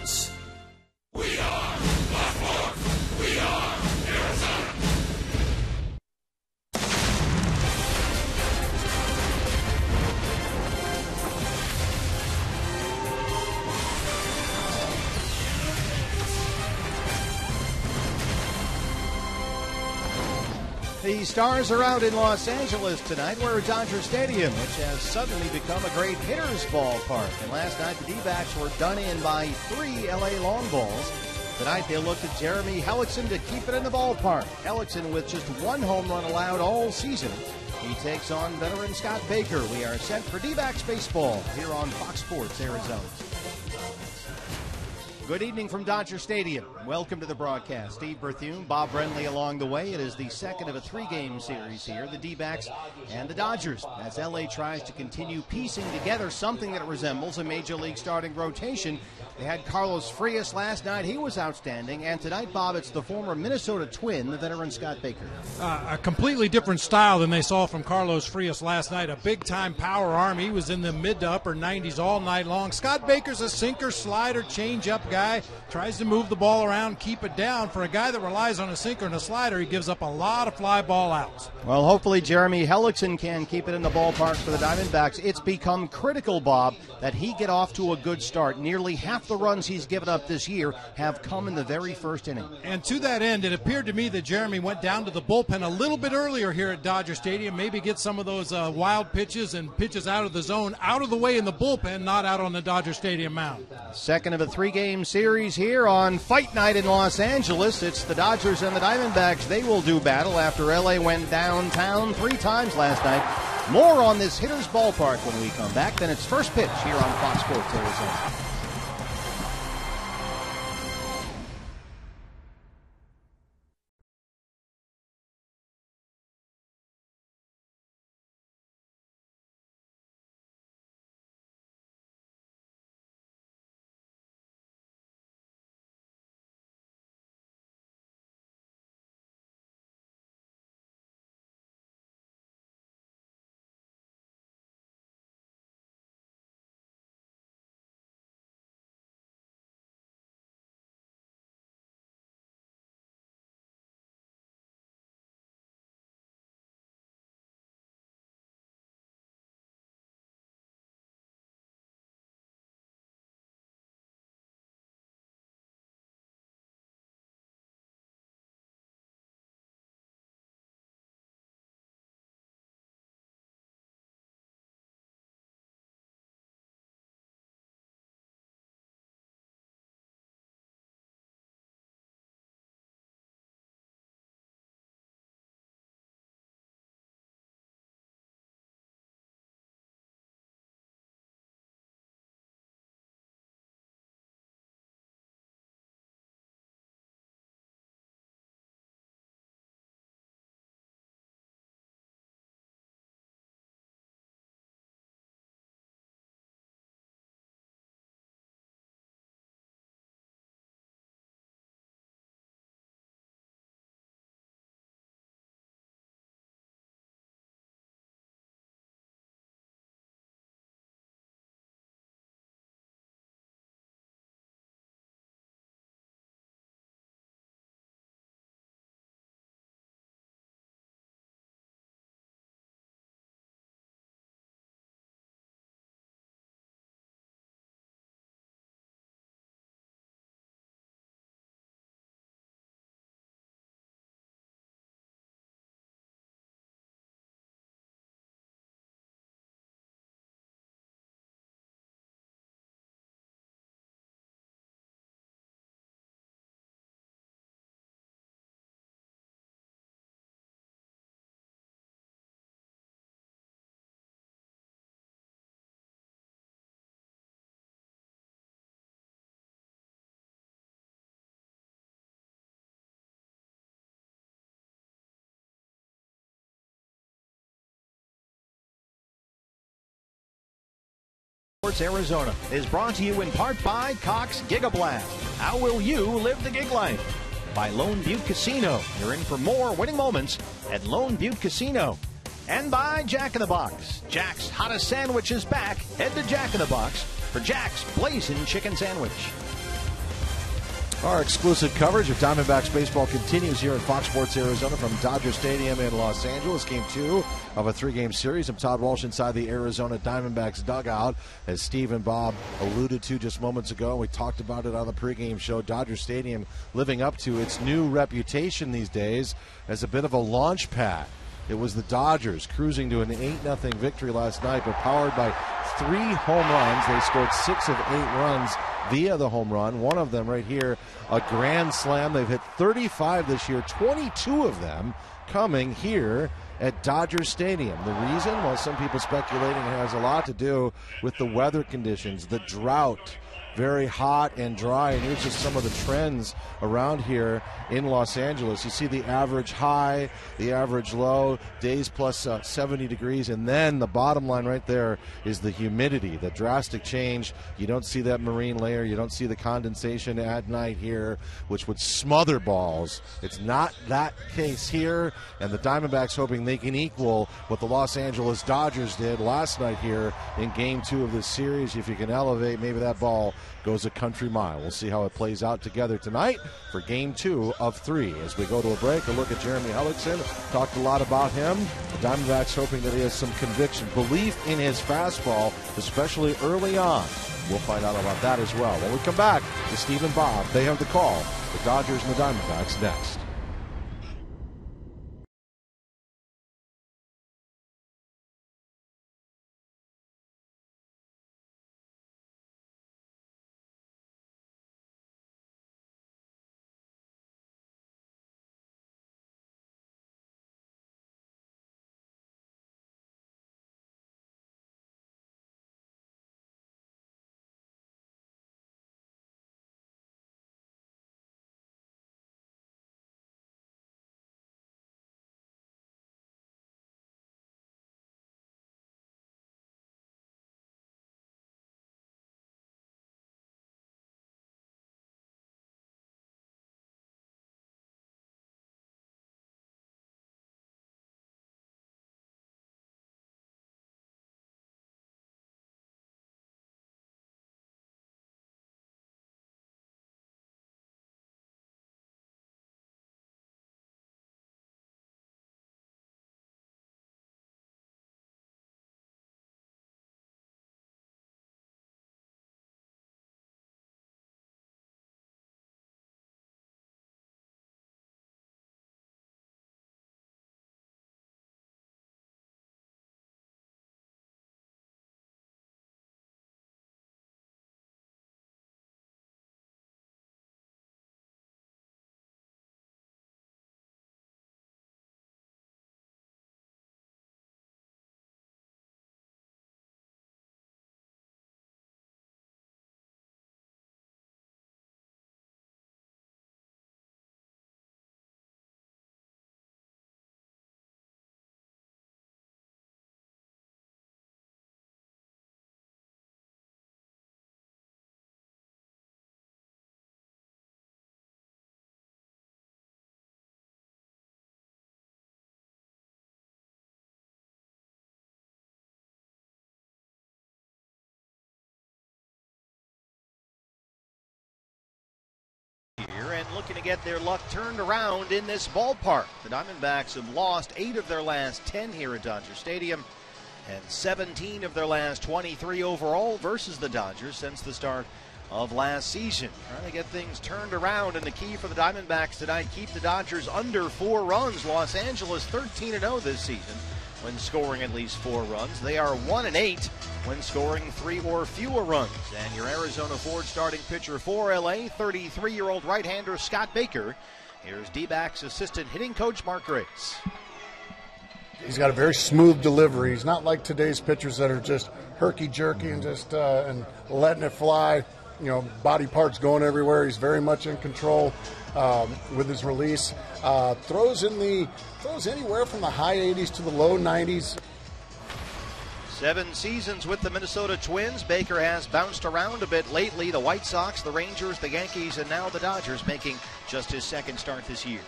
Sports. We are Baltimore. We are Arizona. The Stars are out in Los Angeles tonight. We're at Dodger Stadium, which has suddenly become a great hitter's ballpark. And last night, the D-backs were done in by 3 L.A. long balls. Tonight, they looked at Jeremy Hellickson to keep it in the ballpark. Hellickson with just 1 home run allowed all season. He takes on veteran Scott Baker. We are set for D-backs baseball here on Fox Sports Arizona. Good evening from Dodger Stadium. Welcome to the broadcast. Steve Berthune, Bob Brenly along the way. It is the second of a 3-game series here, the D-backs and the Dodgers, as L.A. tries to continue piecing together something that resembles a Major League starting rotation. They had Carlos Frias last night. He was outstanding. And tonight, Bob, it's the former Minnesota Twin, the veteran Scott Baker. A completely different style than they saw from Carlos Frias last night. A big-time power arm. He was in the mid to upper 90s all night long. Scott Baker's a sinker, slider, change-up guy. Tries to move the ball around, keep it down. For a guy that relies on a sinker and a slider, he gives up a lot of fly ball outs. Well, hopefully Jeremy Hellickson can keep it in the ballpark for the Diamondbacks. It's become critical, Bob, that he get off to a good start. Nearly half the runs he's given up this year have come in the very first inning. And to that end, it appeared to me that Jeremy went down to the bullpen a little bit earlier here at Dodger Stadium, maybe get some of those wild pitches and pitches out of the zone, out of the way in the bullpen, not out on the Dodger Stadium mound. Second of a 3-game series here on Fight Night in Los Angeles. It's the Dodgers and the Diamondbacks. They will do battle after L.A. went downtown 3 times last night. More on this hitter's ballpark when we come back. Then it's first pitch here on Fox Sports Arizona. Sports Arizona is brought to you in part by Cox Gigablast. How will you live the gig life? By Lone Butte Casino. You're in for more winning moments at Lone Butte Casino. And by Jack in the Box. Jack's hottest sandwich is back. Head to Jack in the Box for Jack's Blazing Chicken Sandwich. Our exclusive coverage of Diamondbacks baseball continues here at Fox Sports Arizona from Dodger Stadium in Los Angeles. Game 2 of a 3-game series. I'm Todd Walsh inside the Arizona Diamondbacks dugout. As Steve and Bob alluded to just moments ago, we talked about it on the pregame show. Dodger Stadium living up to its new reputation these days as a bit of a launch pad. It was the Dodgers cruising to an 8-0 victory last night, but powered by 3 home runs. They scored 6 of 8 runs via the home run. One of them right here, a grand slam. They've hit 35 this year, 22 of them coming here at Dodger Stadium. The reason? Well, some people speculating it has a lot to do with the weather conditions, the drought. Very hot and dry, and here's just some of the trends around here in Los Angeles. You see the average high, the average low, days plus 70 degrees, and then the bottom line right there is the humidity, the drastic change. You don't see that marine layer, you don't see the condensation at night here, which would smother balls. It's not that case here, and the Diamondbacks hoping they can equal what the Los Angeles Dodgers did last night here in Game 2 of this series. If you can elevate, maybe that ball goes a country mile. We'll see how it plays out together tonight for Game 2 of 3. As we go to a break, a look at Jeremy Hellickson. Talked a lot about him. The Diamondbacks hoping that he has some conviction, belief in his fastball, especially early on. We'll find out about that as well. When we come back to Steve and Bob, they have the call. The Dodgers and the Diamondbacks next. And looking to get their luck turned around in this ballpark. The Diamondbacks have lost 8 of their last 10 here at Dodger Stadium and 17 of their last 23 overall versus the Dodgers since the start of last season. Trying to get things turned around, and the key for the Diamondbacks tonight, keep the Dodgers under 4 runs. Los Angeles 13-0 this season when scoring at least 4 runs. They are 1-8 when scoring 3 or fewer runs. And your Arizona Ford starting pitcher for LA, 33-year-old right-hander Scott Baker. Here's D-backs assistant hitting coach Mark Grace. He's got a very smooth delivery. He's not like today's pitchers that are just herky-jerky and just and letting it fly. You know, body parts going everywhere. He's very much in control with his release. Throws anywhere from the high 80s to the low 90s. 7 seasons with the Minnesota Twins. Baker has bounced around a bit lately. The White Sox, the Rangers, the Yankees, and now the Dodgers, making just his second start this year.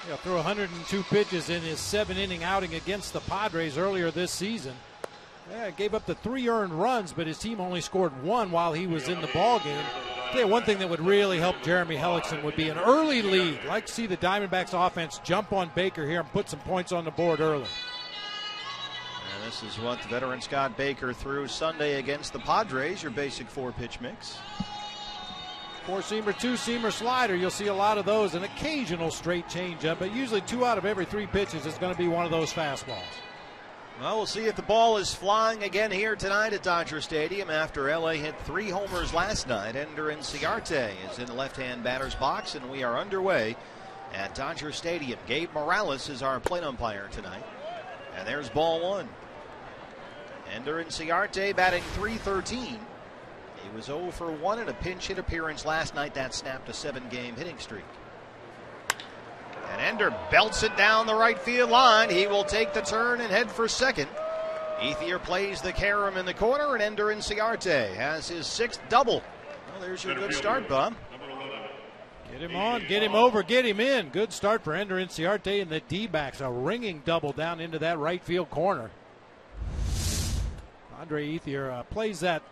Yeah, threw 102 pitches in his 7-inning outing against the Padres earlier this season. Yeah, gave up the 3 earned runs, but his team only scored 1 while he was in the ballgame. I'll tell you one thing that would really help Jeremy Hellickson would be an early lead. I'd like to see the Diamondbacks offense jump on Baker here and put some points on the board early. And this is what the veteran Scott Baker threw Sunday against the Padres, your basic 4-pitch mix. 4-seamer, 2-seamer, slider. You'll see a lot of those. An occasional straight changeup, but usually 2 out of every 3 pitches is going to be one of those fastballs. Well, we'll see if the ball is flying again here tonight at Dodger Stadium after L.A. hit 3 homers last night. Ender Inciarte is in the left-hand batter's box, and we are underway at Dodger Stadium. Gabe Morales is our plate umpire tonight. And there's ball 1. Ender Inciarte batting .313. He was 0 for 1 in a pinch hit appearance last night. That snapped a 7-game hitting streak. And Ender belts it down the right field line. He will take the turn and head for second. Ethier plays the carom in the corner, and Ender Inciarte has his 6th double. Well, there's your good start, Bob. Get him on, get him over, get him in. Good start for Ender Inciarte and the D-backs. A ringing double down into that right field corner. Andre Ethier plays that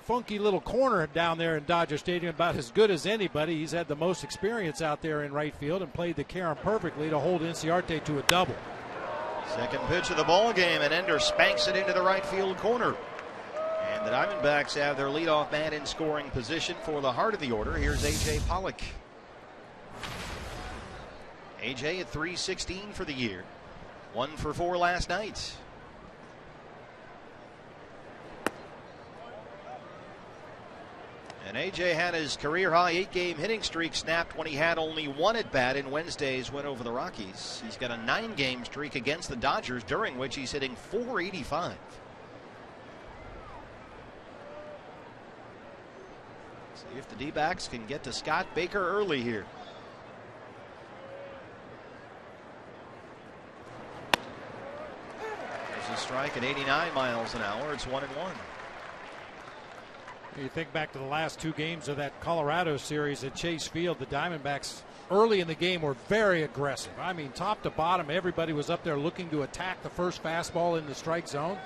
funky little corner down there in Dodger Stadium about as good as anybody. He's had the most experience out there in right field and played the carom perfectly to hold Inciarte to a double. Second pitch of the ball game, and Ender spanks it into the right field corner. And the Diamondbacks have their leadoff man in scoring position for the heart of the order. Here's A.J. Pollock. A.J. at .316 for the year. 1 for 4 last night. And A.J. had his career-high 8-game hitting streak snapped when he had only 1 at-bat in Wednesday's win over the Rockies. He's got a 9-game streak against the Dodgers, during which he's hitting .485. See if the D-backs can get to Scott Baker early here. There's a strike at 89 miles an hour. It's 1-1. You think back to the last 2 games of that Colorado series at Chase Field, the Diamondbacks early in the game were very aggressive. I mean, top to bottom, everybody was up there looking to attack the first fastball in the strike zone.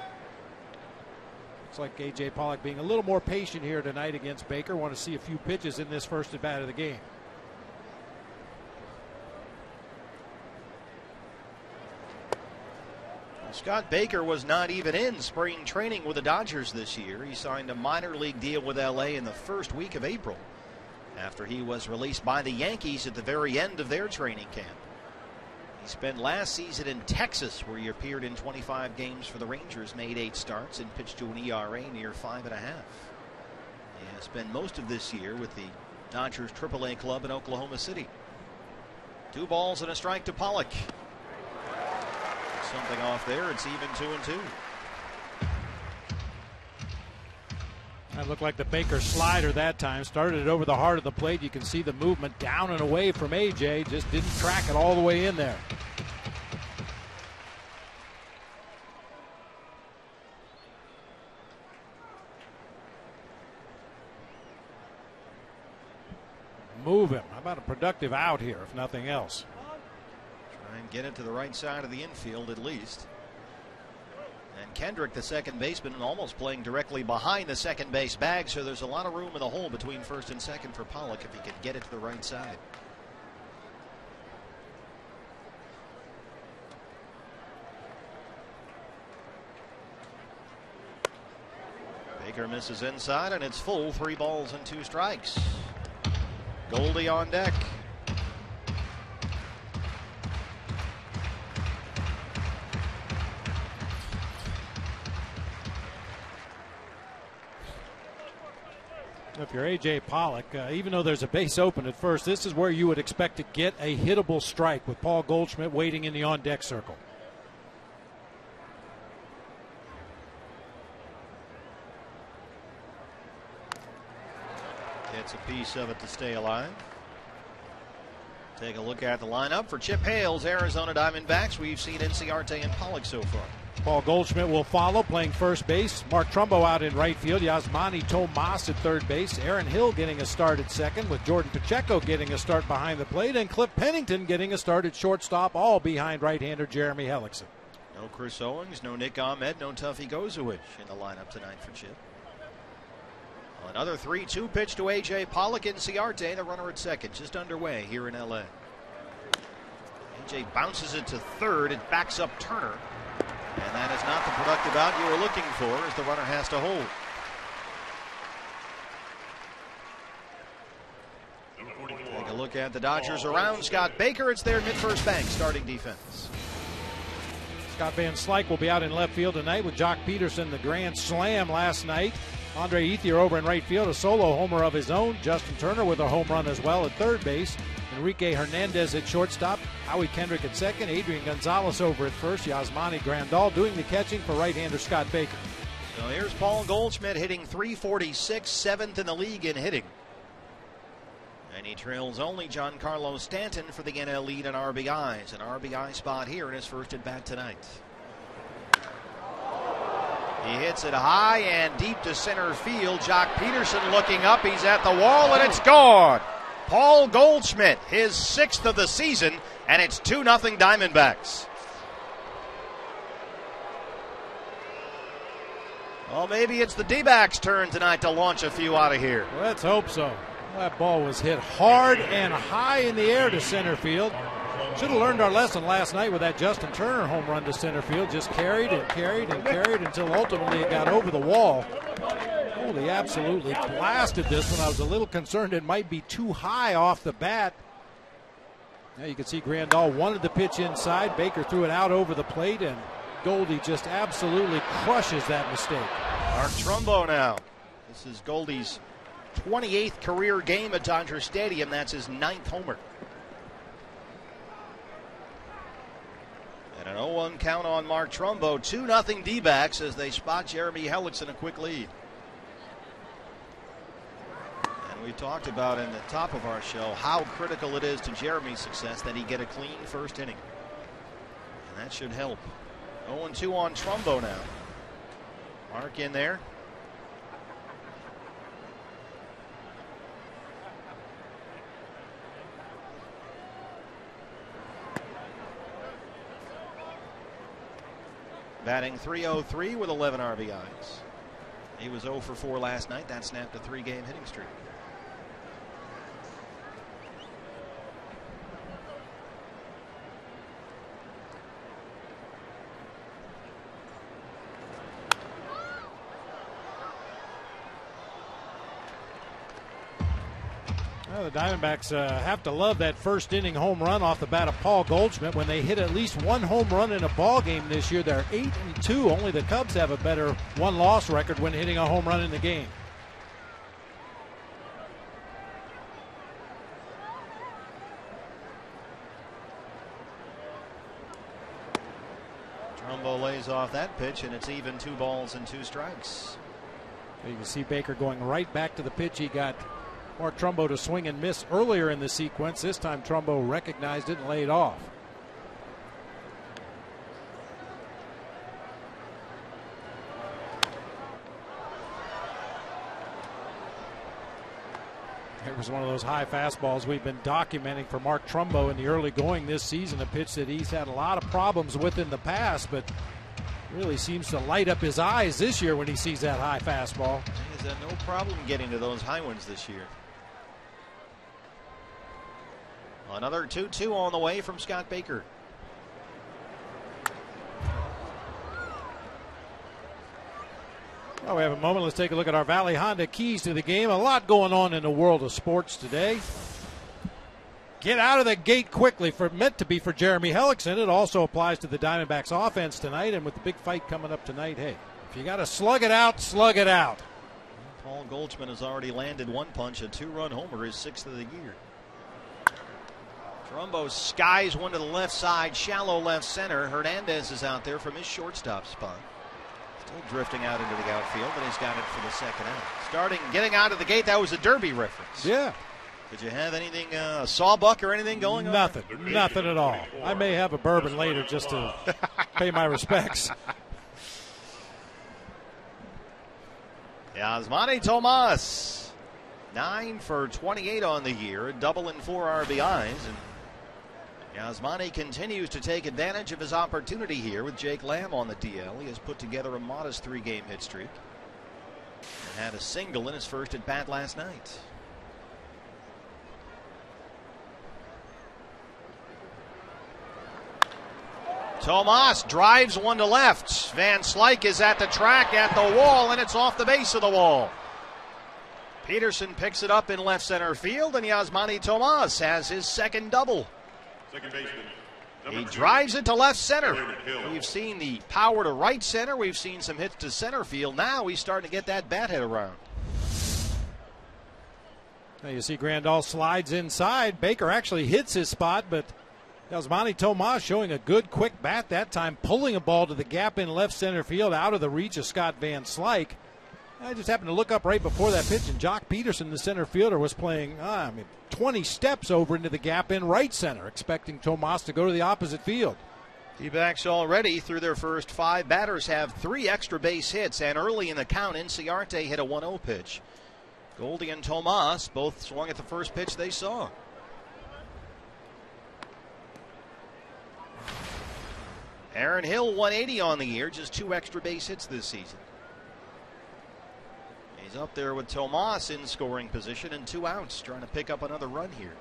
Looks like A.J. Pollock being a little more patient here tonight against Baker. Want to see a few pitches in this first at bat of the game. Scott Baker was not even in spring training with the Dodgers this year. He signed a minor league deal with L.A. in the first week of April after he was released by the Yankees at the very end of their training camp. He spent last season in Texas, where he appeared in 25 games for the Rangers, made 8 starts, and pitched to an ERA near 5.5. He has spent most of this year with the Dodgers AAA club in Oklahoma City. 2 balls and a strike to Pollock. Something off there. It's even 2-2. That looked like the Baker slider that time. Started it over the heart of the plate. You can see the movement down and away from A.J. Just didn't track it all the way in there. Move him. How about a productive out here, if nothing else? Try and get it to the right side of the infield at least. And Kendrick, the second baseman, almost playing directly behind the second base bag, so there's a lot of room in the hole between first and second for Pollock if he can get it to the right side. Baker misses inside, and it's full. 3 balls and 2 strikes. Goldie on deck. If you're A.J. Pollock, even though there's a base open at first, this is where you would expect to get a hittable strike with Paul Goldschmidt waiting in the on-deck circle. Gets a piece of it to stay alive. Take a look at the lineup for Chip Hale's Arizona Diamondbacks. We've seen Inciarte and Pollock so far. Paul Goldschmidt will follow, playing first base. Mark Trumbo out in right field. Yasmani Tomas at third base. Aaron Hill getting a start at second, with Jordan Pacheco getting a start behind the plate, and Cliff Pennington getting a start at shortstop, all behind right-hander Jeremy Hellickson. No Chris Owings, no Nick Ahmed, no Tuffy Gozowich in the lineup tonight for Chip. Another 3-2 pitch to A.J. Pollock and Ciarte, the runner at second, just underway here in L.A. A.J. bounces it to third. It backs up Turner. And that is not the productive out you were looking for, as the runner has to hold. Take a look at the Dodgers around Scott Baker. It's their mid-first bank starting defense. Scott Van Slyke will be out in left field tonight with Jock Peterson, the grand slam last night. Andre Ethier over in right field, a solo homer of his own. Justin Turner with a home run as well at third base. Enrique Hernandez at shortstop. Howie Kendrick at second. Adrian Gonzalez over at first. Yasmani Grandal doing the catching for right-hander Scott Baker. So here's Paul Goldschmidt hitting .346, 7th in the league in hitting. And he trails only Giancarlo Stanton for the NL lead in RBIs. An RBI spot here in his first at-bat tonight. He hits it high and deep to center field. Jock Peterson looking up. He's at the wall, and it's gone. Paul Goldschmidt, his 6th of the season, and it's 2-0 Diamondbacks. Well, maybe it's the D-backs' turn tonight to launch a few out of here. Let's hope so. That ball was hit hard and high in the air to center field. Should have learned our lesson last night with that Justin Turner home run to center field. Just carried and carried and carried until ultimately it got over the wall. Holy, absolutely blasted this one. I was a little concerned it might be too high off the bat. Now you can see Grandal wanted the pitch inside. Baker threw it out over the plate, and Goldie just absolutely crushes that mistake. Mark Trumbo now. This is Goldie's 28th career game at Dodger Stadium. That's his 9th homer. And an 0-1 count on Mark Trumbo. 2-0 D-backs as they spot Jeremy Hellickson a quick lead. And we talked about in the top of our show how critical it is to Jeremy's success that he get a clean first inning. And that should help. 0-2 on Trumbo now. Mark in there. Batting .303 with 11 RBIs. He was 0 for 4 last night. That snapped a 3-game hitting streak. Well, the Diamondbacks have to love that first inning home run off the bat of Paul Goldschmidt. When they hit at least one home run in a ball game this year, they're 8-2. Only the Cubs have a better one-loss record when hitting a home run in the game. Trumbo lays off that pitch, and it's even 2 balls and 2 strikes. You can see Baker going right back to the pitch he got Mark Trumbo to swing and miss earlier in the sequence. This time Trumbo recognized it and laid off. It was one of those high fastballs we've been documenting for Mark Trumbo in the early going this season, a pitch that he's had a lot of problems with in the past, but really seems to light up his eyes this year when he sees that high fastball. He's had no problem getting to those high ones this year. Another 2-2 on the way from Scott Baker. Well, we have a moment. Let's take a look at our Valley Honda keys to the game. A lot going on in the world of sports today. Get out of the gate quickly, meant to be for Jeremy Hellickson. It also applies to the Diamondbacks offense tonight, and with the big fight coming up tonight, hey, if you got to slug it out, slug it out. Paul Goldschmidt has already landed one punch, a 2-run homer, his 6th of the year. Trumbo skies one to the left side, shallow left center. Hernandez is out there from his shortstop spot. Still drifting out into the outfield, but he's got it for the second out. Getting out of the gate, that was a Derby reference. Yeah. Did you have anything, a sawbuck or anything going on? Nothing at all. I may have a bourbon later just to pay my respects. Yasmani Tomas, 9 for 28 on the year, double and 4 RBIs. And Yasmani continues to take advantage of his opportunity here with Jake Lamb on the DL. He has put together a modest 3-game hit streak. Had a single in his first at bat last night. Tomas drives one to left. Van Slyke is at the track, at the wall, and it's off the base of the wall. Peterson picks it up in left center field, and Yasmani Tomas has his second double. Second baseman. He drives it to left center. We've seen the power to right center. We've seen some hits to center field. Now he's starting to get that bat hit around. Now you see Grandal slides inside. Baker actually hits his spot, but Yasmani Tomas showing a good quick bat that time, pulling a ball to the gap in left center field out of the reach of Scott Van Slyke. I just happened to look up right before that pitch, and Jock Peterson, the center fielder, was playing 20 steps over into the gap in right center, expecting Tomas to go to the opposite field. D-backs already through their first 5 batters have 3 extra base hits, and early in the count, Inciarte hit a 1-0 pitch. Goldie and Tomas both swung at the first pitch they saw. Aaron Hill 180 on the year, just 2 extra base hits this season. He's up there with Tomas in scoring position and 2 outs, trying to pick up another run here.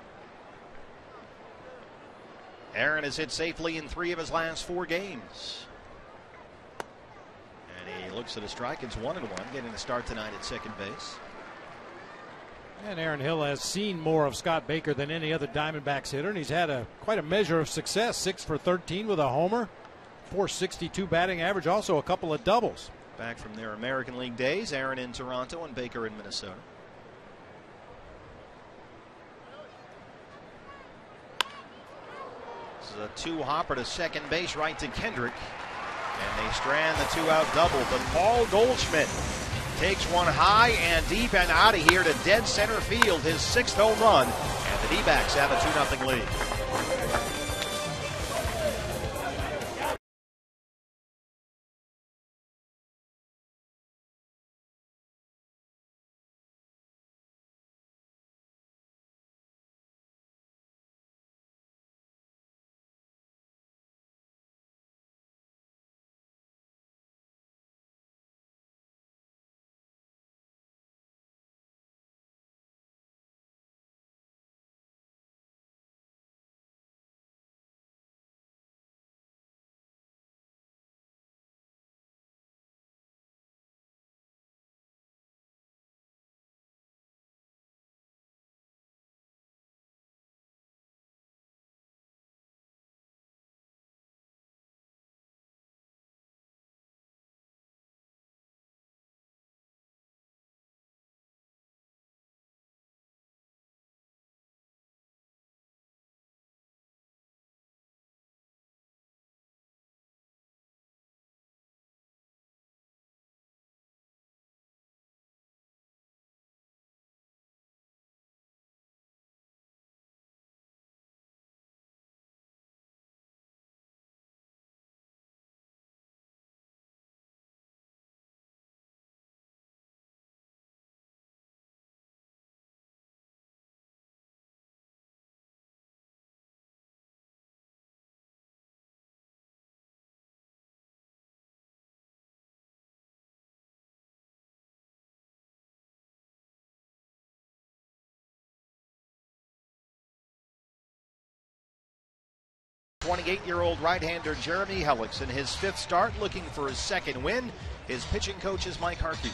Aaron has hit safely in 3 of his last 4 games. And he looks at a strike. It's 1-1, getting a start tonight at second base. And Aaron Hill has seen more of Scott Baker than any other Diamondbacks hitter, and he's had quite a measure of success. 6 for 13 with a homer, .462 batting average, also a couple of doubles. Back from their American League days, Aaron in Toronto and Baker in Minnesota. This is a 2-hopper to second base, right to Kendrick. And they strand the 2-out double. But Paul Goldschmidt takes one high and deep and out of here to dead center field, his 6th home run. And the D-backs have a 2-0 lead. .28-year-old right-hander Jeremy Hellick's in his 5th start, looking for his 2nd win. His pitching coach is Mike Harkey.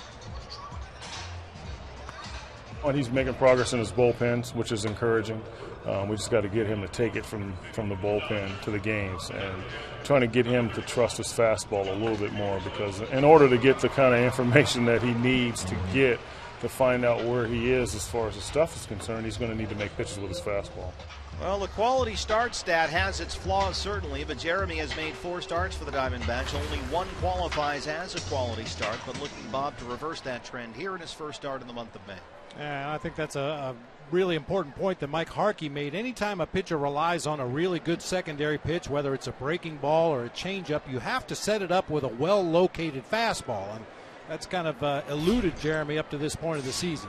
Well, he's making progress in his bullpens, which is encouraging. We just got to get him to take it from the bullpen to the games and trying to get him to trust his fastball a little bit more, because in order to get the kind of information that he needs to get to find out where he is as far as his stuff is concerned, he's going to need to make pitches with his fastball. Well, the quality start stat has its flaws, certainly, but Jeremy has made 4 starts for the Diamondbacks. Only 1 qualifies as a quality start, but looking, Bob, to reverse that trend here in his first start in the month of May. I think that's a really important point that Mike Harkey made. Anytime a pitcher relies on a really good secondary pitch, whether it's a breaking ball or a changeup, you have to set it up with a well-located fastball, and that's kind of eluded Jeremy up to this point of the season.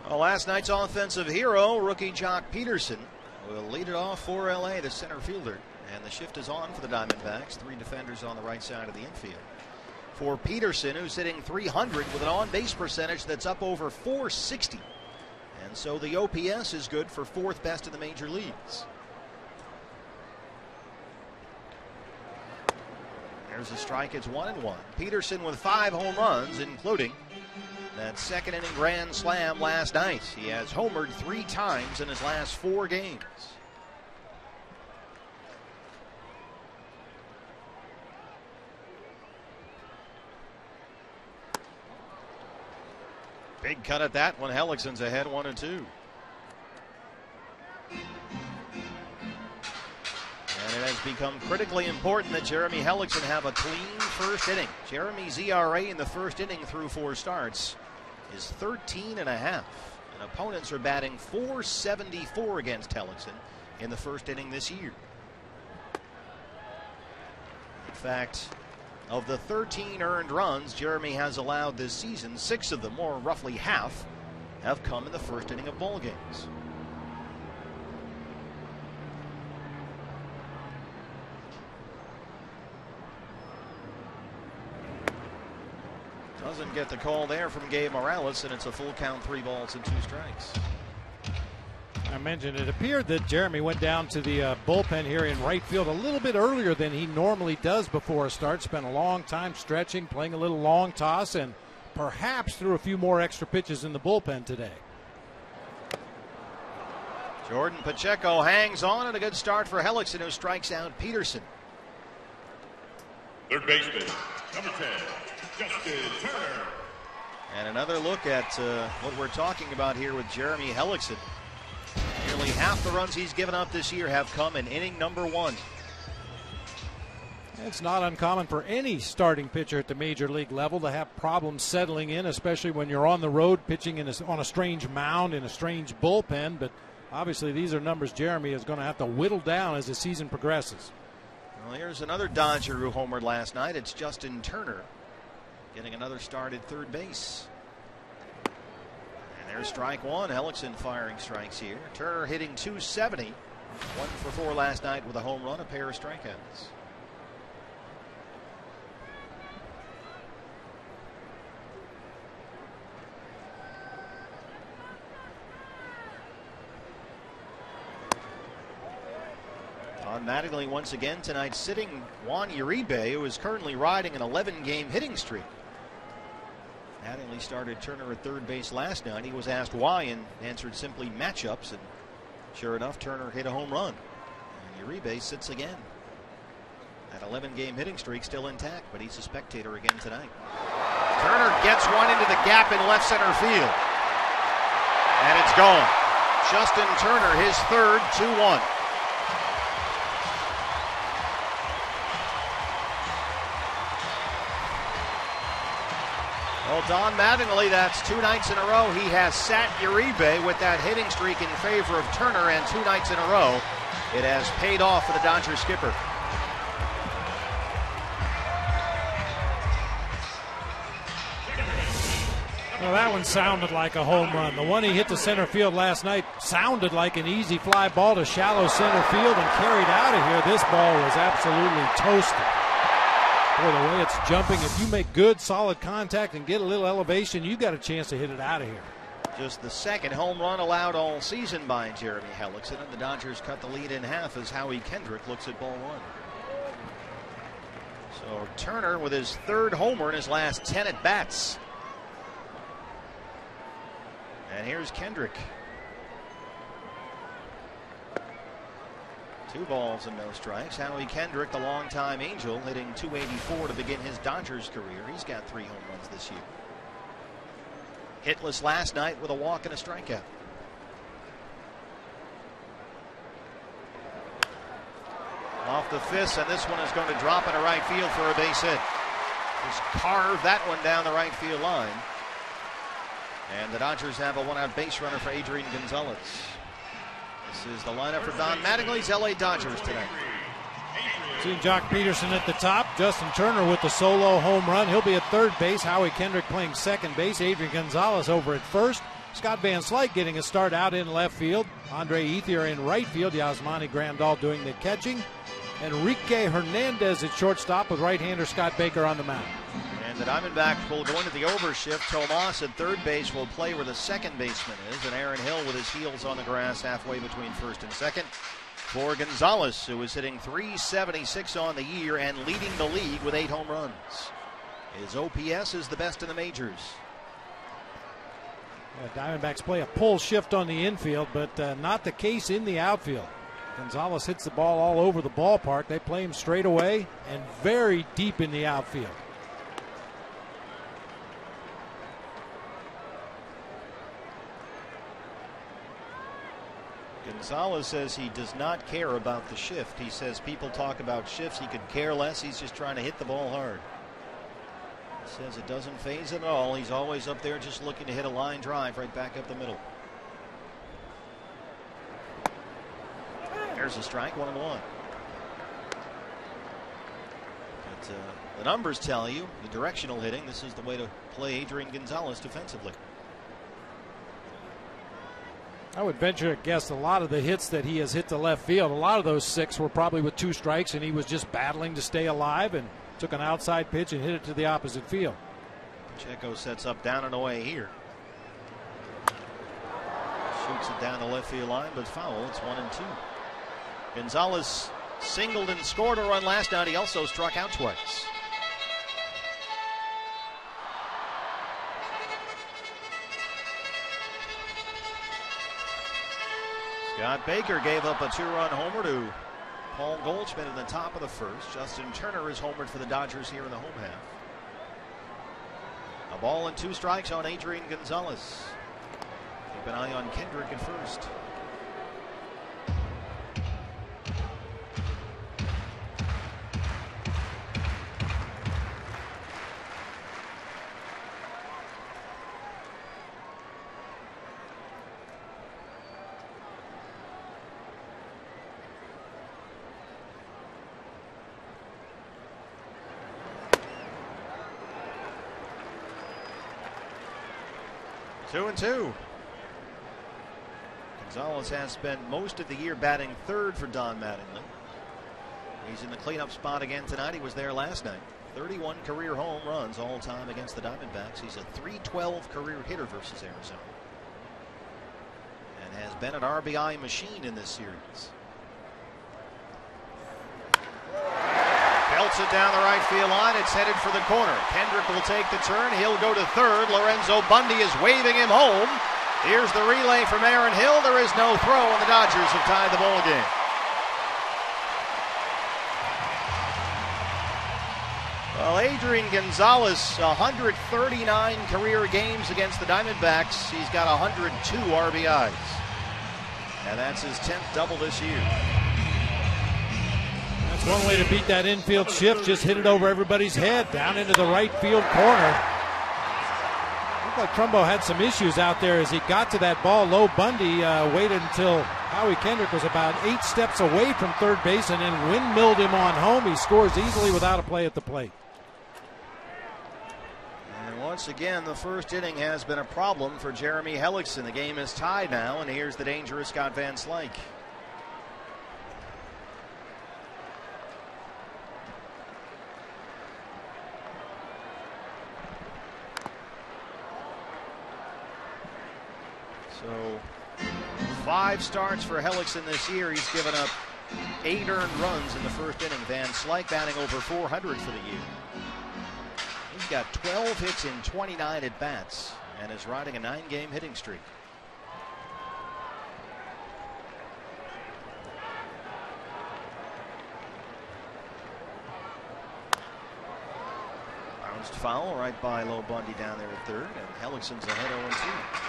Well, last night's offensive hero, rookie Jock Peterson, will lead it off for L.A., the center fielder. And the shift is on for the Diamondbacks. 3 defenders on the right side of the infield. for Peterson, who's hitting .300 with an on-base percentage that's up over .460. And so the OPS is good for 4th best in the major leagues. There's a strike. It's 1-1. Peterson with 5 home runs, including that second inning grand slam last night. He has homered 3 times in his last 4 games. Big cut at that one. Hellickson's ahead 1-2. And it has become critically important that Jeremy Hellickson have a clean first inning. Jeremy's ERA in the first inning through 4 starts is 13.5. And opponents are batting .474 against Hellickson in the first inning this year. In fact, of the 13 earned runs Jeremy has allowed this season, 6 of them, or roughly half, have come in the first inning of ball games. Doesn't get the call there from Gabe Morales, and it's a full count, 3 balls and 2 strikes. I mentioned it appeared that Jeremy went down to the bullpen here in right field a little bit earlier than he normally does before a start. Spent a long time stretching, playing a little long toss, and perhaps threw a few more extra pitches in the bullpen today. Jordan Pacheco hangs on, and a good start for Hellickson, who strikes out Peterson. Third baseman, number 10, Justin Turner. And another look at what we're talking about here with Jeremy Hellickson. Nearly half the runs he's given up this year have come in inning number 1. It's not uncommon for any starting pitcher at the major league level to have problems settling in, especially when you're on the road pitching on a strange mound in a strange bullpen. But obviously these are numbers Jeremy is going to have to whittle down as the season progresses. Well, here's another Dodger who homered last night. It's Justin Turner getting another start at third base. And there's strike 1. Hellickson firing strikes here. Turner hitting .270. 1 for 4 last night with a home run, a pair of strikeouts. On Mattingly once again tonight, sitting Juan Uribe, who is currently riding an 11-game hitting streak. Mattingly started Turner at third base last night. He was asked why and answered simply matchups, and sure enough, Turner hit a home run. And Uribe sits again. That 11-game hitting streak still intact, but he's a spectator again tonight. Turner gets one into the gap in left center field. And it's gone. Justin Turner, his third, 2-1. Well, Don Mattingly, that's 2 nights in a row he has sat Uribe with that hitting streak in favor of Turner, and 2 nights in a row it has paid off for the Dodgers skipper. Well, that one sounded like a home run. The one he hit to center field last night sounded like an easy fly ball to shallow center field and carried out of here. This ball was absolutely toasted. Boy, the way it's jumping, if you make good, solid contact and get a little elevation, you've got a chance to hit it out of here. Just the second home run allowed all season by Jeremy Hellickson, and the Dodgers cut the lead in half as Howie Kendrick looks at ball 1. So Turner with his third homer in his last 10 at-bats. And here's Kendrick. 2 balls and no strikes. Howie Kendrick, the longtime Angel, hitting .284 to begin his Dodgers career. He's got 3 home runs this year. Hitless last night with a walk and a strikeout. Off the fist, and this one is going to drop into right field for a base hit. Just carved that one down the right field line. And the Dodgers have a 1-out base runner for Adrian Gonzalez. This is the lineup for Don Mattingly's LA Dodgers tonight. Seeing Jock Peterson at the top, Justin Turner with the solo home run. He'll be at third base. Howie Kendrick playing second base. Adrian Gonzalez over at first. Scott Van Slyke getting a start out in left field. Andre Ethier in right field. Yasmani Grandal doing the catching. Enrique Hernandez at shortstop with right-hander Scott Baker on the mound. And The Diamondbacks will go into the overshift. Tomas at third base will play where the second baseman is, and Aaron Hill with his heels on the grass halfway between first and second. For Gonzalez, who is hitting .376 on the year and leading the league with 8 home runs. His OPS is the best in the majors. Diamondbacks play a pull shift on the infield, but not the case in the outfield. Gonzalez hits the ball all over the ballpark. They play him straight away and very deep in the outfield. Gonzalez says he does not care about the shift. He says people talk about shifts. He could care less. He's just trying to hit the ball hard. He says it doesn't faze at all. He's always up there just looking to hit a line drive right back up the middle. There's a strike, 1-1. But the numbers tell you, the directional hitting, this is the way to play Adrian Gonzalez defensively. I would venture to guess a lot of the hits that he has hit to left field, a lot of those 6 were probably with 2 strikes, and he was just battling to stay alive and took an outside pitch and hit it to the opposite field. Pacheco sets up down and away here. Shoots it down the left field line, but foul. It's 1-2. Gonzalez singled and scored a run last night. He also struck out twice. Scott Baker gave up a 2-run homer to Paul Goldschmidt in the top of the first. Justin Turner is homered for the Dodgers here in the home half. A ball and 2 strikes on Adrian Gonzalez. Keep an eye on Kendrick at first. Two and two. Gonzalez has spent most of the year batting third for Don Mattingly. He's in the cleanup spot again tonight. He was there last night. 31 career home runs all time against the Diamondbacks. He's a .312 career hitter versus Arizona, and has been an RBI machine in this series. Belts it down the right field line. It's headed for the corner. Kendrick will take the turn. He'll go to third. Lorenzo Bundy is waving him home. Here's the relay from Aaron Hill. There is no throw, and the Dodgers have tied the ball game. Well, Adrian Gonzalez, 139 career games against the Diamondbacks. He's got 102 RBIs. And that's his 10th double this year. That's one way to beat that infield shift. Just hit it over everybody's head, down into the right field corner. Looked like Trumbo had some issues out there as he got to that ball low. Bundy waited until Howie Kendrick was about 8 steps away from third base and then windmilled him on home. He scores easily without a play at the plate. And once again, the first inning has been a problem for Jeremy Hellickson. The game is tied now, and here's the dangerous Scott Van Slyke. So 5 starts for Hellickson this year. He's given up 8 earned runs in the first inning. Van Slyke batting over .400 for the year. He's got 12 hits in 29 at-bats and is riding a 9-game hitting streak. Bounced foul right by Low Bundy down there at third, and Hellickson's ahead 0-2.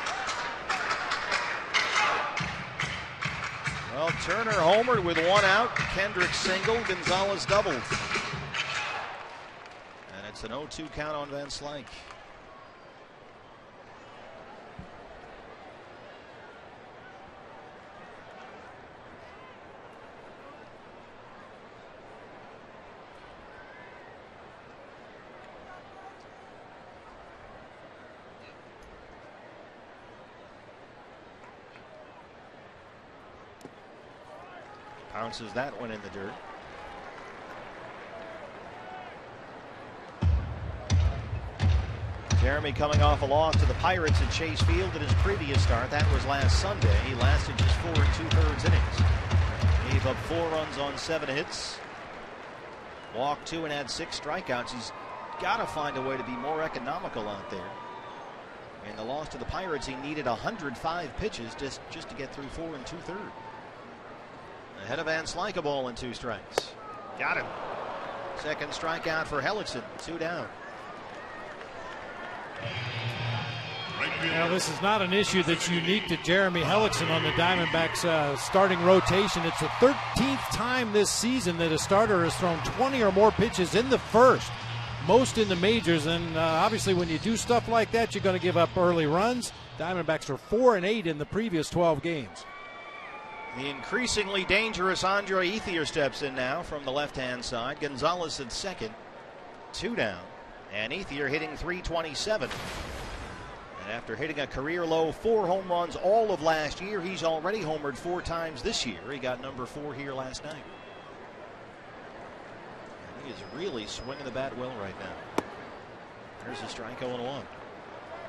Well, Turner homered with 1 out. Kendrick singled. Gonzalez doubled. And it's an 0-2 count on Van Slyke. Bounces that one in the dirt. Jeremy coming off a loss to the Pirates at Chase Field in his previous start. That was last Sunday. He lasted just 4 2/3 innings. Gave up 4 runs on 7 hits. Walked 2 and had 6 strikeouts. He's got to find a way to be more economical out there. In the loss to the Pirates, he needed 105 pitches just to get through 4 2/3. Ahead of Van Slyke, a ball and 2 strikes. Got him. Second strikeout for Hellickson. 2 down. Now, this is not an issue that's unique to Jeremy Hellickson on the Diamondbacks starting rotation. It's the 13th time this season that a starter has thrown 20 or more pitches in the first, most in the majors. And obviously when you do stuff like that, you're going to give up early runs. Diamondbacks are 4 and 8 in the previous 12 games. The increasingly dangerous Andre Ethier steps in now from the left-hand side. Gonzalez at second. 2 down. And Ethier hitting .327. And after hitting a career-low 4 home runs all of last year, he's already homered 4 times this year. He got number 4 here last night. And he is really swinging the bat well right now. There's a strike 0-1.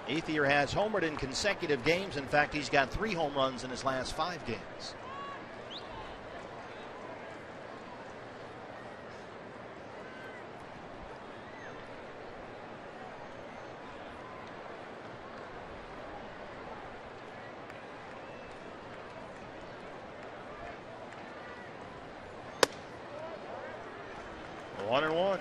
Ethier has homered in consecutive games. In fact, he's got 3 home runs in his last 5 games. One and one.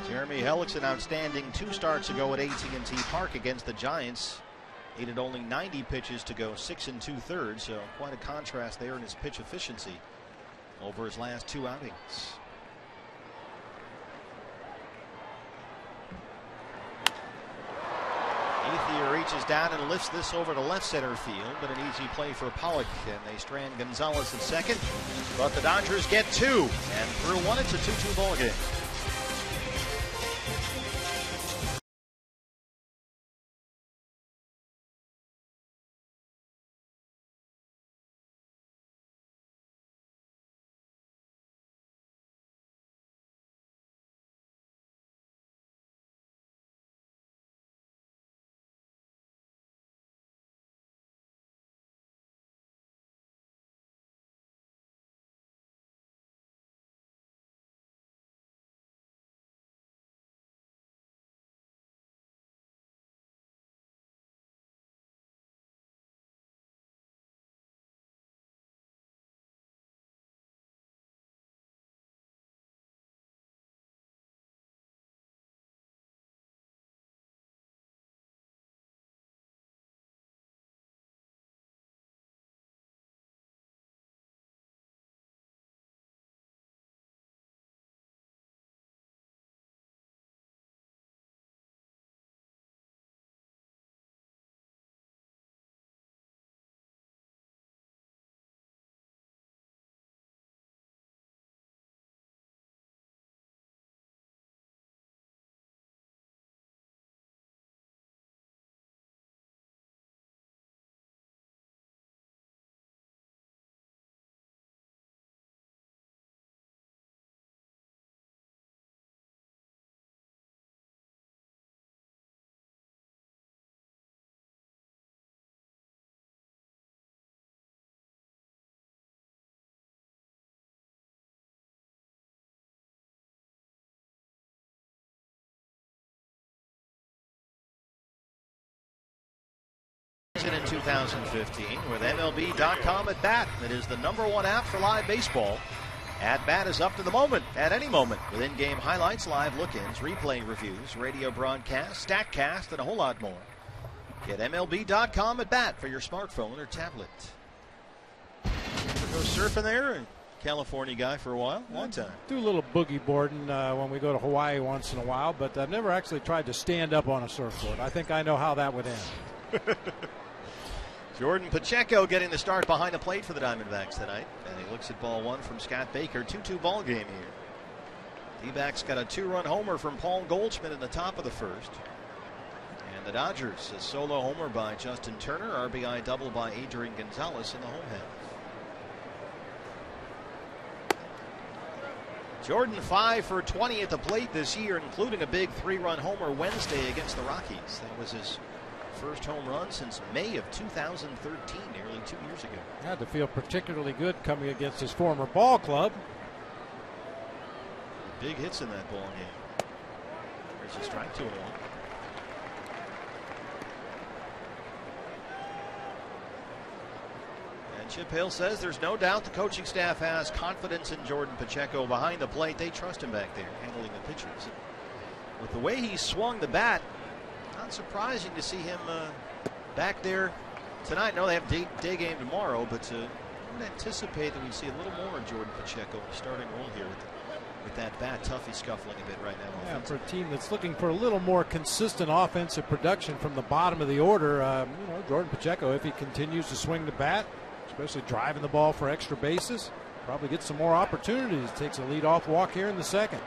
Jeremy Hellickson outstanding 2 starts ago at AT&T Park against the Giants. Needed only 90 pitches to go 6 2/3, so quite a contrast there in his pitch efficiency over his last 2 outings. Ethier reaches down and lifts this over to left center field, but an easy play for Pollock, and they strand Gonzalez at second. But the Dodgers get 2, and through 1, it's a 2-2 ball game. In 2015 with MLB.com at Bat. It is the #1 app for live baseball. At Bat is up to the moment, at any moment, with in-game highlights, live look-ins, replay reviews, radio broadcasts, StatCast, and a whole lot more. Get MLB.com at Bat for your smartphone or tablet. Go surfing there? California guy for a while, long time. Do a little boogie boarding when we go to Hawaii once in a while, but I've never actually tried to stand up on a surfboard. I think I know how that would end. Jordan Pacheco getting the start behind the plate for the Diamondbacks tonight. And he looks at ball 1 from Scott Baker. 2-2 ball game here. D-backs got a 2-run homer from Paul Goldschmidt in the top of the first. And the Dodgers, a solo homer by Justin Turner, RBI double by Adrian Gonzalez in the home half. Jordan 5 for 20 at the plate this year, including a big 3-run homer Wednesday against the Rockies. That was his first home run since May of 2013, nearly 2 years ago. Had to feel particularly good coming against his former ball club. Big hits in that ball game. There's a strike, 2-1. And Chip Hale says there's no doubt the coaching staff has confidence in Jordan Pacheco behind the plate. They trust him back there, handling the pitchers. With the way he swung the bat, not surprising to see him back there tonight. No, they have day game tomorrow, but I would anticipate that we see a little more of Jordan Pacheco in the starting role here with that bat. Tuffy scuffling a bit right now. Yeah, for a team that's looking for a little more consistent offensive production from the bottom of the order, Jordan Pacheco, if he continues to swing the bat, especially driving the ball for extra bases, probably gets some more opportunities. Takes a leadoff walk here in the second.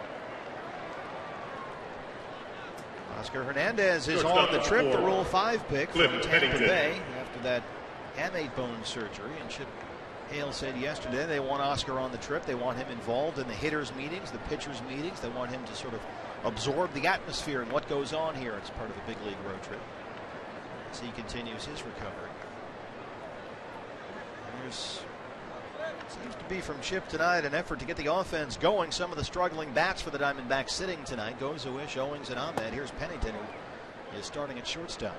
Oscar Hernandez is on the trip, the Rule 5 pick from Tampa Bay after that hamate bone surgery. And Chip Hale said yesterday they want Oscar on the trip. They want him involved in the hitters' meetings, the pitchers' meetings. They want him to sort of absorb the atmosphere and what goes on here as part of the big league road trip as he continues his recovery. There's seems to be from Chip tonight an effort to get the offense going. Some of the struggling bats for the Diamondbacks sitting tonight. Gozawish, Owings, and Ahmed. Here's Pennington, who is starting at shortstop.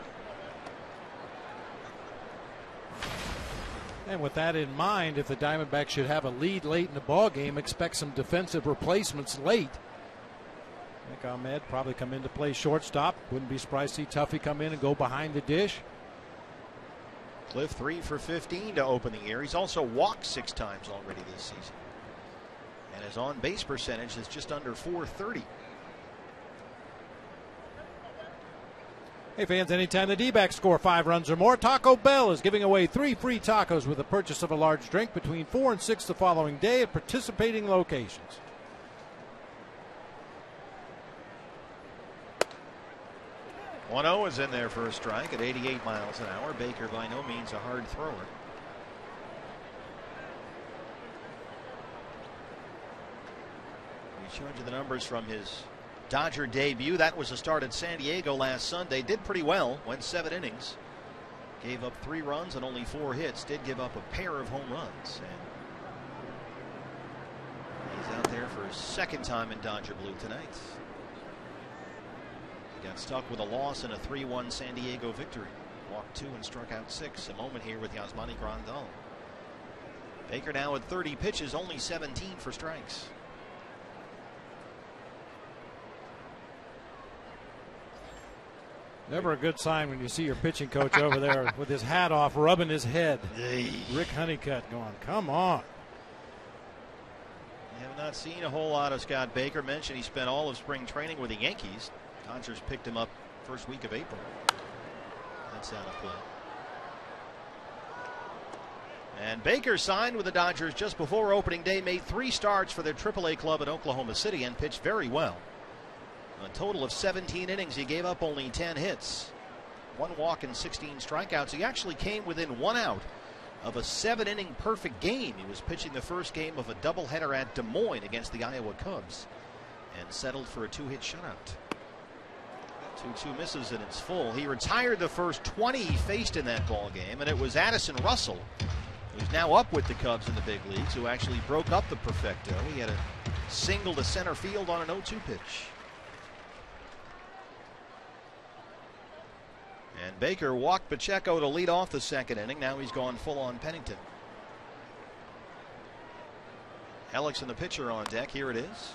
And with that in mind, if the Diamondbacks should have a lead late in the ball game, expect some defensive replacements late. I think Ahmed probably come in to play shortstop. Wouldn't be surprised to see Tuffy come in and go behind the dish. Cliff 3 for 15 to open the year. He's also walked 6 times already this season. And his on-base percentage is just under .430. Hey fans, anytime the D-backs score 5 runs or more, Taco Bell is giving away 3 free tacos with the purchase of a large drink between 4 and 6 the following day at participating locations. 1-0 is in there for a strike at 88 miles an hour. Baker by no means a hard thrower. We showed you the numbers from his Dodger debut. That was a start at San Diego last Sunday. Did pretty well. Went 7 innings. Gave up 3 runs and only 4 hits. Did give up a pair of home runs. And he's out there for his 2nd time in Dodger blue tonight. Got stuck with a loss in a 3-1 San Diego victory. Walked 2 and struck out 6. A moment here with Yasmani Grandal. Baker now at 30 pitches, only 17 for strikes. Never a good sign when you see your pitching coach over there with his hat off, rubbing his head. Rick Honeycutt going, come on. We have not seen a whole lot of Scott Baker. Mentioned he spent all of spring training with the Yankees. Dodgers picked him up first week of April. That's out of play. And Baker signed with the Dodgers just before opening day, made 3 starts for their AAA club in Oklahoma City and pitched very well. A total of 17 innings, he gave up only 10 hits. 1 walk and 16 strikeouts. He actually came within 1 out of a 7-inning perfect game. He was pitching the first game of a doubleheader at Des Moines against the Iowa Cubs and settled for a 2-hit shutout. 2-2 misses and it's full. He retired the first 20 he faced in that ball game, and it was Addison Russell, who's now up with the Cubs in the big leagues, who actually broke up the perfecto. He had a single to center field on an 0-2 pitch. And Baker walked Pacheco to lead off the 2nd inning. Now he's gone full on Pennington. Alex and the pitcher on deck. Here it is.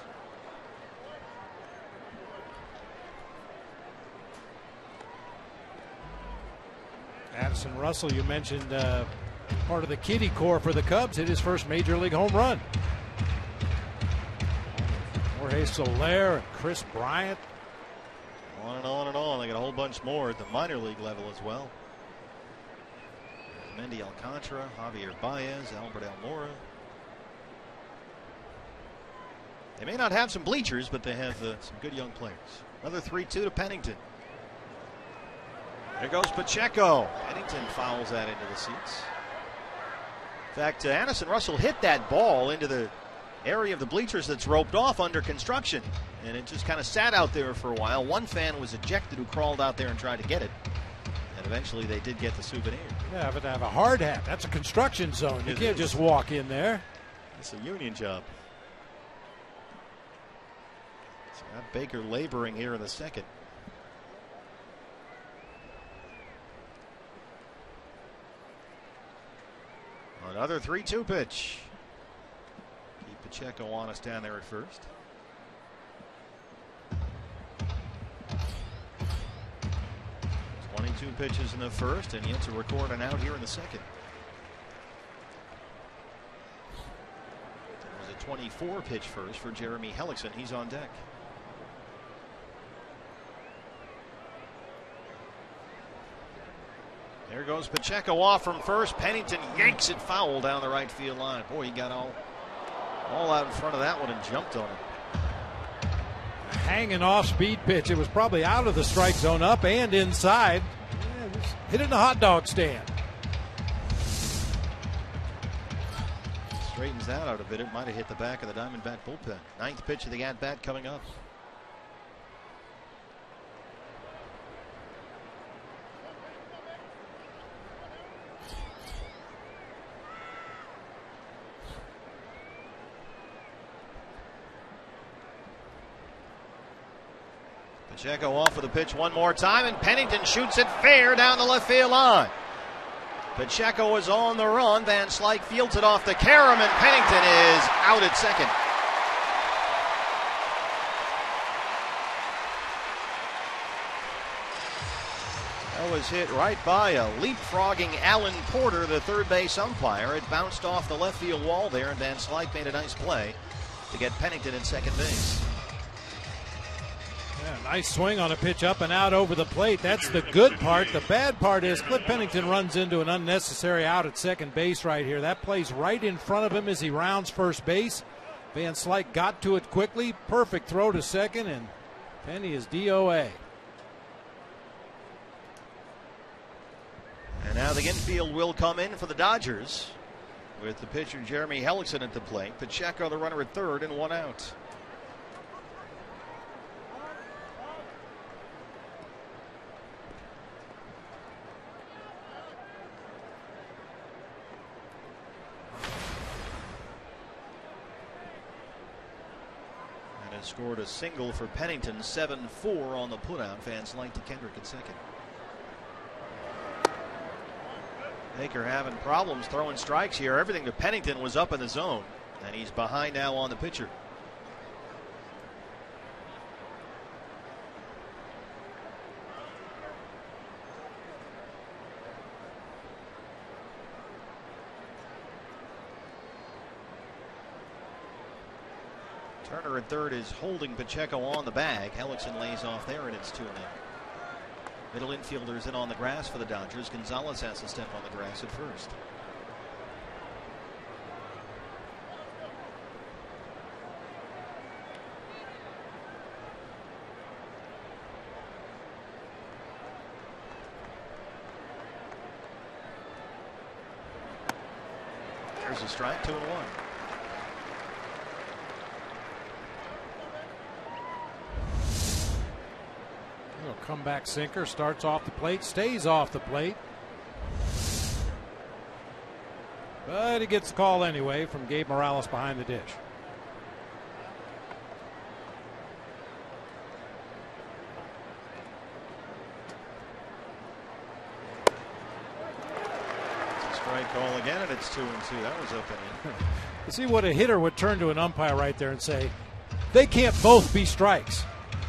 Addison Russell, you mentioned part of the kiddie core for the Cubs, hit his first major league home run. Jorge Soler and Chris Bryant. On and on and on. They got a whole bunch more at the minor league level as well. Mendy Alcantara, Javier Baez, Albert Almora. They may not have some bleachers, but they have some good young players. Another 3-2 to Pennington. There goes Pacheco. Pennington fouls that into the seats. In fact, Addison Russell hit that ball into the area of the bleachers that's roped off under construction, and it just kind of sat out there for a while. One fan was ejected who crawled out there and tried to get it, and eventually they did get the souvenir. Yeah, but to have a hard hat, that's a construction zone. You can't just walk in there. It's a union job. So Baker laboring here in the second. Another 3-2 pitch. Keep Pacheco honest down there at first. Two pitches in the first, and yet to record an out here in the second. It was a 24 pitch first for Jeremy Hellickson. He's on deck. There goes Pacheco off from first. Pennington yanks it foul down the right field line. Boy, he got all out in front of that one and jumped on it. Hanging off speed pitch. It was probably out of the strike zone, up and inside. Hit it in the hot dog stand. Straightens that out a bit. It might have hit the back of the Diamondback bullpen. Ninth pitch of the at-bat coming up. Pacheco off with a pitch one more time, and Pennington shoots it fair down the left field line. Pacheco is on the run. Van Slyke fields it off to Karam, and Pennington is out at second. That was hit right by a leapfrogging Alan Porter, the third base umpire. It bounced off the left field wall there, and Van Slyke made a nice play to get Pennington in second base. Yeah, nice swing on a pitch up and out over the plate. That's the good part. The bad part is Cliff Pennington runs into an unnecessary out at second base right here. That plays right in front of him as he rounds first base. Van Slyke got to it quickly. Perfect throw to second, and Penny is DOA. And now the infield will come in for the Dodgers with the pitcher Jeremy Hellickson at the plate. Pacheco the runner at third and one out. Scored a single for Pennington, 7-4 on the putout. Van Slyke to Kendrick at second. Baker having problems throwing strikes here. Everything to Pennington was up in the zone, and he's behind now on the pitcher. Turner at third is holding Pacheco on the bag. Hellickson lays off there, and it's 2-0. Middle infielders in on the grass for the Dodgers. Gonzalez has to step on the grass at first. There's a strike, 2-1. Comeback sinker, starts off the plate, stays off the plate. But he gets the call anyway from Gabe Morales behind the dish. It's a strike call again, and it's 2-2. That was up and in. You see what a hitter would turn to an umpire right there and say, they can't both be strikes.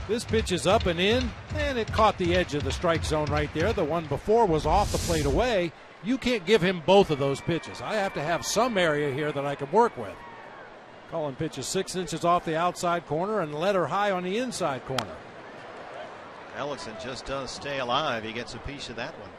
This pitch is up and in, and it caught the edge of the strike zone right there. The one before was off the plate away. You can't give him both of those pitches. I have to have some area here that I can work with. Calling pitches 6 inches off the outside corner and let her high on the inside corner. Hellickson just does stay alive. He gets a piece of that one.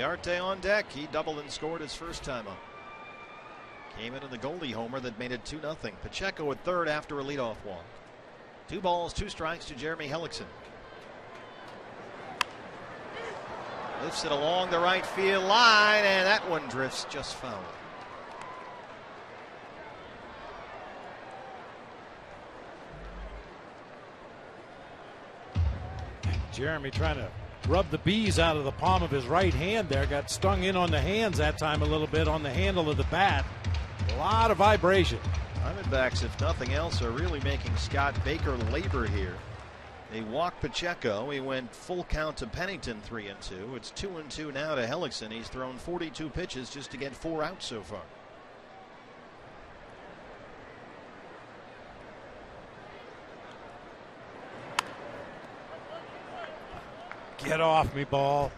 Arte on deck. He doubled and scored his first time up. Came into the Goldie homer that made it 2-0. Pacheco at third after a leadoff walk. 2 balls, 2 strikes to Jeremy Hellickson. Lifts it along the right field line, and that one drifts just foul. Jeremy trying to rub the bees out of the palm of his right hand there. Got stung in on the hands that time a little bit on the handle of the bat. A lot of vibration. Diamondbacks, if nothing else, are really making Scott Baker labor here. They walked Pacheco. He went full count to Pennington, 3-2. It's 2-2 now to Hellickson. He's thrown 42 pitches just to get 4 outs so far. Get off me, ball.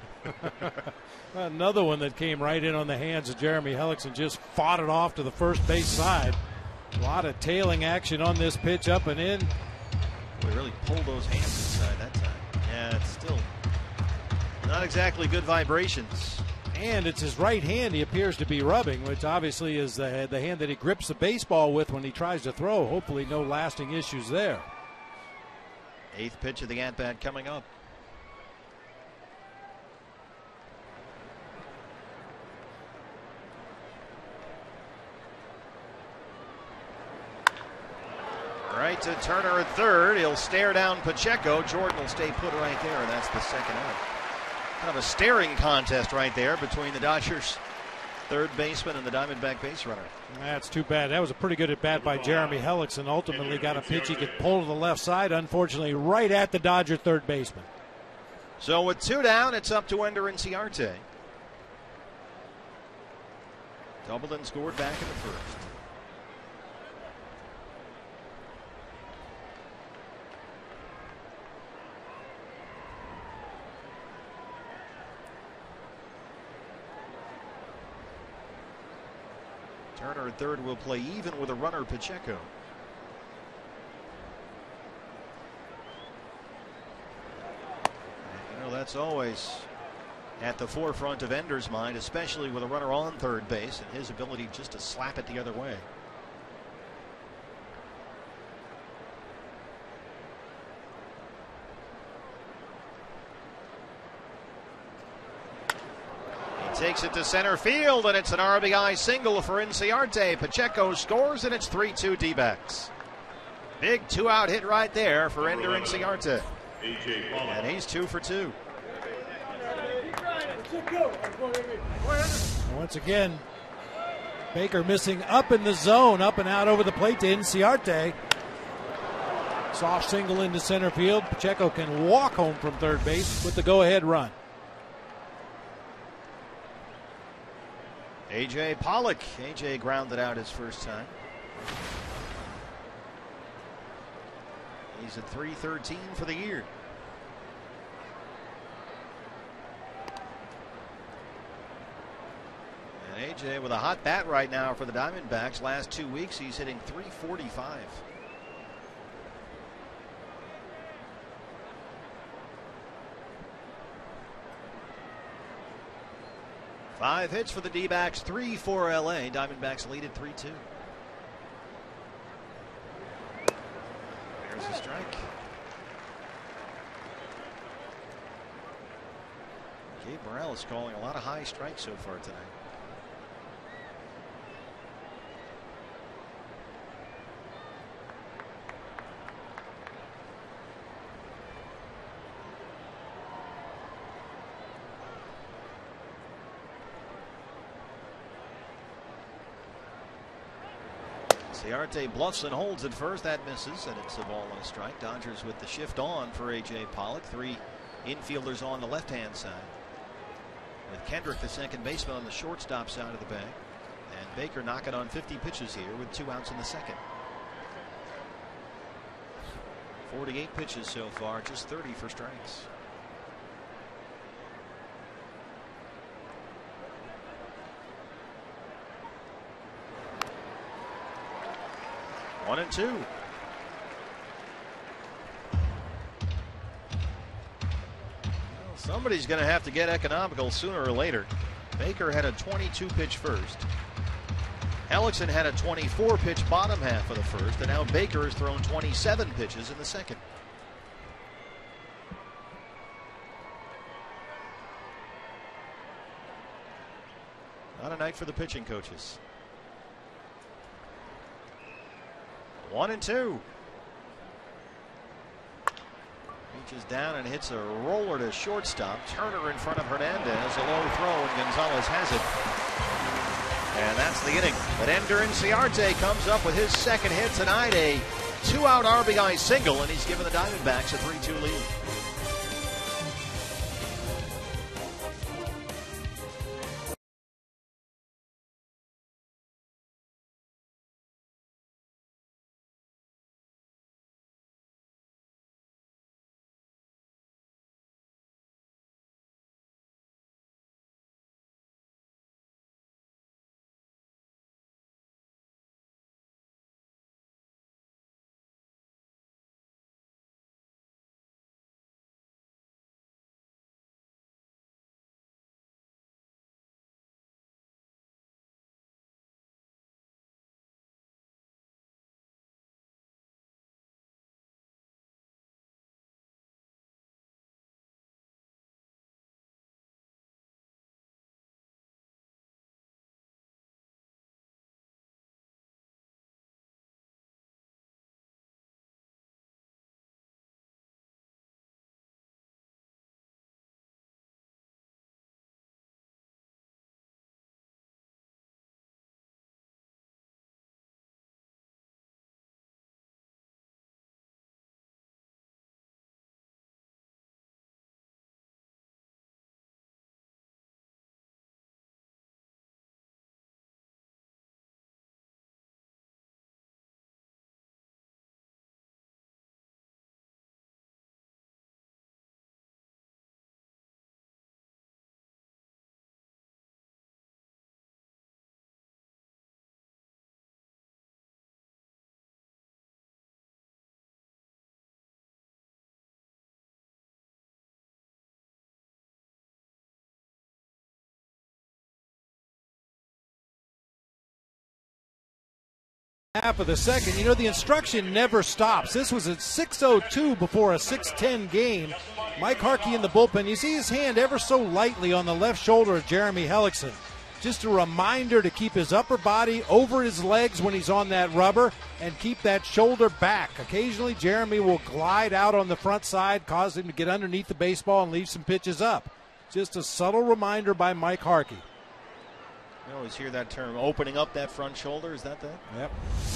Another one that came right in on the hands of Jeremy Hellickson. Just fought it off to the first base side. A lot of tailing action on this pitch, up and in. We really pulled those hands inside that time. Yeah, it's still not exactly good vibrations. And it's his right hand he appears to be rubbing, which obviously is the hand that he grips the baseball with when he tries to throw. Hopefully no lasting issues there. 8th pitch of the at-bat coming up. Right to Turner at third. He'll stare down Pacheco. Jordan will stay put right there, and that's the second out. Kind of a staring contest right there between the Dodgers third baseman and the Diamondback base runner. That's too bad. That was a pretty good at bat by Jeremy Hellickson. Ultimately got a pitch he could pull to the left side, unfortunately right at the Dodger third baseman. So with 2 down, it's up to Ender Inciarte. Doubled and scored back in the first. Turner at third will play even with a runner, Pacheco. You know, that's always at the forefront of Ender's mind, especially with a runner on third base and his ability just to slap it the other way. Takes it to center field, and it's an RBI single for Inciarte. Pacheco scores, and it's 3-2 D-backs. Big 2-out hit right there for Ender Inciarte. And he's 2 for 2. Once again, Baker missing up in the zone, up and out over the plate to Inciarte. Soft single into center field. Pacheco can walk home from third base with the go-ahead run. A.J. Pollock. A.J. grounded out his first time. He's at .313 for the year. And A.J. with a hot bat right now for the Diamondbacks. Last 2 weeks he's hitting .345. 5 hits for the D-backs, 3 for L.A. Diamondbacks lead at 3-2. There's a strike. Gabe Morales calling a lot of high strikes so far tonight. Inciarte bluffs and holds at first. That misses, and it's a ball and a strike. Dodgers with the shift on for A.J. Pollock. 3 infielders on the left-hand side, with Kendrick, the second baseman, on the shortstop side of the bag. And Baker knocking on 50 pitches here with 2 outs in the second. 48 pitches so far, just 30 for strikes. One and 2. Well, somebody's going to have to get economical sooner or later. Baker had a 22 pitch first. Hellickson had a 24-pitch bottom half of the first, and now Baker has thrown 27 pitches in the second. Not a night for the pitching coaches. 1-2. Reaches down and hits a roller to shortstop. Turner in front of Hernandez. A low throw, and Gonzalez has it. And that's the inning. But Ender Inciarte comes up with his second hit tonight. A 2-out RBI single, and he's given the Diamondbacks a 3-2 lead. Half of the second. You know, the instruction never stops. This was at 6:02 before a 6:10 game. Mike Harkey in the bullpen. You see his hand ever so lightly on the left shoulder of Jeremy Hellickson. Just a reminder to keep his upper body over his legs when he's on that rubber and keep that shoulder back. Occasionally, Jeremy will glide out on the front side, cause him to get underneath the baseball and leave some pitches up. Just a subtle reminder by Mike Harkey. You always hear that term, opening up that front shoulder. Is that? Yep.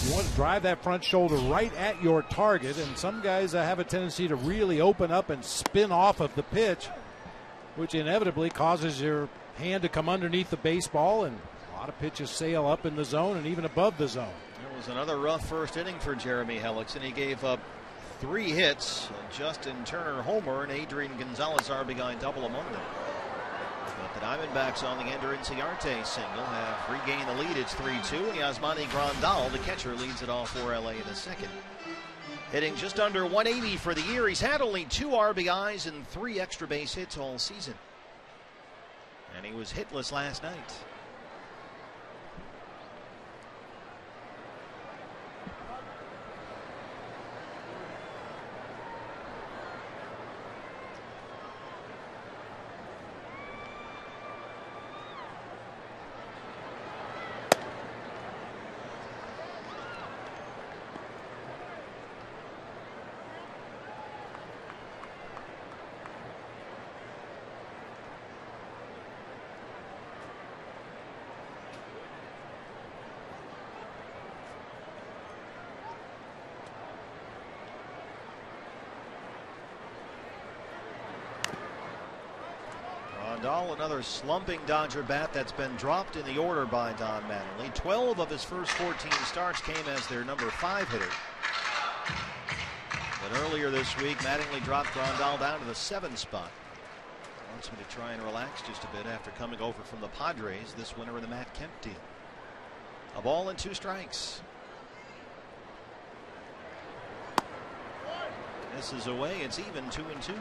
You want to drive that front shoulder right at your target, and some guys have a tendency to really open up and spin off of the pitch, which inevitably causes your hand to come underneath the baseball, and a lot of pitches sail up in the zone and even above the zone. It was another rough first inning for Jeremy Hellickson. He gave up 3 hits, Justin Turner homer, and Adrian Gonzalez RBI double among them. But the Diamondbacks on the Ender Inciarte single have regained the lead. It's 3-2, and Yasmani Grandal, the catcher, leads it off for LA in the second. Hitting just under 180 for the year. He's had only 2 RBIs and 3 extra base hits all season. And he was hitless last night. Another slumping Dodger bat that's been dropped in the order by Don Mattingly. 12 of his first 14 starts came as their number 5 hitter. But earlier this week, Mattingly dropped Grandal down to the 7 spot. Wants him to try and relax just a bit after coming over from the Padres this winter in the Matt Kemp deal. A ball and 2 strikes. This is away. It's even 2-2.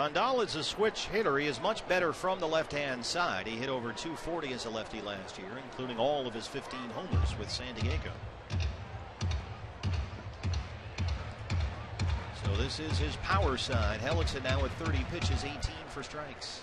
Grandal is a switch hitter. He is much better from the left-hand side. He hit over 240 as a lefty last year, including all of his 15 homers with San Diego. So this is his power side. Hellickson now with 30 pitches, 18 for strikes.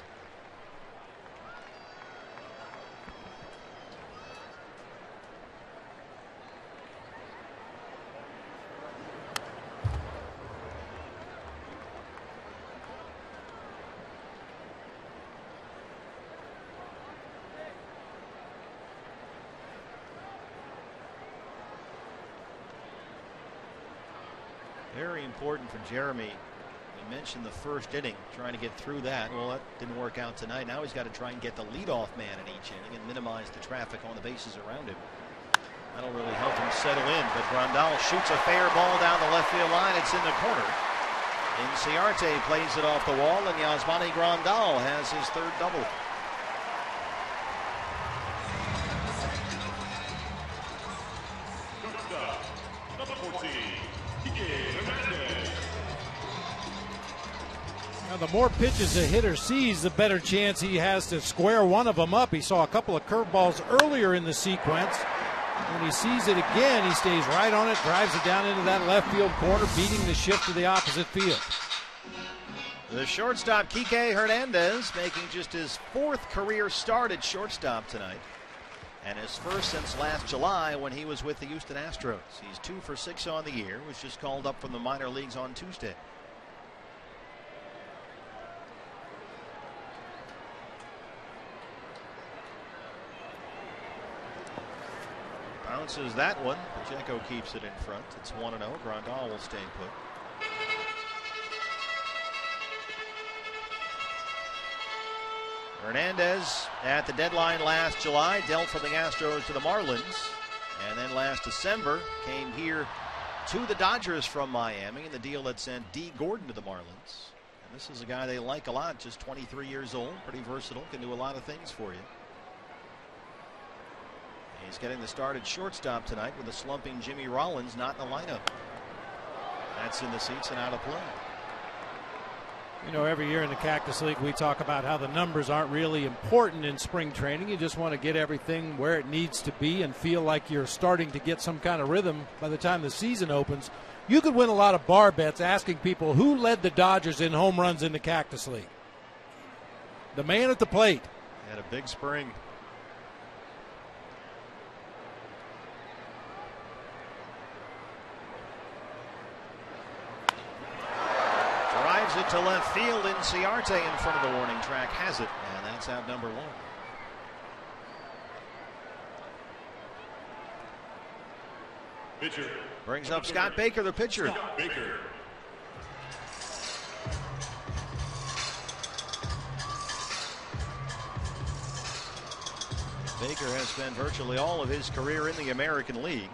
Very important for Jeremy. He mentioned the first inning, trying to get through that. Well, that didn't work out tonight. Now he's got to try and get the leadoff man in each inning and minimize the traffic on the bases around him. That'll really help him settle in. But Grandal shoots a fair ball down the left field line. It's in the corner. Inciarte plays it off the wall, and Yasmani Grandal has his third double. Now, the more pitches a hitter sees, the better chance he has to square one of them up. He saw a couple of curveballs earlier in the sequence. When he sees it again, he stays right on it, drives it down into that left field corner, beating the shift to the opposite field. The shortstop, Kike Hernandez, making just his 4th career start at shortstop tonight, and his first since last July when he was with the Houston Astros. He's 2 for 6 on the year, was just called up from the minor leagues on Tuesday. Bounces that one. Pacheco keeps it in front. It's 1-0. Grandal will stay put. Hernandez at the deadline last July dealt from the Astros to the Marlins, and then last December came here to the Dodgers from Miami in the deal that sent D. Gordon to the Marlins. And this is a guy they like a lot, just 23 years old, pretty versatile, can do a lot of things for you. He's getting the start at shortstop tonight with a slumping Jimmy Rollins not in the lineup. That's in the seats and out of play. You know, every year in the Cactus League, we talk about how the numbers aren't really important in spring training. You just want to get everything where it needs to be and feel like you're starting to get some kind of rhythm by the time the season opens. You could win a lot of bar bets asking people who led the Dodgers in home runs in the Cactus League. The man at the plate. Had a big spring. Drives it to left field. Inciarte in front of the warning track has it, and that's out number 1. Pitcher. Brings up Scott Baker, the pitcher. Scott Baker. Baker has spent virtually all of his career in the American League.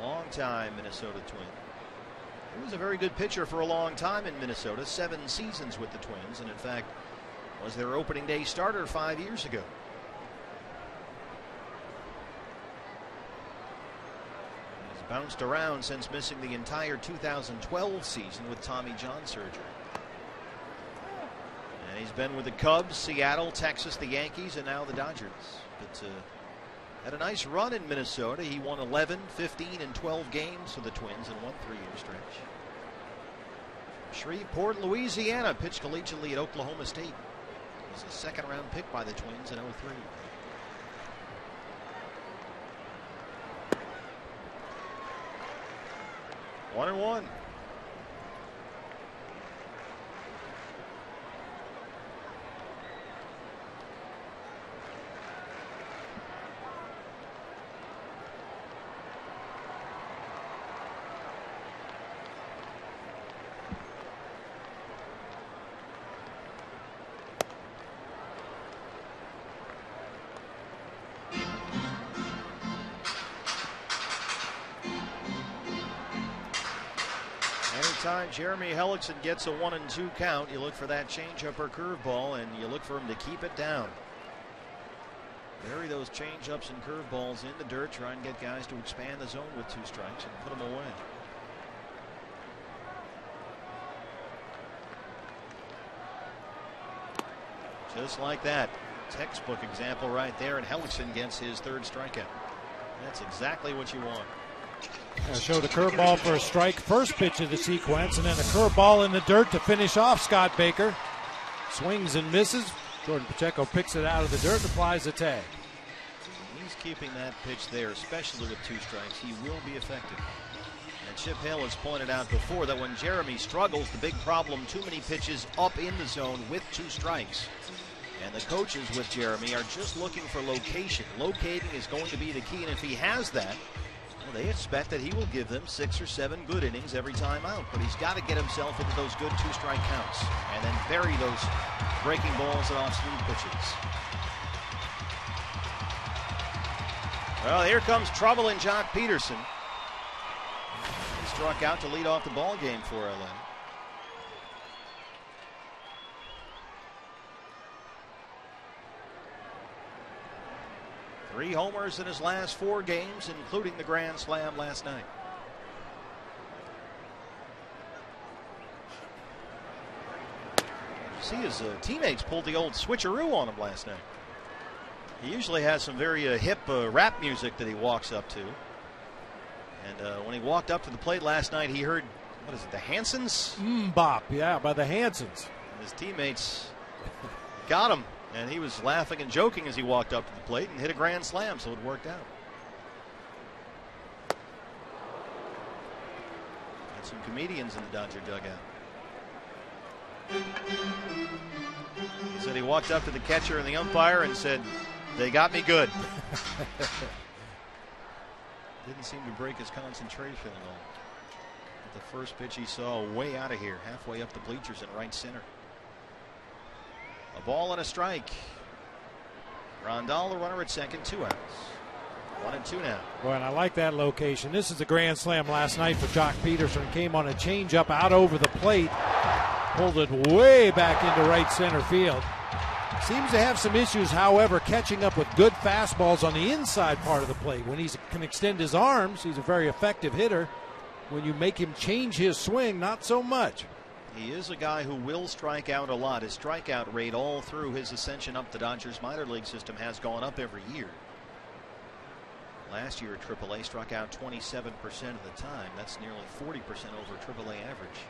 Long-time Minnesota Twin. He was a very good pitcher for a long time in Minnesota, 7 seasons with the Twins, and in fact was their opening day starter 5 years ago. He's bounced around since missing the entire 2012 season with Tommy John surgery. And he's been with the Cubs, Seattle, Texas, the Yankees, and now the Dodgers. But had a nice run in Minnesota. He won 11, 15, and 12 games for the Twins in one 3-year stretch. Shreveport, Louisiana, pitched collegiately at Oklahoma State. He was a second-round pick by the Twins in 03. One and one. Anytime Jeremy Hellickson gets a 1-2 count, you look for that changeup or curveball, and you look for him to keep it down. Bury those changeups and curveballs in the dirt, try and get guys to expand the zone with 2 strikes and put them away. Just like that. Textbook example right there, and Hellickson gets his third strikeout. That's exactly what you want. Showed a curveball for a strike, first pitch of the sequence, and then a curveball in the dirt to finish off Scott Baker. Swings and misses. Jordan Pacheco picks it out of the dirt and applies a tag. He's keeping that pitch there, especially with 2 strikes. He will be effective. And Chip Hill has pointed out before that when Jeremy struggles, the big problem, too many pitches up in the zone with 2 strikes. And the coaches with Jeremy are just looking for location. Locating is going to be the key, and if he has that, well, they expect that he will give them 6 or 7 good innings every time out. But he's got to get himself into those good 2-strike counts and then bury those breaking balls and off-speed pitches. Well, here comes trouble in Jock Peterson. He struck out to lead off the ball game for LA. Three homers in his last 4 games, including the grand slam last night. See, his teammates pulled the old switcheroo on him last night. He usually has some very hip rap music that he walks up to. And when he walked up to the plate last night, he heard, what is it, the Hansons? Bop, yeah, by the Hansons. And his teammates got him. And he was laughing and joking as he walked up to the plate and hit a grand slam, so it worked out. Got some comedians in the Dodger dugout. He said he walked up to the catcher and the umpire and said, "They got me good." Didn't seem to break his concentration at all. But the first pitch he saw way out of here, halfway up the bleachers in right center. A ball and a strike. Rondal, the runner at second, 2 outs. 1-2 now. Boy, and I like that location. This is a grand slam last night for Jock Peterson. Came on a changeup out over the plate. Pulled it way back into right center field. Seems to have some issues, however, catching up with good fastballs on the inside part of the plate. When he can extend his arms, he's a very effective hitter. When you make him change his swing, not so much. He is a guy who will strike out a lot. His strikeout rate all through his ascension up the Dodgers minor league system has gone up every year. Last year at AAA struck out 27% of the time. That's nearly 40% over AAA average.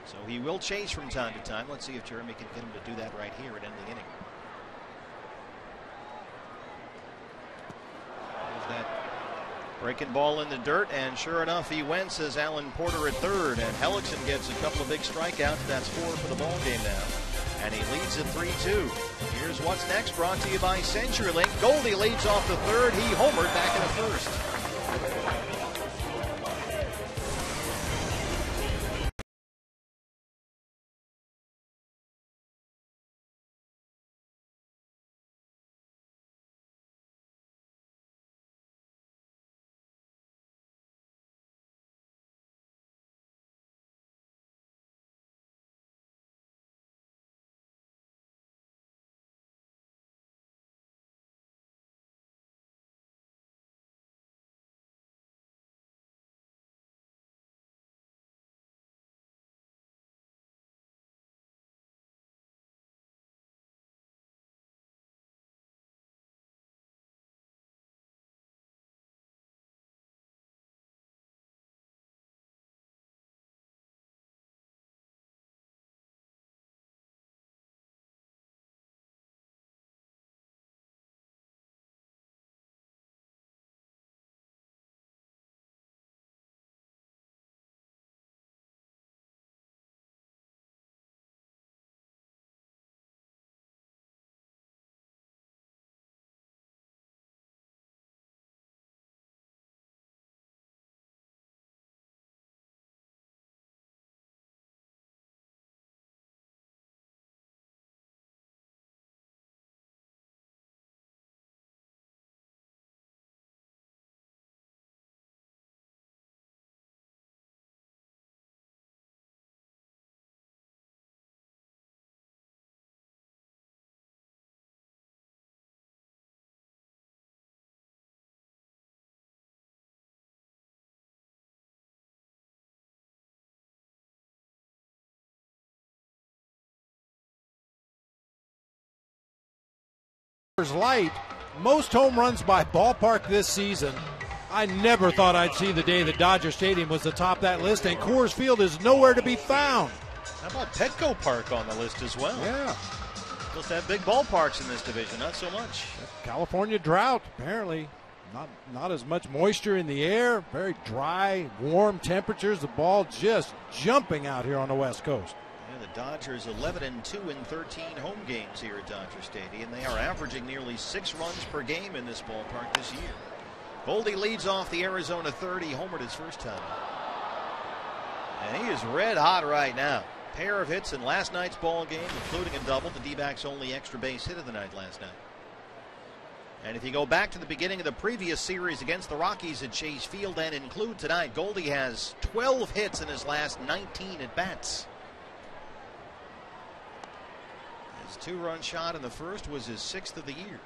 So he will chase from time to time. Let's see if Jeremy can get him to do that right here at end of the inning. There's that breaking ball in the dirt, and sure enough, he went, says Alan Porter at third, and Hellickson gets a couple of big strikeouts. That's 4 for the ball game now, and he leads at 3-2. Here's what's next, brought to you by CenturyLink. Goldie leads off the third. He homered back in the first. Light, most home runs by ballpark this season. I never thought I'd see the day that Dodger Stadium was the top of that list, and Coors Field is nowhere to be found. How about Petco Park on the list as well? Yeah. Supposed to have big ballparks in this division, not so much. California drought, apparently. Not as much moisture in the air, very dry, warm temperatures. The ball just jumping out here on the West Coast. Yeah, the Dodgers 11-2 in 13 home games here at Dodger Stadium. They are averaging nearly 6 runs per game in this ballpark this year. Goldie leads off the Arizona third. He homered his first time. And he is red hot right now. Pair of hits in last night's ball game, including a double. The D-backs' only extra base hit of the night last night. And if you go back to the beginning of the previous series against the Rockies at Chase Field and include tonight, Goldie has 12 hits in his last 19 at-bats. His 2-run shot in the first was his 6th of the year.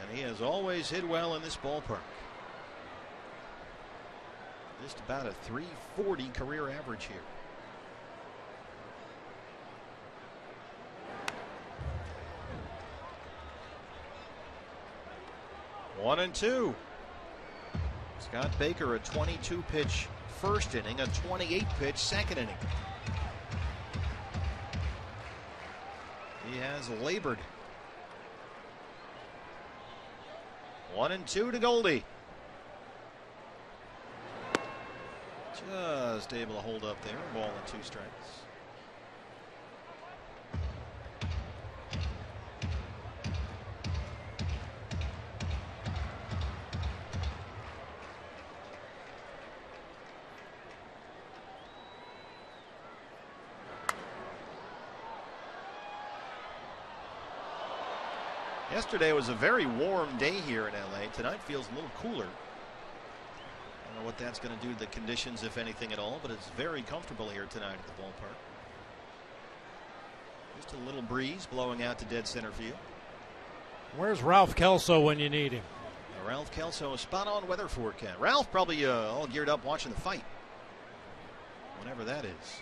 And he has always hit well in this ballpark. Just about a .340 career average here. One and two. Scott Baker, a 22-pitch first inning, a 28-pitch second inning. He has labored. 1 and 2 to Goldie. Just able to hold up there. Ball and 2 strikes. Yesterday was a very warm day here in LA. Tonight feels a little cooler. I don't know what that's going to do to the conditions, if anything at all, but it's very comfortable here tonight at the ballpark. Just a little breeze blowing out to dead center field. Where's Ralph Kelso when you need him? Ralph Kelso, a spot on weather forecast. Ralph probably all geared up watching the fight, whenever that is.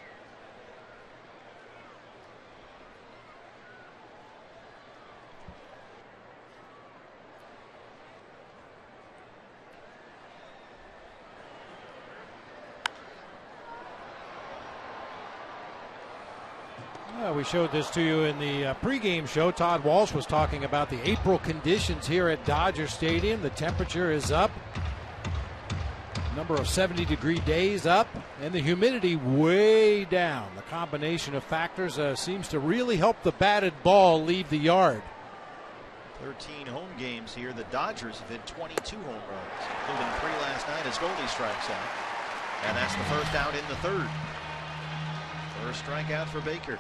We showed this to you in the pregame show. Todd Walsh was talking about the April conditions here at Dodger Stadium. The temperature is up. Number of 70-degree days up. And the humidity way down. The combination of factors seems to really help the batted ball leave the yard. 13 home games here. The Dodgers have hit 22 home runs, including 3 last night as Goldie strikes out. And that's the first out in the third. First strikeout for Baker.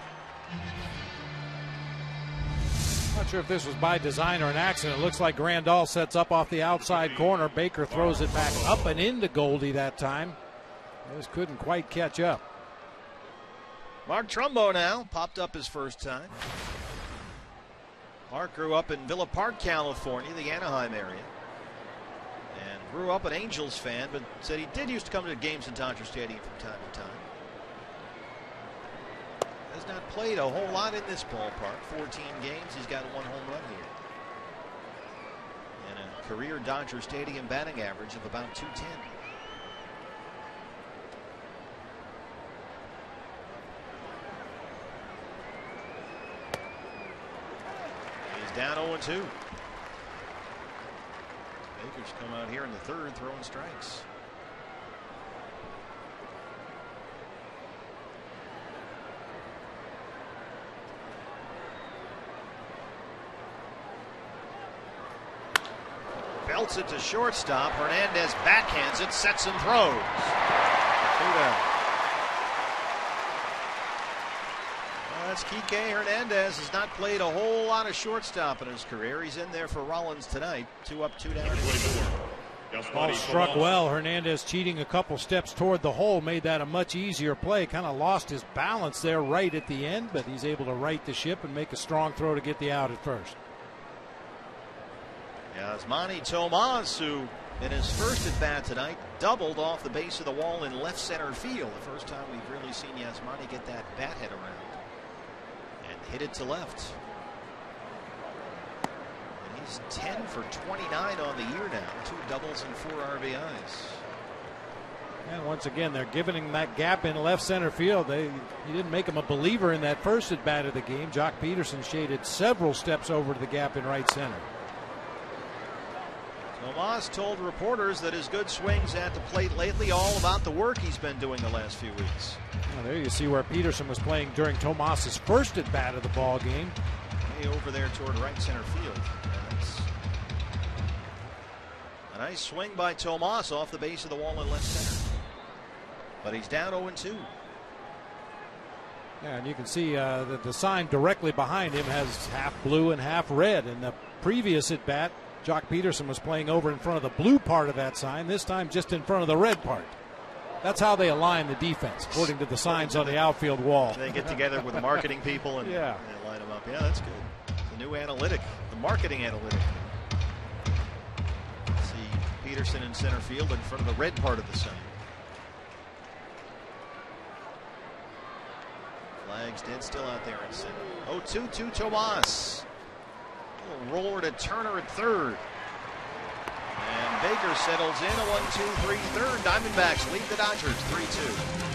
Not sure if this was by design or an accident. It looks like Grandal sets up off the outside corner. Baker throws it back up and into Goldie that time. Just couldn't quite catch up. Mark Trumbo now popped up his first time. Mark grew up in Villa Park, California, the Anaheim area. And grew up an Angels fan, but said he did used to come to games in Dodger Stadium from time to time. Has not played a whole lot in this ballpark. 14 games. He's got 1 home run here. And a career Dodger Stadium batting average of about .210. He's down 0-2. Baker's come out here in the third throwing strikes. Belts it to shortstop. Hernandez backhands it, sets and throws. 2 down. That's Kike Hernandez. Has not played a whole lot of shortstop in his career. He's in there for Rollins tonight. 2 up, 2 down. Ball struck well. Hernandez cheating a couple steps toward the hole made that a much easier play. Kind of lost his balance there right at the end, but he's able to right the ship and make a strong throw to get the out at first. Yasmani Tomas, who in his first at bat tonight doubled off the base of the wall in left center field. The first time we've really seen Yasmani get that bat hit around. And hit it to left. And he's 10 for 29 on the year now. 2 doubles and 4 RBIs. And once again, they're giving him that gap in left center field. You didn't make him a believer in that first at bat of the game. Jock Peterson shaded several steps over to the gap in right center. Tomas told reporters that his good swings at the plate lately all about the work he's been doing the last few weeks. Well, there you see where Peterson was playing during Tomas's first at bat of the ball game. Way over there toward right center field. That's a nice swing by Tomas off the base of the wall in left center. But he's down 0-2. Yeah, and you can see that the sign directly behind him has half blue and half red. In the previous at bat, Jock Peterson was playing over in front of the blue part of that sign, this time just in front of the red part. That's how they align the defense, according to the signs on the outfield wall. They get together with the marketing people and, yeah, they line them up. Yeah, that's good. The new analytic, the marketing analytic. See Peterson in center field in front of the red part of the sign. Flags dead still out there in center. 0-2 to Tomas. A little roller to Turner at third. And Baker settles in a 1-2-3 third. Diamondbacks lead the Dodgers 3-2.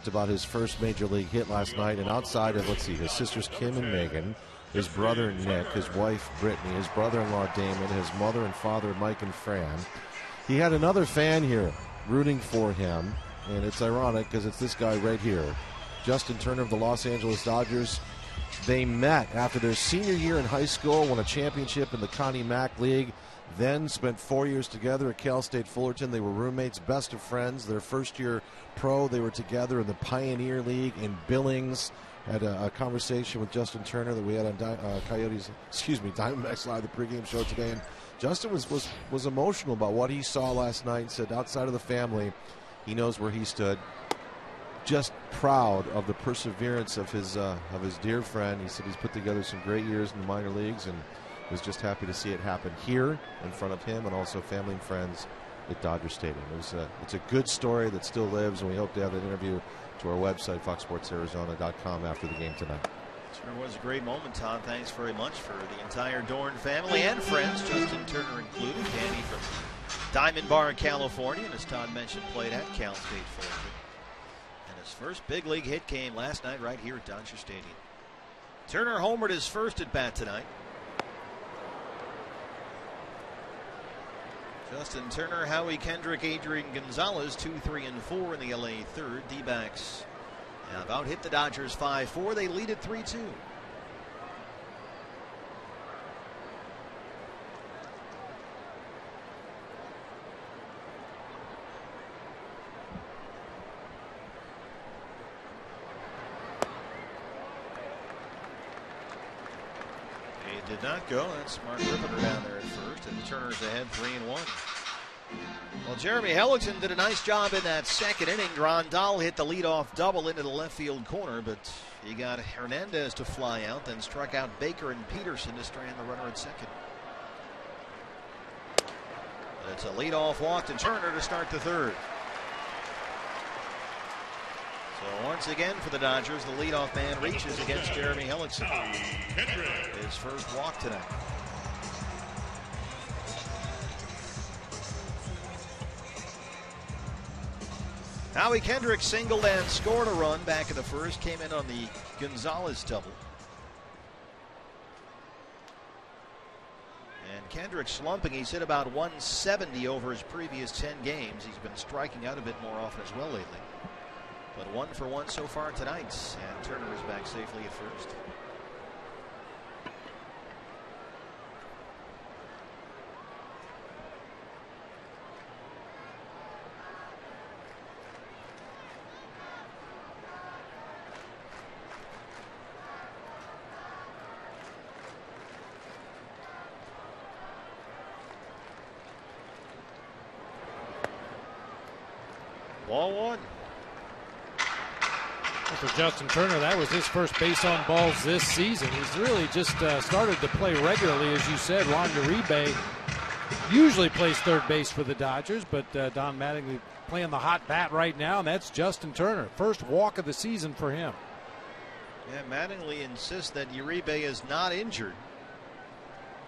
About his first major league hit last night, and outside of, let's see, his sisters Kim and Megan, his brother Nick, his wife Brittany, his brother-in-law Damon, his mother and father Mike and Fran, he had another fan here rooting for him, and it's ironic because it's this guy right here, Justin Turner of the Los Angeles Dodgers. They met after their senior year in high school, won a championship in the Connie Mack League, then spent 4 years together at Cal State Fullerton. They were roommates, best of friends. Their first year pro, they were together in the Pioneer League in Billings. Had a conversation with Justin Turner that we had on Diamondbacks Live, the pregame show today. And Justin was emotional about what he saw last night and said outside of the family, he knows where he stood. Just proud of the perseverance of his dear friend. He said he's put together some great years in the minor leagues and was just happy to see it happen here in front of him and also family and friends at Dodger Stadium. It's a good story that still lives, and we hope to have that interview to our website, foxsportsarizona.com, after the game tonight. Sure was a great moment, Todd. Thanks very much for the entire Dorn family and friends, Justin Turner included. Danny from Diamond Bar, California, and as Todd mentioned, played at Cal State Fullerton. And his first big league hit came last night right here at Dodger Stadium. Turner homered his first at bat tonight. Justin Turner, Howie Kendrick, Adrian Gonzalez, 2-3-4 in the LA third. D-backs about hit the Dodgers 5-4. They lead at 3-2. Did not go. That's Mark Rippeter down there at first, and Turner's ahead 3-1. Well, Jeremy Hellickson did a nice job in that second inning. Grandal hit the leadoff double into the left field corner, but he got Hernandez to fly out, then struck out Baker and Peterson to strand the runner at second. It's a leadoff walk to Turner to start the third. So once again for the Dodgers, the leadoff man reaches against Jeremy Hellickson. His first walk tonight. Howie Kendrick singled and scored a run back in the first. Came in on the Gonzalez double. And Kendrick slumping. He's hit about 170 over his previous 10 games. He's been striking out a bit more often as well lately. But 1 for 1 so far tonight. And Turner is back safely at first. Ball one. For Justin Turner, that was his first base on balls this season. He's really just started to play regularly, as you said. Ron Uribe usually plays third base for the Dodgers, but Don Mattingly playing the hot bat right now, and that's Justin Turner. First walk of the season for him. Yeah, Mattingly insists that Uribe is not injured,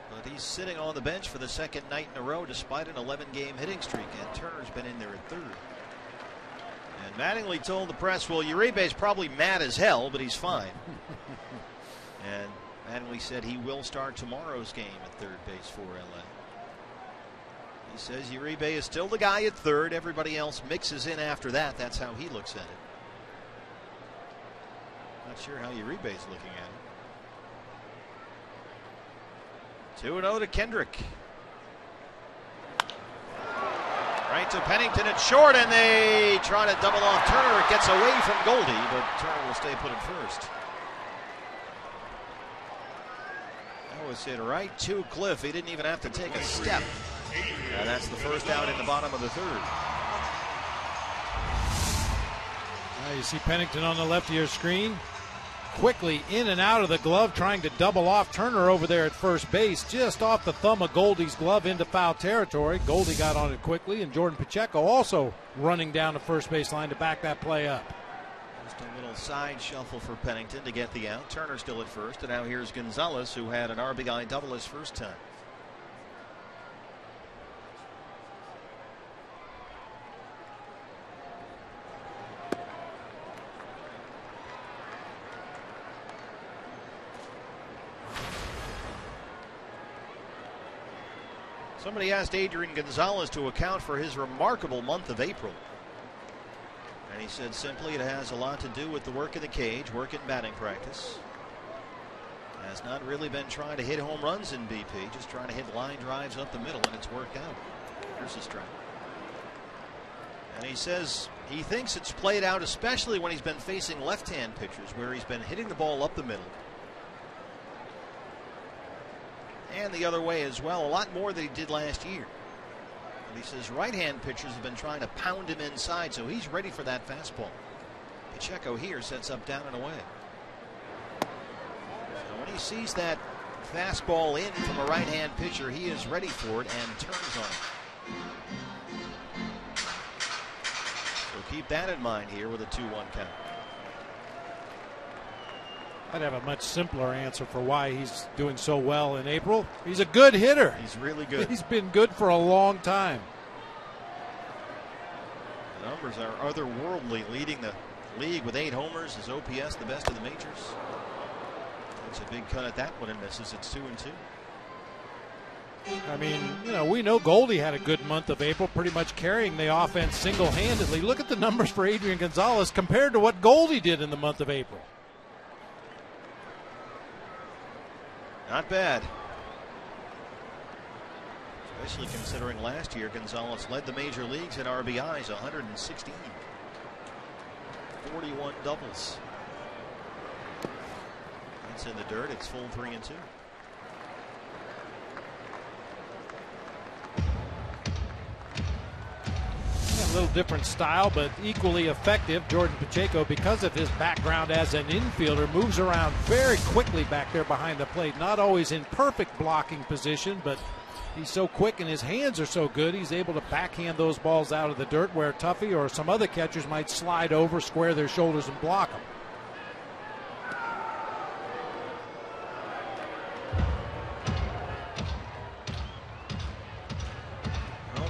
but he's sitting on the bench for the second night in a row despite an 11-game hitting streak, and Turner's been in there at third. And Mattingly told the press, well, Uribe's probably mad as hell, but he's fine. And Mattingly said he will start tomorrow's game at third base for LA. He says Uribe is still the guy at third. Everybody else mixes in after that. That's how he looks at it. Not sure how Uribe's looking at it. 2-0 to Kendrick. Right to Pennington at short, and they try to double off Turner. It gets away from Goldie, but Turner will stay put at first. That was hit right to Cliff. He didn't even have to take a step. And that's the first out in the bottom of the third. Now you see Pennington on the left of your screen. Quickly in and out of the glove, trying to double off Turner over there at first base, just off the thumb of Goldie's glove into foul territory. Goldie got on it quickly, and Jordan Pacheco also running down the first base line to back that play up. Just a little side shuffle for Pennington to get the out. Turner still at first, and now here's Gonzalez, who had an RBI double his first time. Somebody asked Adrian Gonzalez to account for his remarkable month of April. And he said simply it has a lot to do with the work in the cage, work in batting practice. Has not really been trying to hit home runs in BP, just trying to hit line drives up the middle, and it's worked out. Here's the strike. And he says he thinks it's played out, especially when he's been facing left-hand pitchers, where he's been hitting the ball up the middle. And the other way as well, a lot more than he did last year. And he says right-hand pitchers have been trying to pound him inside, so he's ready for that fastball. Pacheco here sets up down and away. So when he sees that fastball in from a right-hand pitcher, he is ready for it and turns on it. So keep that in mind here with a 2-1 count. I'd have a much simpler answer for why he's doing so well in April. He's a good hitter. He's really good. He's been good for a long time. The numbers are otherworldly, leading the league with 8 homers. His OPS the best of the majors. Takes a big cut at that one and misses. It's 2-2. I mean, you know, we know Goldie had a good month of April, pretty much carrying the offense single-handedly. Look at the numbers for Adrian Gonzalez compared to what Goldie did in the month of April. Not bad. Especially considering last year Gonzalez led the major leagues in RBIs, 116. 41 doubles. It's in the dirt. It's full 3-2. A little different style, but equally effective. Jordan Pacheco, because of his background as an infielder, moves around very quickly back there behind the plate. Not always in perfect blocking position, but he's so quick and his hands are so good, he's able to backhand those balls out of the dirt where Tuffy or some other catchers might slide over, square their shoulders, and block them.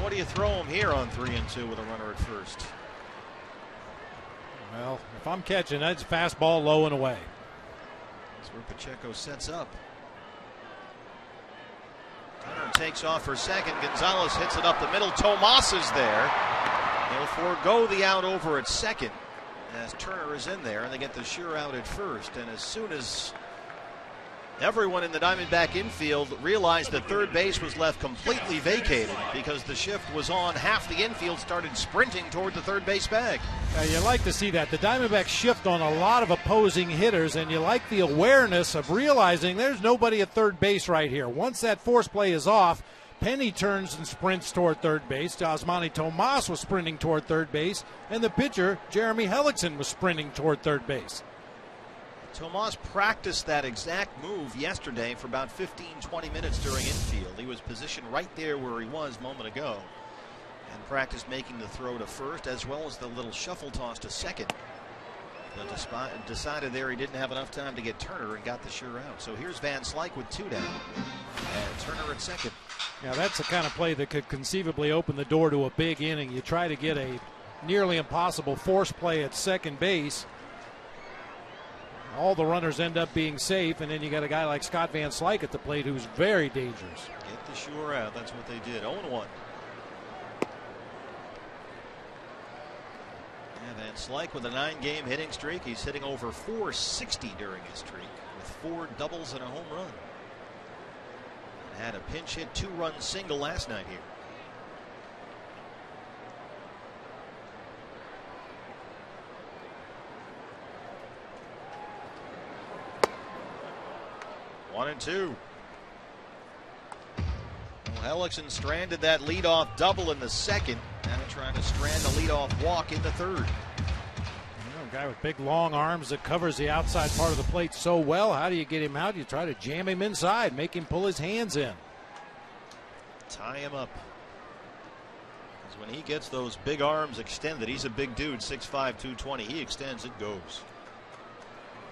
What do you throw him here on 3-2 with a runner at first? Well, if I'm catching, that's fastball low and away. That's where Pacheco sets up. Turner takes off for second. Gonzalez hits it up the middle. Tomas is there. They'll forego the out over at second as Turner is in there, and they get the sure out at first. And as soon as everyone in the Diamondback infield realized that third base was left completely vacated because the shift was on, half the infield started sprinting toward the third base bag. You like to see that. The Diamondbacks shift on a lot of opposing hitters, and you like the awareness of realizing there's nobody at third base right here. Once that force play is off, Penny turns and sprints toward third base. Osmani Tomas was sprinting toward third base, and the pitcher, Jeremy Hellickson, was sprinting toward third base. Tomas practiced that exact move yesterday for about 15-20 minutes during infield. He was positioned right there where he was a moment ago and practiced making the throw to first as well as the little shuffle toss to second. But decided there he didn't have enough time to get Turner and got the sure out. So here's Van Slyke with 2 down and Turner at second. Yeah, that's the kind of play that could conceivably open the door to a big inning. You try to get a nearly impossible force play at second base. All the runners end up being safe, and then you got a guy like Scott Van Slyke at the plate who's very dangerous. Get the sure out. That's what they did. 0-1. Yeah, Van Slyke with a 9-game hitting streak. He's hitting over 460 during his streak with 4 doubles and a home run. And had a pinch hit 2-run single last night here. One and two. Well, Hellickson stranded that leadoff double in the second. Now trying to strand a leadoff walk in the third. A guy with big long arms that covers the outside part of the plate so well. How do you get him out? You try to jam him inside, make him pull his hands in. Tie him up. Because when he gets those big arms extended, he's a big dude, 6'5", 220. He extends, it goes.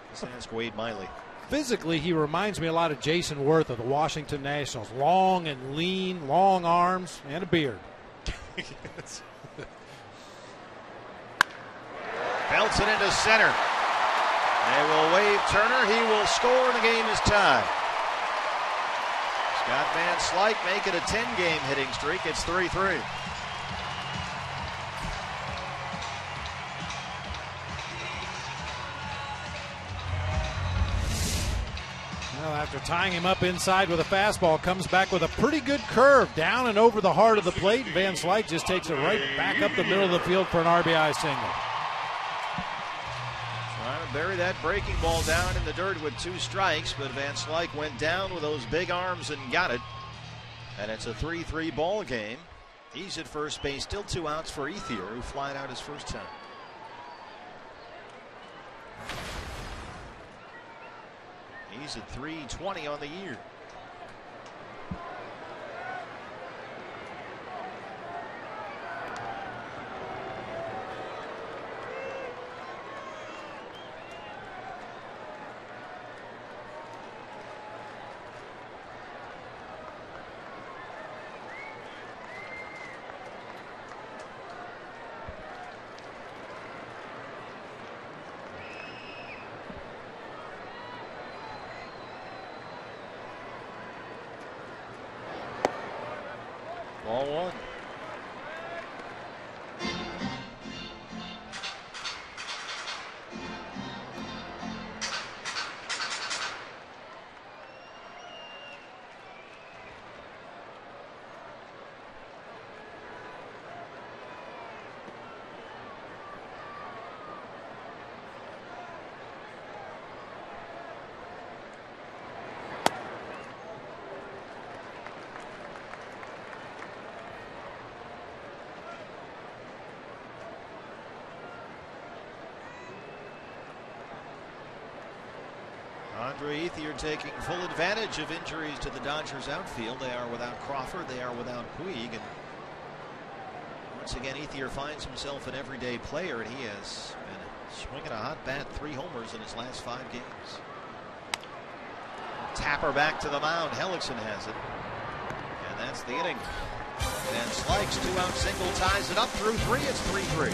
Let's ask Wade Miley. Physically, he reminds me a lot of Jason Worth of the Washington Nationals. Long and lean, long arms, and a beard. Belts it into center. They will wave Turner. He will score, and the game is tied. Scott Van Slyke make it a 10-game hitting streak. It's 3-3. Well, after tying him up inside with a fastball, comes back with a pretty good curve down and over the heart of the plate. Van Slyke just takes it right back up the middle of the field for an RBI single. Trying to bury that breaking ball down in the dirt with 2 strikes, but Van Slyke went down with those big arms and got it. And it's a 3-3 ball game. He's at first base, still 2 outs for Ethier, who flied out his first time. He's at 320 on the year. Ball 1. Andre Ethier taking full advantage of injuries to the Dodgers outfield. They are without Crawford. They are without Puig. And once again, Ethier finds himself an everyday player, and he has been swinging a hot bat, 3 homers in his last 5 games. Tapper back to the mound. Hellickson has it. And that's the inning. And Slikes, 2-out single, ties it up through 3. It's 3-3.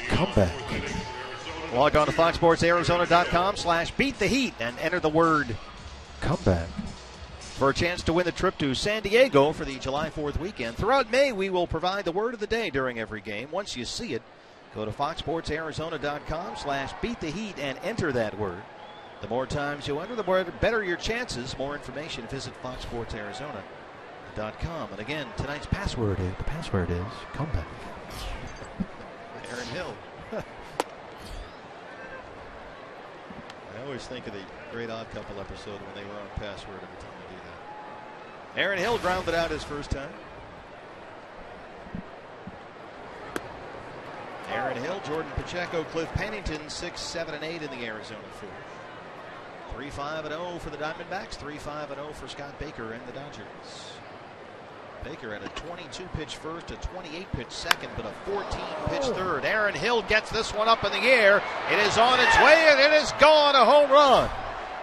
Comeback. Log on to FoxSportsArizona.com/beattheheat and enter the word Comeback. for a chance to win the trip to San Diego for the July 4th weekend. Throughout May, we will provide the word of the day during every game. Once you see it, go to FoxSportsArizona.com/beattheheat and enter that word. The more times you enter, the better your chances. More information, visit FoxSportsArizona.com. And again, tonight's The password is comeback. Aaron Hill. I always think of the Great Odd Couple episode when they were on password every time they do that. Aaron Hill grounded out his first time. Aaron Hill, Jordan Pacheco, Cliff Pennington, 6, 7, and 8 in the Arizona fourth. 3-5-0 for the Diamondbacks, 3-5-0 for Scott Baker and the Dodgers. Baker had a 22-pitch first, a 28-pitch second, but a 14-pitch third. Aaron Hill gets this one up in the air. It is on its way, and it is gone, a home run.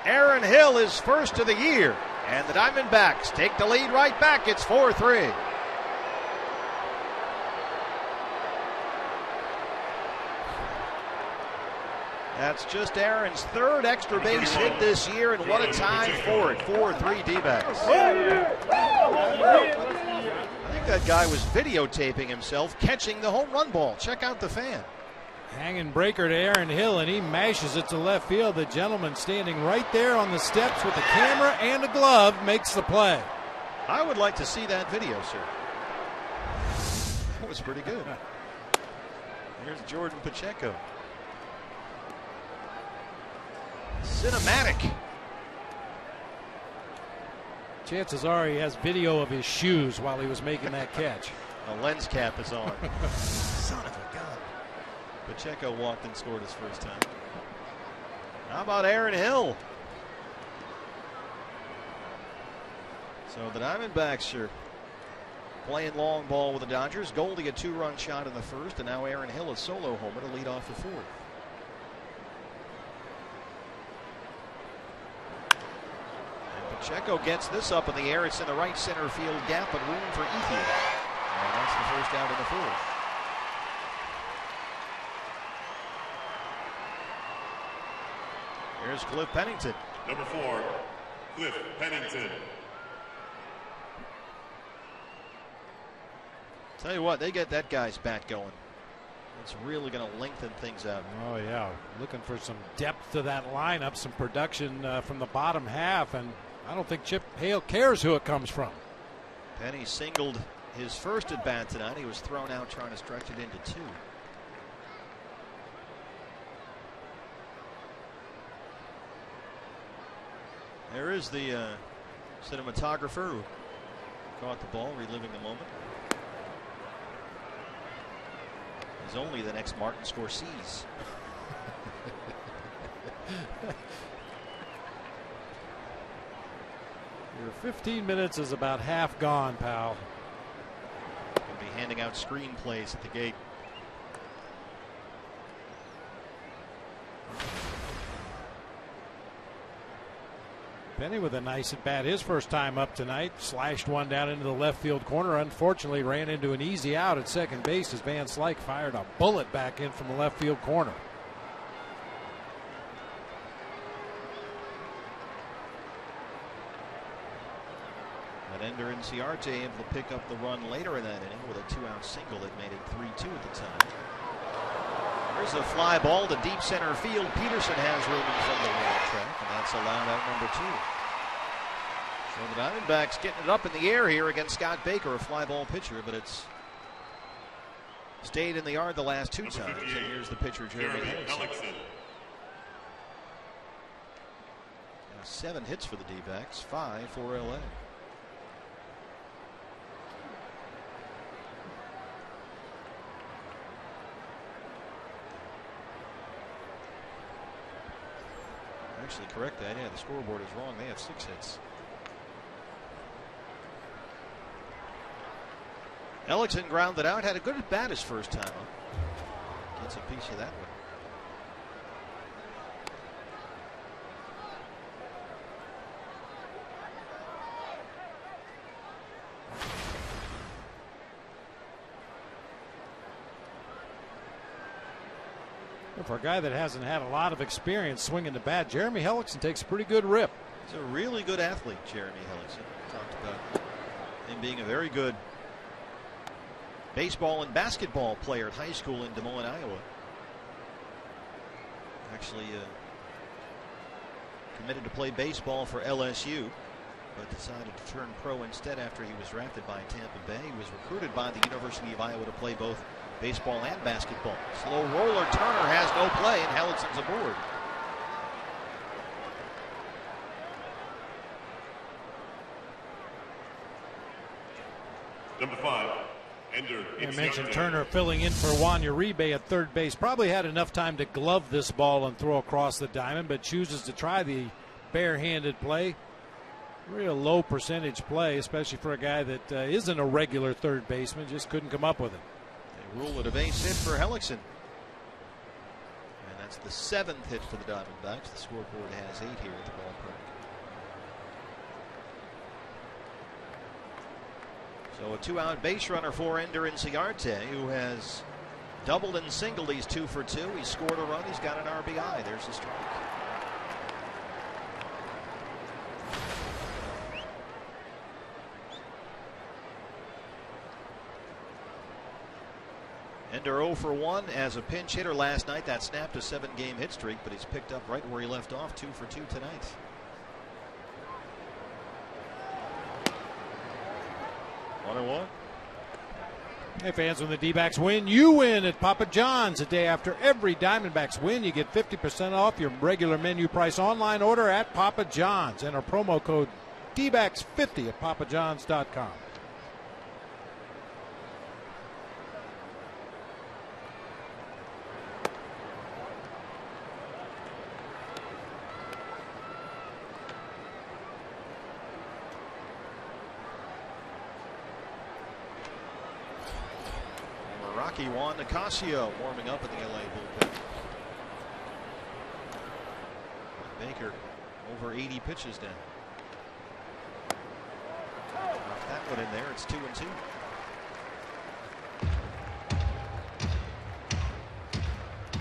Aaron Hill is first of the year, and the Diamondbacks take the lead right back. It's 4-3. That's just Aaron's third extra base hit this year, and what a time for it. 4-3 D-backs. I think that guy was videotaping himself catching the home run ball. Check out the fan. Hanging breaker to Aaron Hill, and he mashes it to left field. The gentleman standing right there on the steps with the camera and a glove makes the play. I would like to see that video, sir. That was pretty good. Here's Jordan Pacheco. Cinematic. Chances are he has video of his shoes while he was making that catch. A lens cap is on. Son of a gun. Pacheco walked and scored his first time. How about Aaron Hill? So the Diamondbacks are playing long ball with the Dodgers. Goldie a 2-run shot in the first, and now Aaron Hill a solo homer to lead off the fourth. Pacheco gets this up in the air. It's in the right center field gap, but room for Ethier. And that's the first out of the fourth. Here's Cliff Pennington. Number 4, Cliff Pennington. Tell you what, they get that guy's bat going. It's really going to lengthen things out. Oh, yeah. Looking for some depth to that lineup, some production from the bottom half, and I don't think Chip Hale cares who it comes from. Penny singled his first at bat tonight. He was thrown out trying to stretch it into 2. There is the cinematographer who caught the ball, reliving the moment. He's only the next Martin Scorsese. Your 15 minutes is about half gone, pal. He'll be handing out screenplays at the gate. Penny with a nice at bat his first time up tonight. Slashed one down into the left field corner. Unfortunately ran into an easy out at second base as Van Slyke fired a bullet back in from the left field corner. But Ender Inciarte able to pick up the run later in that inning with a 2-out single that made it 3-2 at the time. There's a fly ball to deep center field. Peterson has room in front of the wall track, and that's allowed out number 2. So the Diamondbacks getting it up in the air here against Scott Baker, a fly ball pitcher, but it's stayed in the yard the last 2 times. And here's the pitcher, Jeremy Hellickson. 7 hits for the D-backs, 5 for LA. Actually, correct that. Yeah, the scoreboard is wrong. They have 6 hits. Hellickson grounded out. Had a good at bat his first time up. Gets a piece of that one. For a guy that hasn't had a lot of experience swinging the bat, Jeremy Hellickson takes a pretty good rip. He's a really good athlete, Jeremy Hellickson. Talked about him being a very good baseball and basketball player at high school in Des Moines, Iowa. Actually committed to play baseball for LSU, but decided to turn pro instead after he was drafted by Tampa Bay. He was recruited by the University of Iowa to play both baseball and basketball. Slow roller. Turner has no play, and Hellickson's aboard. Number 5, Ender. I mentioned Turner filling in for Juan Uribe at third base. Probably had enough time to glove this ball and throw across the diamond, but chooses to try the barehanded play. Real low percentage play, especially for a guy that isn't a regular third baseman. Just couldn't come up with it. Rule it a base hit for Hellickson. And that's the 7th hit for the Diamondbacks. The scoreboard has 8 here at the ballpark. So a 2-out base runner for Ender Inciarte, who has doubled and singled. He's 2 for 2. He scored a run. He's got an RBI. There's the strike. Ender 0 for 1 as a pinch hitter last night. That snapped a 7-game hit streak, but he's picked up right where he left off, 2 for 2 tonight. One and one. Hey fans, when the D-backs win, you win at Papa John's. A day after every Diamondbacks win, you get 50% off your regular menu price online order at Papa John's. Enter promo code DBACKS50 at papajohns.com. Rocky Juan Nicasio warming up in the LA bullpen. Baker over 80 pitches down. Knock that one in there. It's 2-2.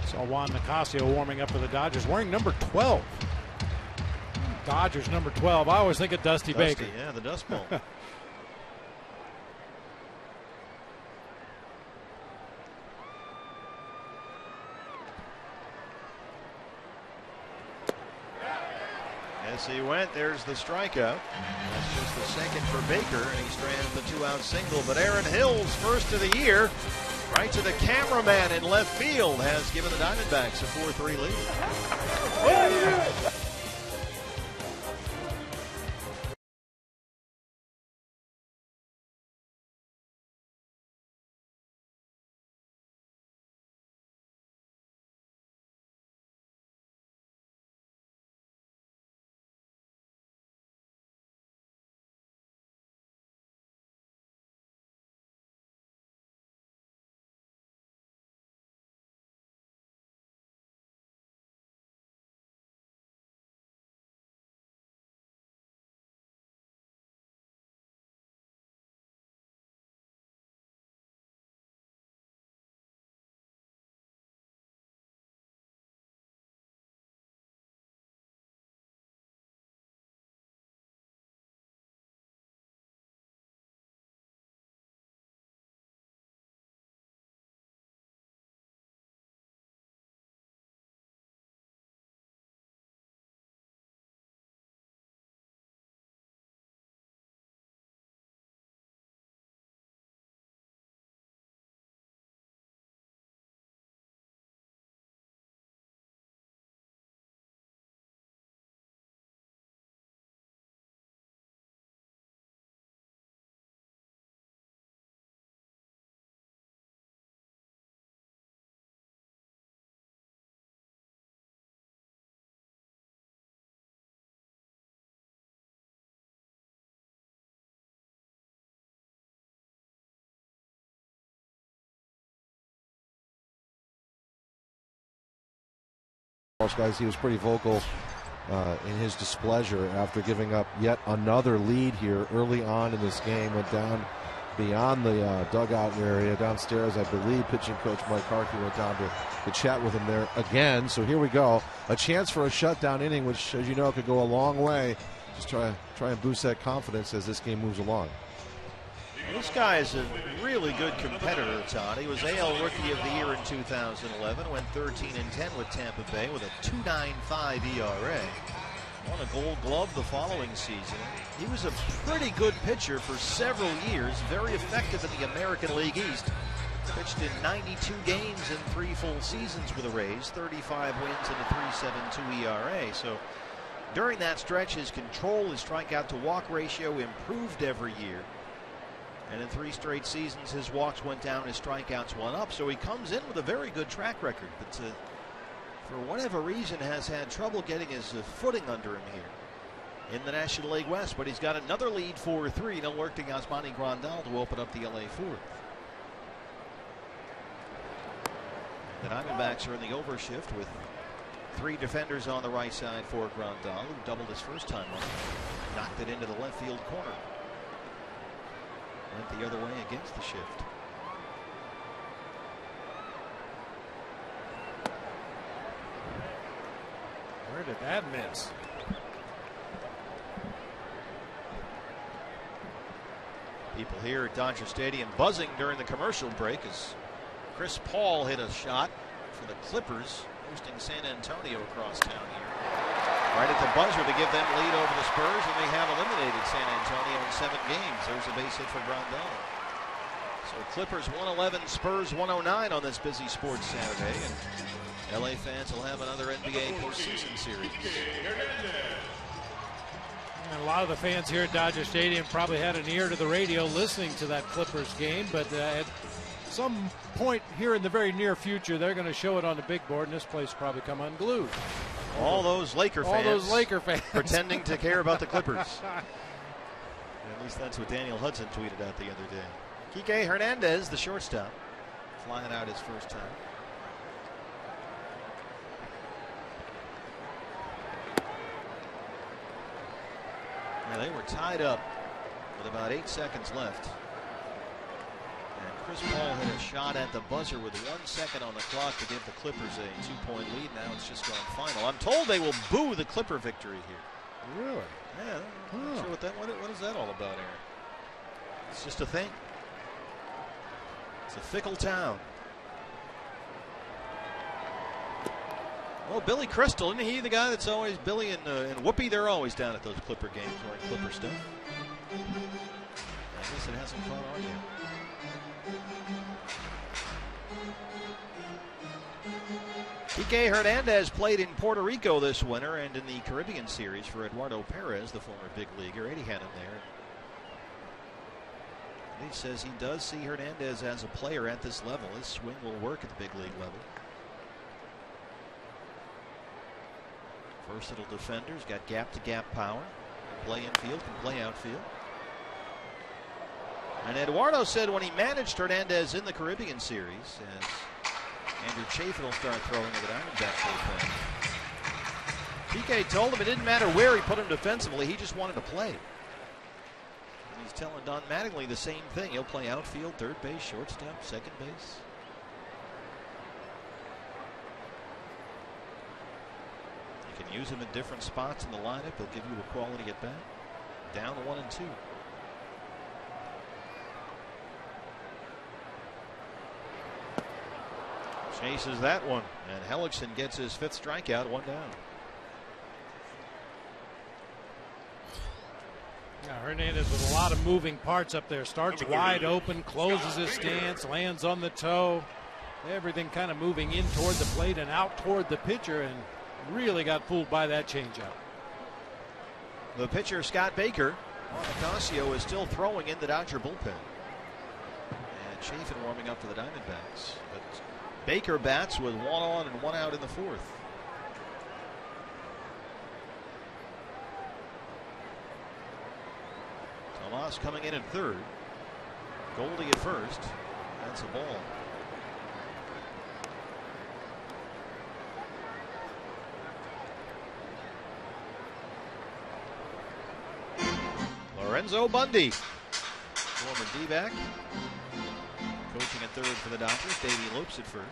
Saw Juan Nicasio warming up for the Dodgers, wearing number 12. Dodgers number 12. I always think of Dusty Baker. Yeah, the Dust Bowl. Yes, he went. There's the strikeout. That's just the second for Baker, and he strands the 2-out single. But Aaron Hill's first of the year, right to the cameraman in left field, has given the Diamondbacks a 4-3 lead. Guys, he was pretty vocal in his displeasure after giving up yet another lead here early on in this game. Went down beyond the dugout area downstairs. I believe pitching coach Mike Harkey went down to chat with him there again. So here we go, a chance for a shutdown inning, which, as you know, could go a long way. Just try and boost that confidence as this game moves along. This guy is a really good competitor, Todd. He was AL Rookie of the Year in 2011, went 13-10 with Tampa Bay with a 2.95 ERA. Won a Gold Glove the following season. He was a pretty good pitcher for several years, very effective in the American League East. Pitched in 92 games in 3 full seasons with the Rays, 35 wins and a 3.72 ERA. So during that stretch, his control, his strikeout to walk ratio improved every year. And in 3 straight seasons, his walks went down, his strikeouts went up. So he comes in with a very good track record, but for whatever reason has had trouble getting his footing under him here in the National League West. But he's got another lead, 4-3. Now working Yasmani Grandal to open up the LA fourth. The Diamondbacks are in the overshift with 3 defenders on the right side for Grandal, who doubled his first time up, knocked it into the left field corner. Went the other way against the shift. Where did that miss? People here at Dodger Stadium buzzing during the commercial break as Chris Paul hit a shot for the Clippers, hosting San Antonio across town here. Right at the buzzer to give them lead over the Spurs, and they have eliminated San Antonio in 7 games. There's a base hit for Grandal. So Clippers 111, Spurs 109 on this busy sports Saturday, and LA fans will have another NBA postseason series. And a lot of the fans here at Dodger Stadium probably had an ear to the radio listening to that Clippers game, but at some point here in the very near future, they're going to show it on the big board, and this place will probably come unglued. All those Laker fans. Pretending to care about the Clippers. At least that's what Daniel Hudson tweeted out the other day. Kike Hernandez, the shortstop, flying out his first time. Now they were tied up with about 8 seconds left. And Chris Paul hit a shot at the buzzer with 1 second on the clock to give the Clippers a 2-point lead. Now it's just gone final. I'm told they will boo the Clipper victory here. Really? Yeah, I'm not sure what is that all about, Aaron? It's just a thing. It's a fickle town. Well, Billy Crystal, isn't he the guy that's always, Billy and Whoopi, they're always down at those Clipper games wearing Clipper stuff. I guess it hasn't caught on yet. Kike Hernandez played in Puerto Rico this winter and in the Caribbean Series for Eduardo Perez, the former big leaguer. Eddie had him there. He says he does see Hernandez as a player at this level. His swing will work at the big league level. Versatile defender. He's got gap-to-gap power. Can play infield, can play outfield. And Eduardo said when he managed Hernandez in the Caribbean Series, as Andrew Chafin will start throwing at the Diamondbacks bullpen, PK told him it didn't matter where he put him defensively, he just wanted to play. And he's telling Don Mattingly the same thing. He'll play outfield, third base, shortstop, second base. You can use him in different spots in the lineup. He'll give you a quality at bat. Down 1-2. Chases that one, and Hellickson gets his 5th strikeout, 1 down. Yeah, Hernandez with a lot of moving parts up there. Starts wide open, closes his stance, lands on the toe. Everything kind of moving in toward the plate and out toward the pitcher, and really got fooled by that changeup. The pitcher, Scott Baker, Juan Nicasio, is still throwing in the Dodger bullpen. And Chafin warming up for the Diamondbacks. But Baker bats with 1 on and 1 out in the 4th. Tomas coming in at 3rd. Goldie at 1st. That's a ball. Lorenzo Bundy, former D-back, coaching at 3rd for the Dodgers. Davey Lopes at 1st.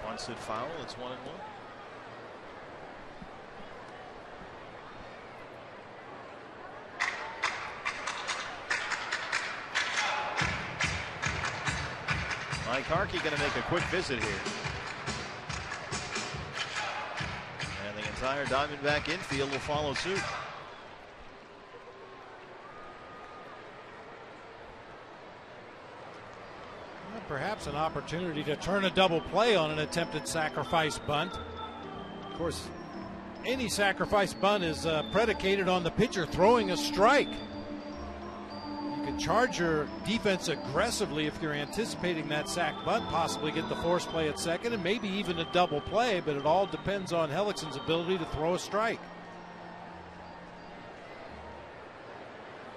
Bunts it foul. It's 1-1. Mike Harkey going to make a quick visit here. And the entire Diamondback infield will follow suit. Well, perhaps an opportunity to turn a double play on an attempted sacrifice bunt. Of course, any sacrifice bunt is predicated on the pitcher throwing a strike. Charge your defense aggressively if you're anticipating that sac bunt, possibly get the force play at second and maybe even a double play, but it all depends on Hellickson's ability to throw a strike.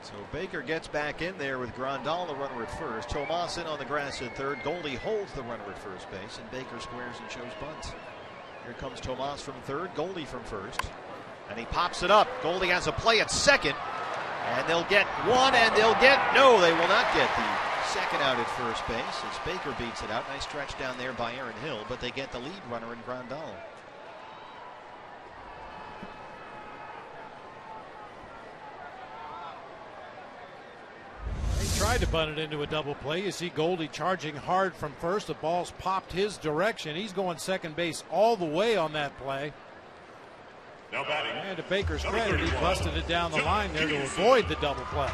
So Baker gets back in there with Grandal, the runner at 1st. Tomas in on the grass at 3rd. Goldie holds the runner at 1st base, and Baker squares and shows bunt. Here comes Tomas from 3rd, Goldie from 1st, and he pops it up. Goldie has a play at 2nd. And they'll get 1, and they'll get, no, they will not get the 2nd out at 1st base as Baker beats it out. Nice stretch down there by Aaron Hill, but they get the lead runner in Grandal. He tried to bunt it into a double play. You see Goldie charging hard from 1st. The ball's popped his direction. He's going 2nd base all the way on that play. Now batting. And to Baker's credit, he busted it down the line there to avoid the double play.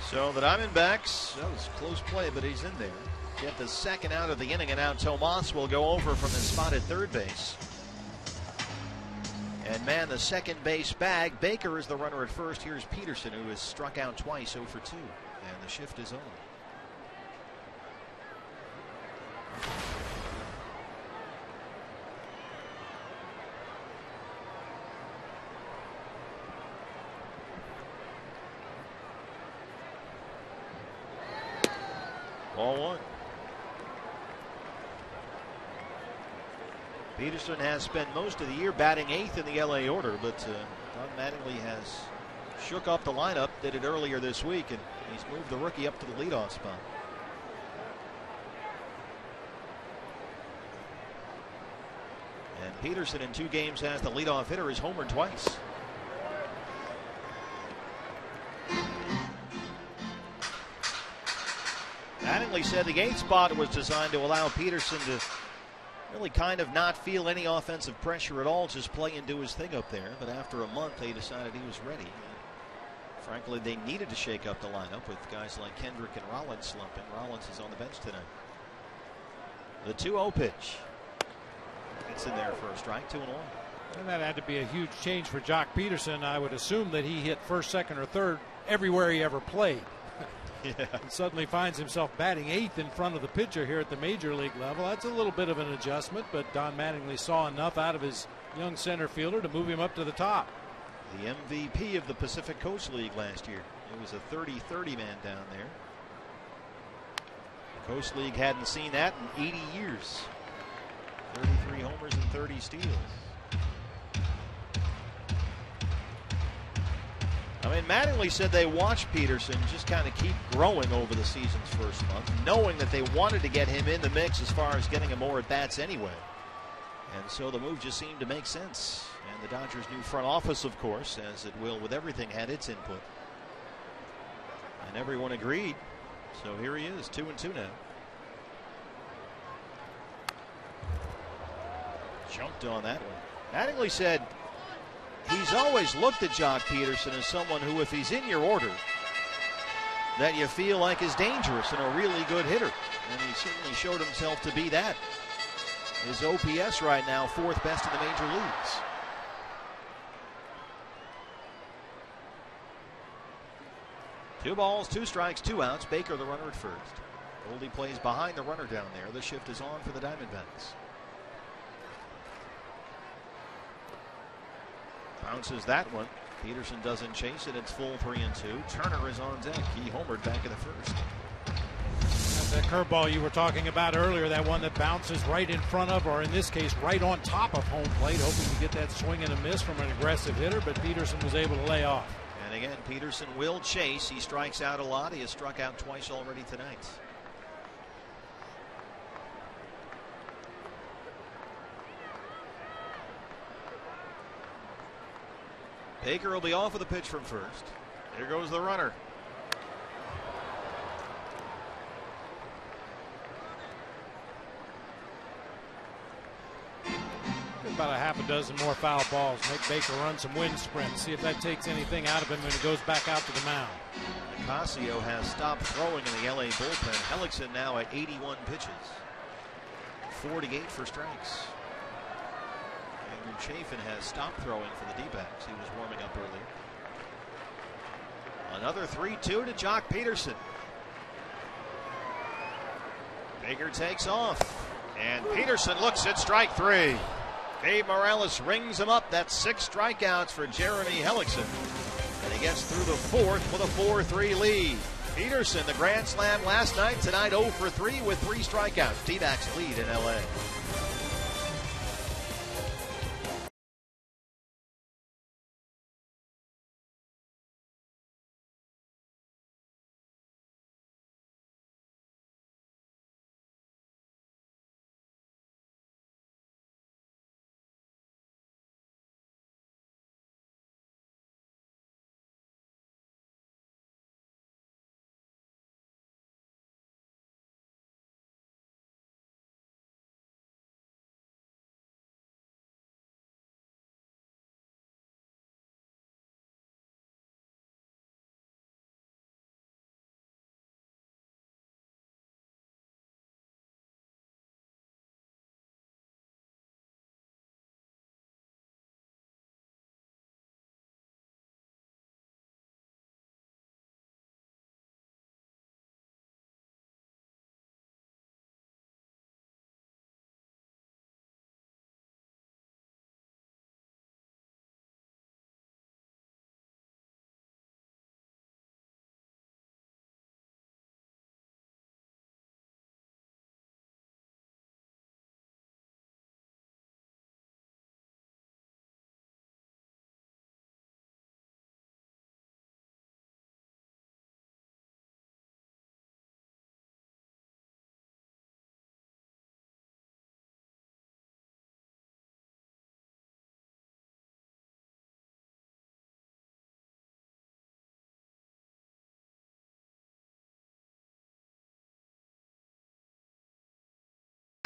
So the Diamondbacks, that was a close play, but he's in there. Get the 2nd out of the inning, and now Tomas will go over from his spot at 3rd base. And man, the 2nd base bag. Baker is the runner at 1st. Here's Peterson, who has struck out twice, 0 for 2. And the shift is on. Ball 1. Peterson has spent most of the year batting 8th in the LA order, but Don Mattingly has shook up the lineup, did it earlier this week, and he's moved the rookie up to the leadoff spot. And Peterson in 2 games as the leadoff hitter is homered twice. Mattingly said the 8th spot was designed to allow Peterson to really kind of not feel any offensive pressure at all, just play and do his thing up there. But after a month, they decided he was ready. Frankly, they needed to shake up the lineup with guys like Kendrick and Rollins slumping. Rollins is on the bench tonight. The 2-0 pitch. It's in there for a strike, 2-1. And that had to be a huge change for Jock Peterson. I would assume that he hit first, second, or third everywhere he ever played. Yeah. And suddenly finds himself batting 8th in front of the pitcher here at the major league level. That's a little bit of an adjustment, but Don Mattingly saw enough out of his young center fielder to move him up to the top. The MVP of the Pacific Coast League last year. It was a 30-30 man down there. The Coast League hadn't seen that in 80 years. 33 homers and 30 steals. I mean, Mattingly said they watched Peterson just kind of keep growing over the season's first month, knowing that they wanted to get him in the mix as far as getting him more at-bats anyway. And so the move just seemed to make sense. And the Dodgers' new front office, of course, as it will with everything, had its input. And everyone agreed. So here he is, 2-2 now. Jumped on that one. Mattingly said he's always looked at Jock Peterson as someone who, if he's in your order, that you feel like is dangerous and a really good hitter. And he certainly showed himself to be that. His OPS right now 4th best in the major leagues. Two balls, 2 strikes, 2 outs. Baker the runner at first. Goldie plays behind the runner down there. The shift is on for the Diamondbacks. Bounces that one. Peterson doesn't chase it. It's full 3-2. Turner is on deck. He homered back in the first. That's that curveball you were talking about earlier, that one that bounces right in front of, or in this case, right on top of home plate, hoping to get that swing and a miss from an aggressive hitter, but Peterson was able to lay off. And again, Peterson will chase. He strikes out a lot. He has struck out twice already tonight. Baker will be off with a pitch from first. Here goes the runner. About a half a dozen more foul balls. Make Baker run some wind sprints. See if that takes anything out of him when he goes back out to the mound. Nicasio has stopped throwing in the LA bullpen. Hellickson now at 81 pitches. 48 for strikes. Andrew Chafin has stopped throwing for the D-backs. He was warming up earlier. Another 3-2 to Jock Peterson. Baker takes off. And Peterson looks at strike 3. Dave Morales rings him up. That's 6 strikeouts for Jeremy Hellickson. And he gets through the 4th with a 4-3 lead. Peterson, the grand slam last night. Tonight 0 for 3 with 3 strikeouts. D-backs lead in LA.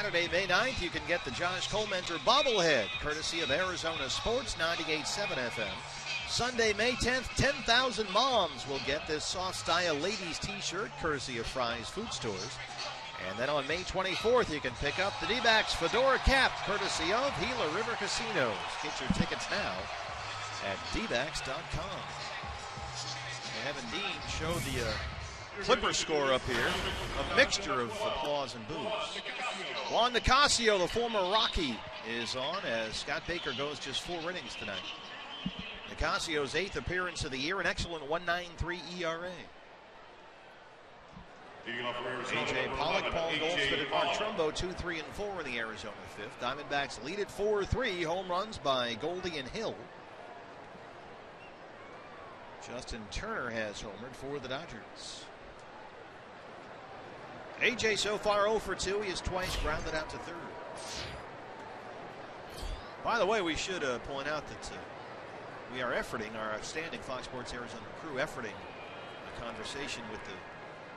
Saturday, May 9th, you can get the Josh Colmenter bobblehead, courtesy of Arizona Sports 98.7 FM. Sunday, May 10th, 10,000 moms will get this soft style ladies t-shirt, courtesy of Fry's Food Stores. And then on May 24th, you can pick up the D-backs fedora cap, courtesy of Gila River Casinos. Get your tickets now at dbacks.com. They have indeed showed the Clipper score up here, a mixture of applause and boos. Juan Nicasio, the former Rocky, is on as Scott Baker goes just 4 innings tonight. Nicasio's 8th appearance of the year, an excellent 1.93 ERA. A.J. Pollock, Paul Goldschmidt, and Mark Trumbo, 2, 3, and 4 in the Arizona 5th. Diamondbacks lead at 4-3. Home runs by Goldie and Hill. Justin Turner has homered for the Dodgers. A.J. so far 0 for 2. He has twice grounded out to third. By the way, we should point out that we are efforting, our outstanding Fox Sports Arizona crew, efforting a conversation with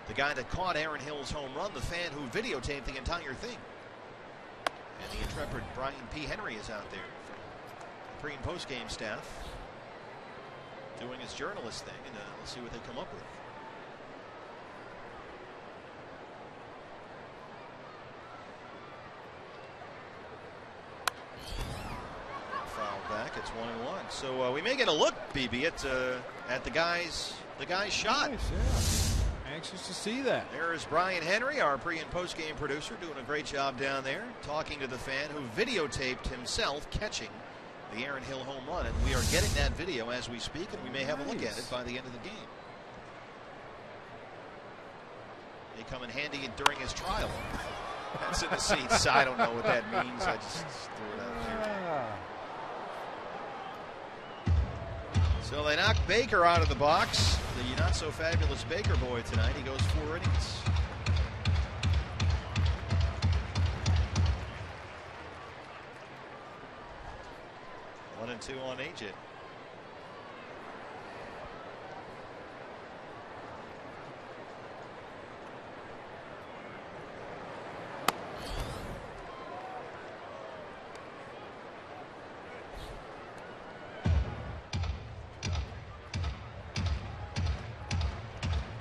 the guy that caught Aaron Hill's home run, the fan who videotaped the entire thing. And the intrepid Brian P. Henry is out there from the pre- and post-game staff doing his journalist thing, and we'll see what they come up with. Foul back. It's 1-1. So we may get a look, BB, at the guy's shot. Nice, yeah. Anxious to see that. There is Brian Henry, our pre- and post-game producer, doing a great job down there, talking to the fan who videotaped himself catching the Aaron Hill home run. And we are getting that video as we speak, and we may have a look at it by the end of the game. May come in handy during his trial. That's in the seats. I don't know what that means. I just threw it out there. So they knock Baker out of the box. The not-so-fabulous Baker boy tonight. He goes 4 innings. One and 2 on AJ.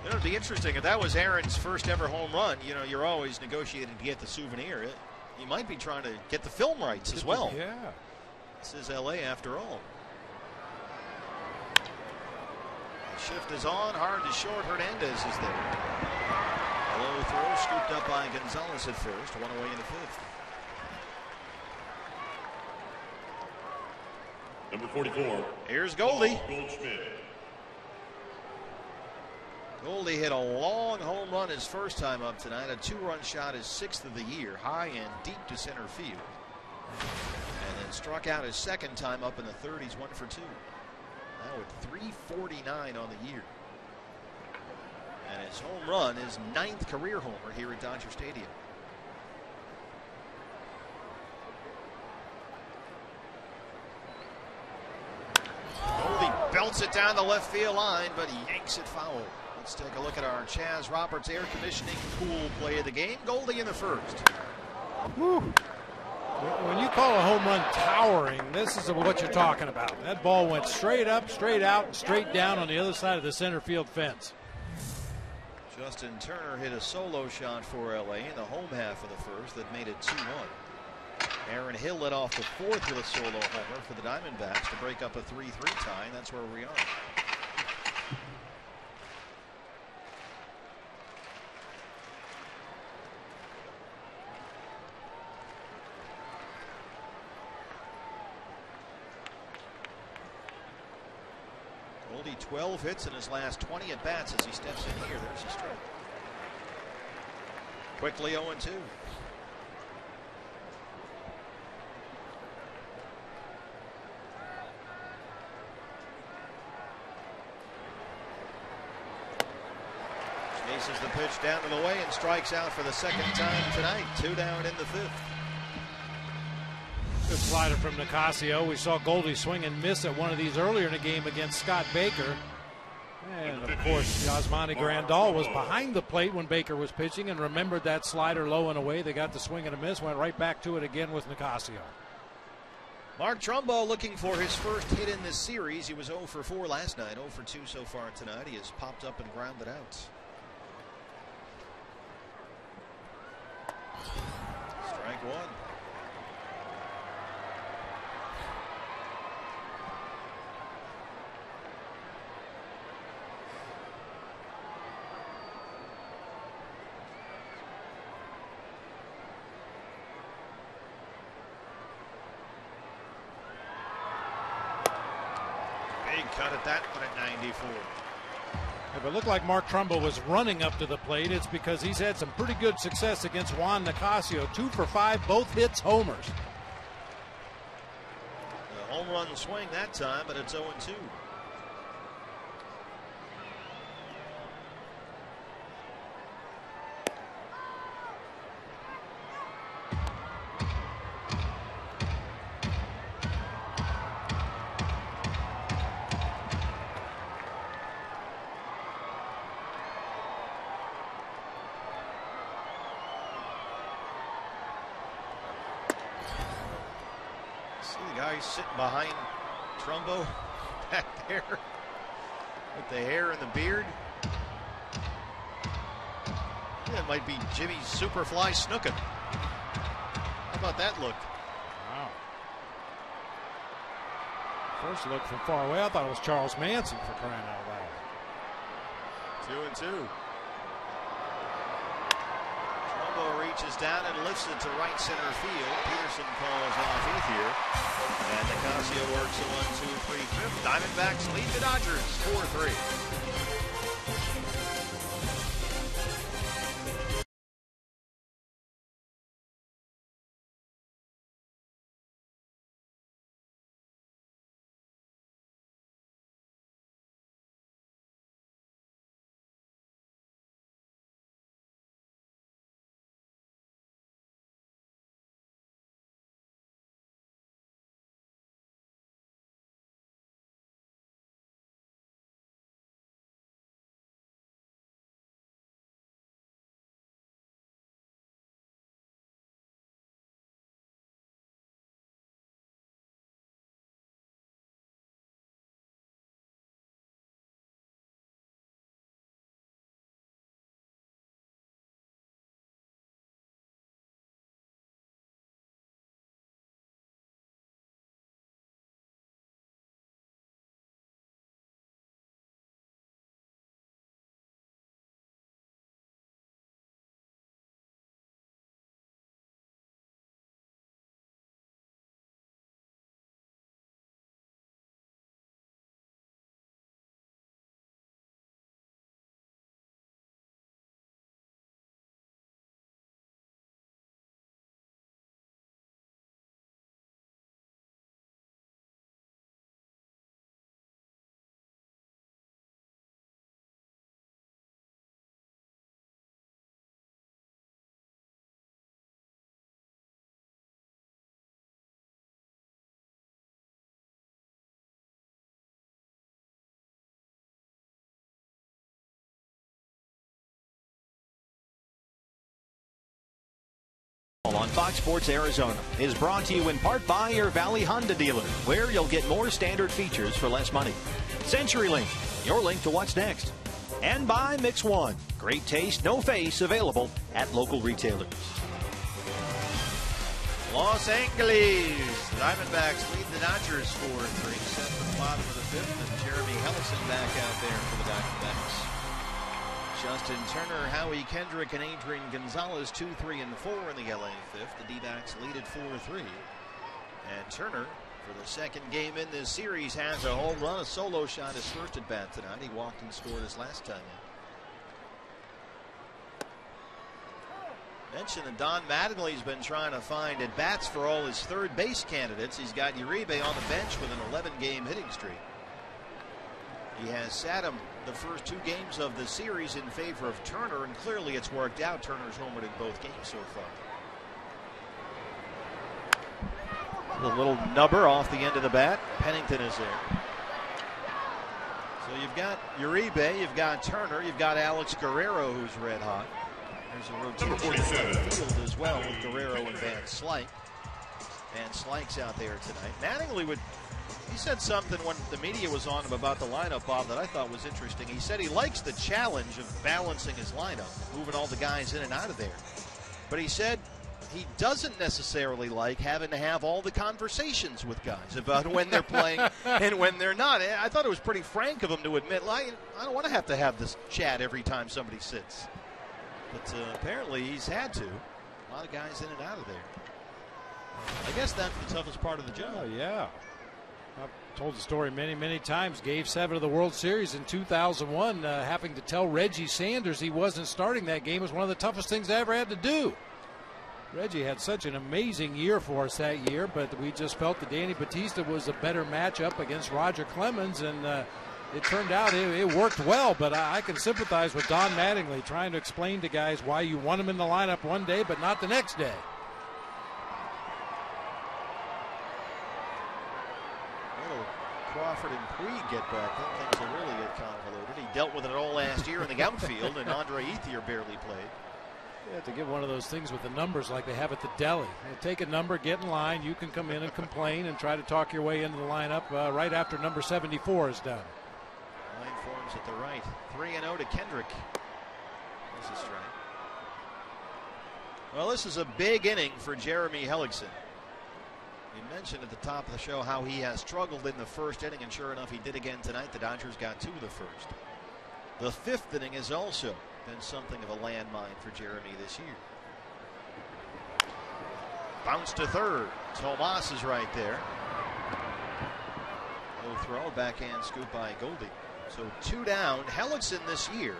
It'd be interesting if that was Aaron's first ever home run. You know, you're always negotiating to get the souvenir. He might be trying to get the film rights as well. Yeah. This is LA after all. The shift is on, hard to short. Hernandez is there. A low throw scooped up by Gonzalez at first, 1 away in the 5th. Number 44. Here's Goldie. Goldschmidt. Goldie hit a long home run his first time up tonight. A 2-run shot, his 6th of the year, high and deep to center field. And then struck out his second time up in the 3rd. He's 1 for 2. Now with 349 on the year. And his home run, his 9th career homer here at Dodger Stadium. Goldie belts it down the left field line, but he yanks it foul. Let's take a look at our Chaz Roberts air conditioning pool play of the game. Goldie in the 1st. Whew. When you call a home run towering, this is what you're talking about. That ball went straight up, straight out, and straight down on the other side of the center field fence. Justin Turner hit a solo shot for LA in the home half of the 1st that made it 2-1. Aaron Hill led off the 4th with a solo homer for the Diamondbacks to break up a 3-3 tie, and that's where we are. Goldie 12 hits in his last 20 at bats as he steps in here. There's a strike. Quickly 0-2. Chases the pitch down to the way and strikes out for the 2nd time tonight. 2 down in the 5th. Good slider from Nicasio. We saw Goldie swing and miss at one of these earlier in the game against Scott Baker. And, of course, Yasmani Grandal was behind the plate when Baker was pitching and remembered that slider low and away. They got the swing and a miss, went right back to it again with Nicasio. Mark Trumbo looking for his first hit in this series. He was 0 for 4 last night, 0 for 2 so far tonight. He has popped up and grounded out. Strike one. Cut at that one at 94. If it looked like Mark Trumbo was running up to the plate, it's because he's had some pretty good success against Juan Nicasio. 2 for 5, both hits homers. A home run swing that time, but it's 0-2. Sitting behind Trumbo back there with the hair and the beard. That might be Jimmy Superfly Snookin. How about that look? Wow. First look from far away, I thought it was Charles Manson, for crying out loud. 2-2. Reaches down and lifts it to right center field. Peterson calls off here. And Nicasio works a 1-2-3 fifth. Diamondbacks lead the Dodgers 4-3. On Fox Sports Arizona is brought to you in part by your Valley Honda dealer, where you'll get more standard features for less money. CenturyLink, your link to what's next. And by Mix One, great taste, no face, available at local retailers. Los Angeles Diamondbacks lead the Dodgers 4-3. Set for the bottom of the fifth, and Jeremy Hellickson back out there for the Diamondbacks. Justin Turner, Howie Kendrick, and Adrian Gonzalez 2, 3, and 4 in the LA fifth. The D-backs lead at 4-3. And Turner, for the second game in this series, has a home run, a solo shot, his first at bat tonight. He walked and scored his last time in. Mentioned that Don Mattingly's been trying to find at bats for all his third base candidates. He's got Uribe on the bench with an 11-game hitting streak. He has sat him the first 2 games of the series in favor of Turner, and clearly it's worked out. Turner's homered in both games so far. The little nubber off the end of the bat. Pennington is there. So you you've got Uribe, you've got Turner, you've got Alex Guerrero, who's red hot. There's a rotation in the field as well with Guerrero and Van Slyke. Van Slyke's out there tonight. Mattingly he said something when the media was on him about the lineup, Bob, that I thought was interesting. He said he likes the challenge of balancing his lineup, moving all the guys in and out of there. But he said he doesn't necessarily like having to have all the conversations with guys about when they're playing and when they're not. I thought it was pretty frank of him to admit, I don't want to have this chat every time somebody sits. But apparently he's had to. A lot of guys in and out of there. I guess that's the toughest part of the job. Oh, yeah. I've told the story many, many times. Game 7 of the World Series in 2001, having to tell Reggie Sanders he wasn't starting that game was one of the toughest things I ever had to do. Reggie had such an amazing year for us that year, but we just felt that Danny Batista was a better matchup against Roger Clemens, and it turned out it worked well. But I can sympathize with Don Mattingly trying to explain to guys why you want them in the lineup one day but not the next day. Crawford and Puig get back, then things will really get convoluted. He dealt with it all last year in the outfield, and Andre Ethier barely played. You have to get one of those things with the numbers like they have at the deli. You take a number, get in line, you can come in and complain and try to talk your way into the lineup right after number 74 is done. Line forms at the right. 3-0 to Kendrick. There's a strike. Well, this is a big inning for Jeremy Hellickson. You mentioned at the top of the show how he has struggled in the first inning, and sure enough, he did again tonight. The Dodgers got 2 of the first. The 5th inning has also been something of a landmine for Jeremy this year. Bounce to third. Tomas is right there. Low throw, backhand scoop by Goldie. So 2 down. Hellickson this year,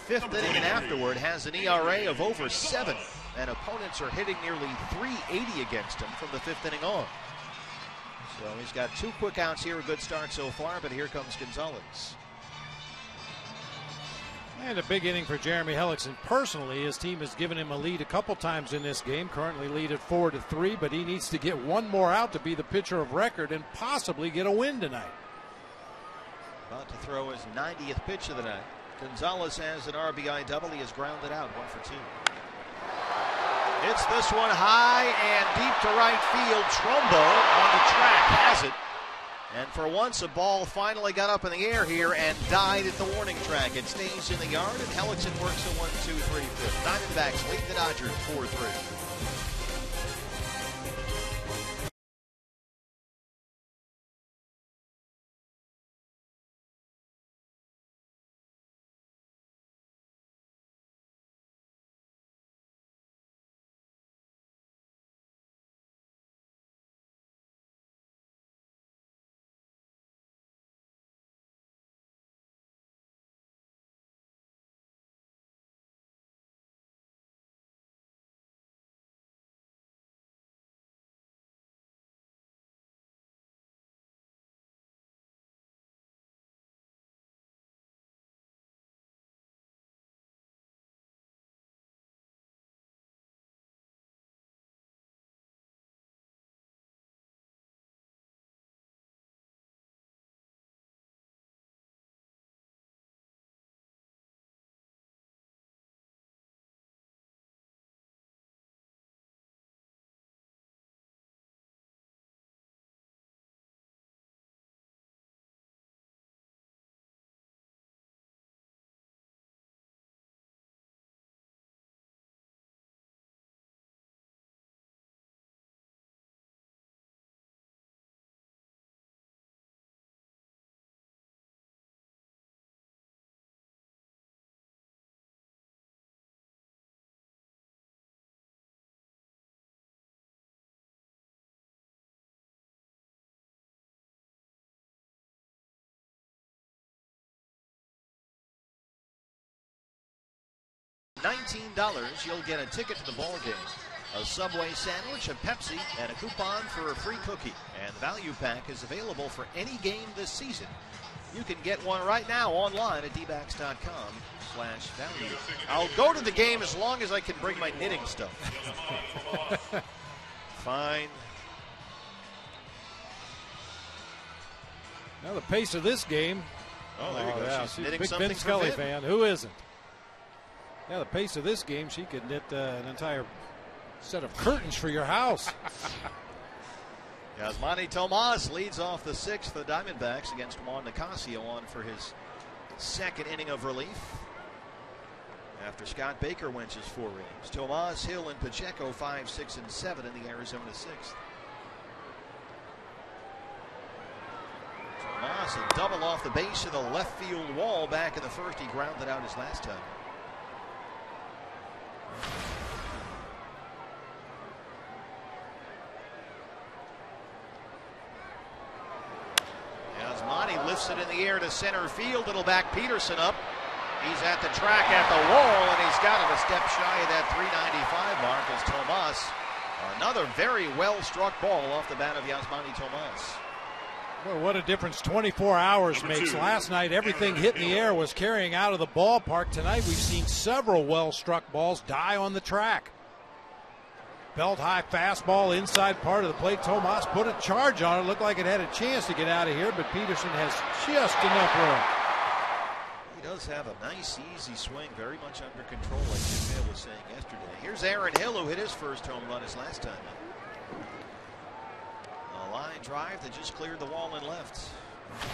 5th inning and afterward, has an ERA of over 7. And opponents are hitting nearly .380 against him from the 5th inning on. So he's got 2 quick outs here, a good start so far, but here comes Gonzalez. And a big inning for Jeremy Hellickson. Personally, his team has given him a lead a couple times in this game, currently lead at 4-3, but he needs to get 1 more out to be the pitcher of record and possibly get a win tonight. About to throw his 90th pitch of the night. Gonzalez has an RBI double. He has grounded out 1 for 2. It's this one high and deep to right field. Trumbo on the track has it. And for once, a ball finally got up in the air here and died at the warning track. It stays in the yard, and Hellickson works a 1-2-3 fifth. Diamondbacks lead the Dodgers 4-3. $19, you'll get a ticket to the ball game, a Subway sandwich, a Pepsi, and a coupon for a free cookie. And the value pack is available for any game this season. You can get one right now online at dbacks.com/value. I'll go to the game as long as I can bring my knitting stuff. Fine. Now the pace of this game Oh, there you go. Yeah, She's she's a knitting big something Vin for Scully Vin. fan. Who isn't? Yeah, the pace of this game, she could knit an entire set of curtains for your house. Yasmani Tomas leads off the sixth for the Diamondbacks against Juan Nicasio on for his second inning of relief after Scott Baker wins his 4 innings. Tomas, Hill, and Pacheco 5, 6, and 7 in the Arizona sixth. Tomas a double off the base of the left field wall back in the first. He grounded out his last time. Yasmani lifts it in the air to center field. It'll back Peterson up. He's at the track at the wall, and he's got it a step shy of that 395 mark as Tomas. Another very well-struck ball off the bat of Yasmani Tomas. Well, what a difference 24 hours makes. Last night, everything hit in the air was carrying out of the ballpark. Tonight, we've seen several well-struck balls die on the track. Belt-high fastball inside part of the plate. Tomas put a charge on it. Looked like it had a chance to get out of here, but Peterson has just enough room. He does have a nice, easy swing, very much under control, like Jim Hale was saying yesterday. Here's Aaron Hill, who hit his first home run his last time in. A line drive that just cleared the wall and left.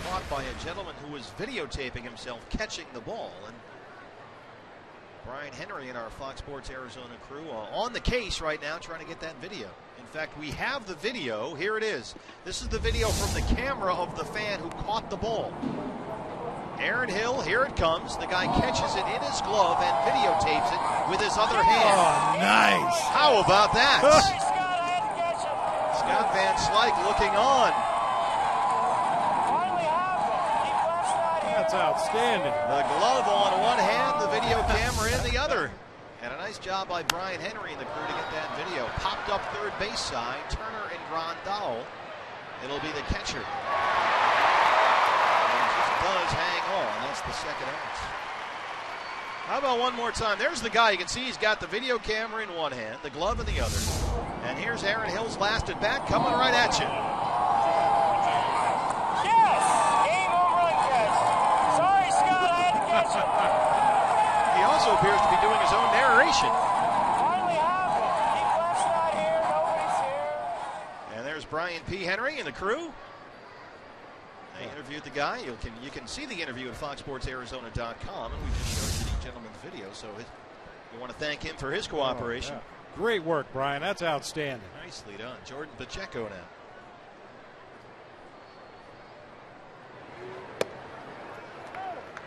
Caught by a gentleman who was videotaping himself catching the ball. And Brian Henry and our Fox Sports Arizona crew on the case right now trying to get that video. In fact, we have the video. Here it is. This is the video from the camera of the fan who caught the ball. Aaron Hill, here it comes. The guy catches it in his glove and videotapes it with his other hand. Oh, nice. How about that? Scott Van Slyke looking on. That's outstanding. The glove on one hand, the video camera in the other. And a nice job by Brian Henry and the crew to get that video. Popped up third base side. Turner and Grandal. It'll be the catcher. Does hang on. That's the second out. How about one more time? There's the guy. You can see he's got the video camera in one hand, the glove in the other. And here's Aaron Hill's last at bat coming right at you. Yes! Game home run catch. Sorry, Scott, I had to catch it. He also appears to be doing his own narration. Finally happened. Keep West not here. Nobody's here. And there's Brian P. Henry and the crew. They interviewed the guy. You can see the interview at FoxSportsArizona.com, and we just showed you the gentleman's video. So we want to thank him for his cooperation. Oh, yeah. Great work, Brian. That's outstanding. Nicely done. Jordan Pacheco now.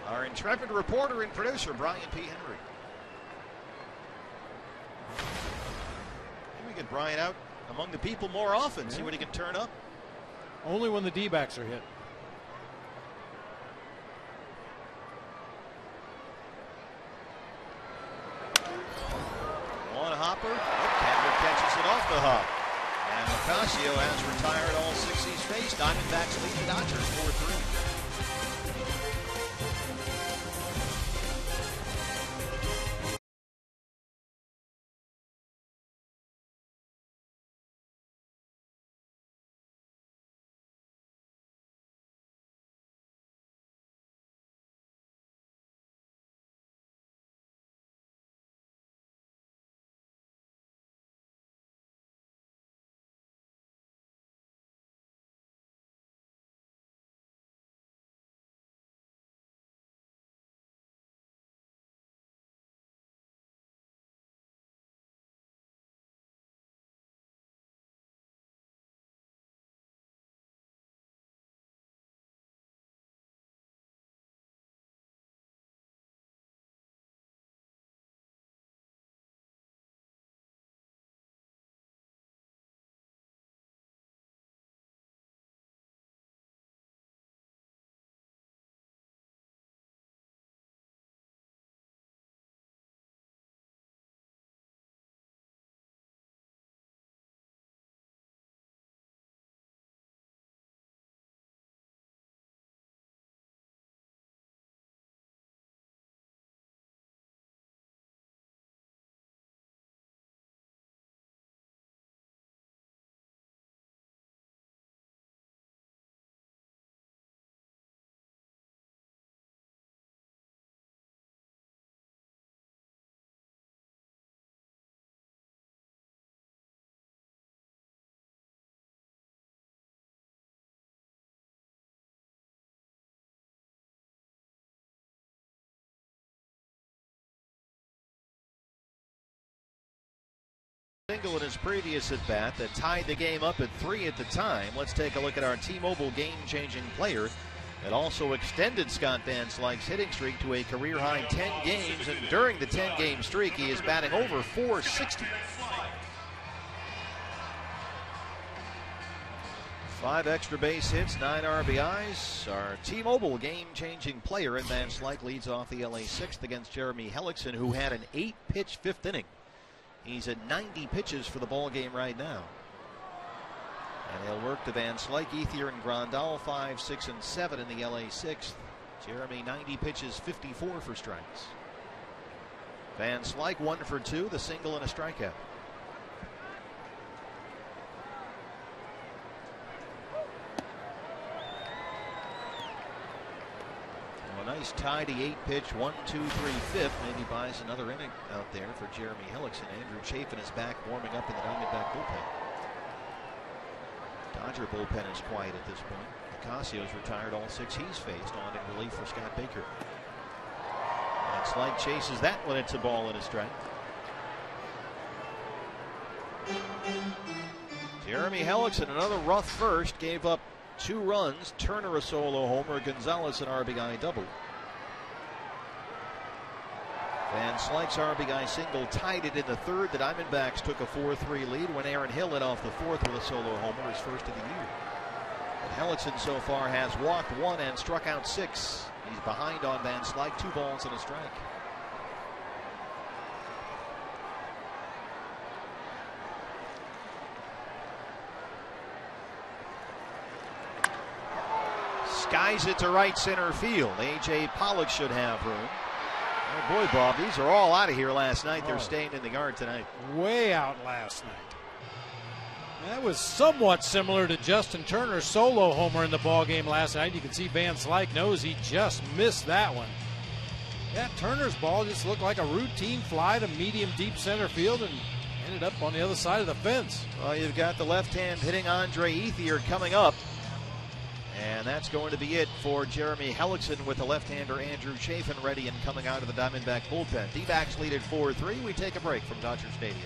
Our intrepid reporter and producer, Brian P. Henry. Maybe we get Brian out among the people more often, see what he can turn up. Only when the D-backs are hit. One hopper. Campbell catches it off the hop. And Nicasio has retired all 6 he's faced. Diamondbacks lead the Dodgers 4-3. Single in his previous at bat that tied the game up at 3 at the time. Let's take a look at our T-Mobile game-changing player that also extended Scott Van Slyke's hitting streak to a career-high 10 games, and during the 10-game streak, he is batting over .460. 5 extra base hits, 9 RBIs. Our T-Mobile game-changing player, and Van Slyke leads off the LA 6th against Jeremy Hellickson, who had an 8-pitch 5th inning. He's at 90 pitches for the ball game right now. And he'll work to Van Slyke, Ethier, and Grandal 5, 6, and 7 in the LA 6th. Jeremy 90 pitches, 54 for strikes. Van Slyke 1 for 2, the single and a strikeout. Nice tidy 8-pitch, 1, 2, 3, 5th. Maybe buys another inning out there for Jeremy Hellickson. Andrew Chafin is back warming up in the Diamondback bullpen. Dodger bullpen is quiet at this point. Ocasio's retired all 6 he's faced, on in relief for Scott Baker. And Slyke chases that one. It's a ball and a strike. Jeremy Hellickson, another rough first, gave up 2 runs, Turner a solo homer, Gonzalez an RBI double. Van Slyke's RBI single tied it in the 3rd. The Diamondbacks took a 4-3 lead when Aaron Hill led off the 4th with a solo homer, his first of the year. But Hellickson so far has walked 1 and struck out 6. He's behind on Van Slyke, 2 balls and a strike. Skies it to right center field. A.J. Pollock should have room. Oh boy, Bob, these are all out of here last night. They're staying in the yard tonight. Way out last night. That was somewhat similar to Justin Turner's solo homer in the ball game last night. You can see Van Slyke knows he just missed that one. Yeah, Turner's ball just looked like a routine fly to medium deep center field and ended up on the other side of the fence. Well, you've got the left-hand hitting Andre Ethier coming up. And that's going to be it for Jeremy Hellickson, with the left-hander Andrew Chafin ready and coming out of the Diamondback bullpen. D-backs lead at 4-3. We take a break from Dodger Stadium.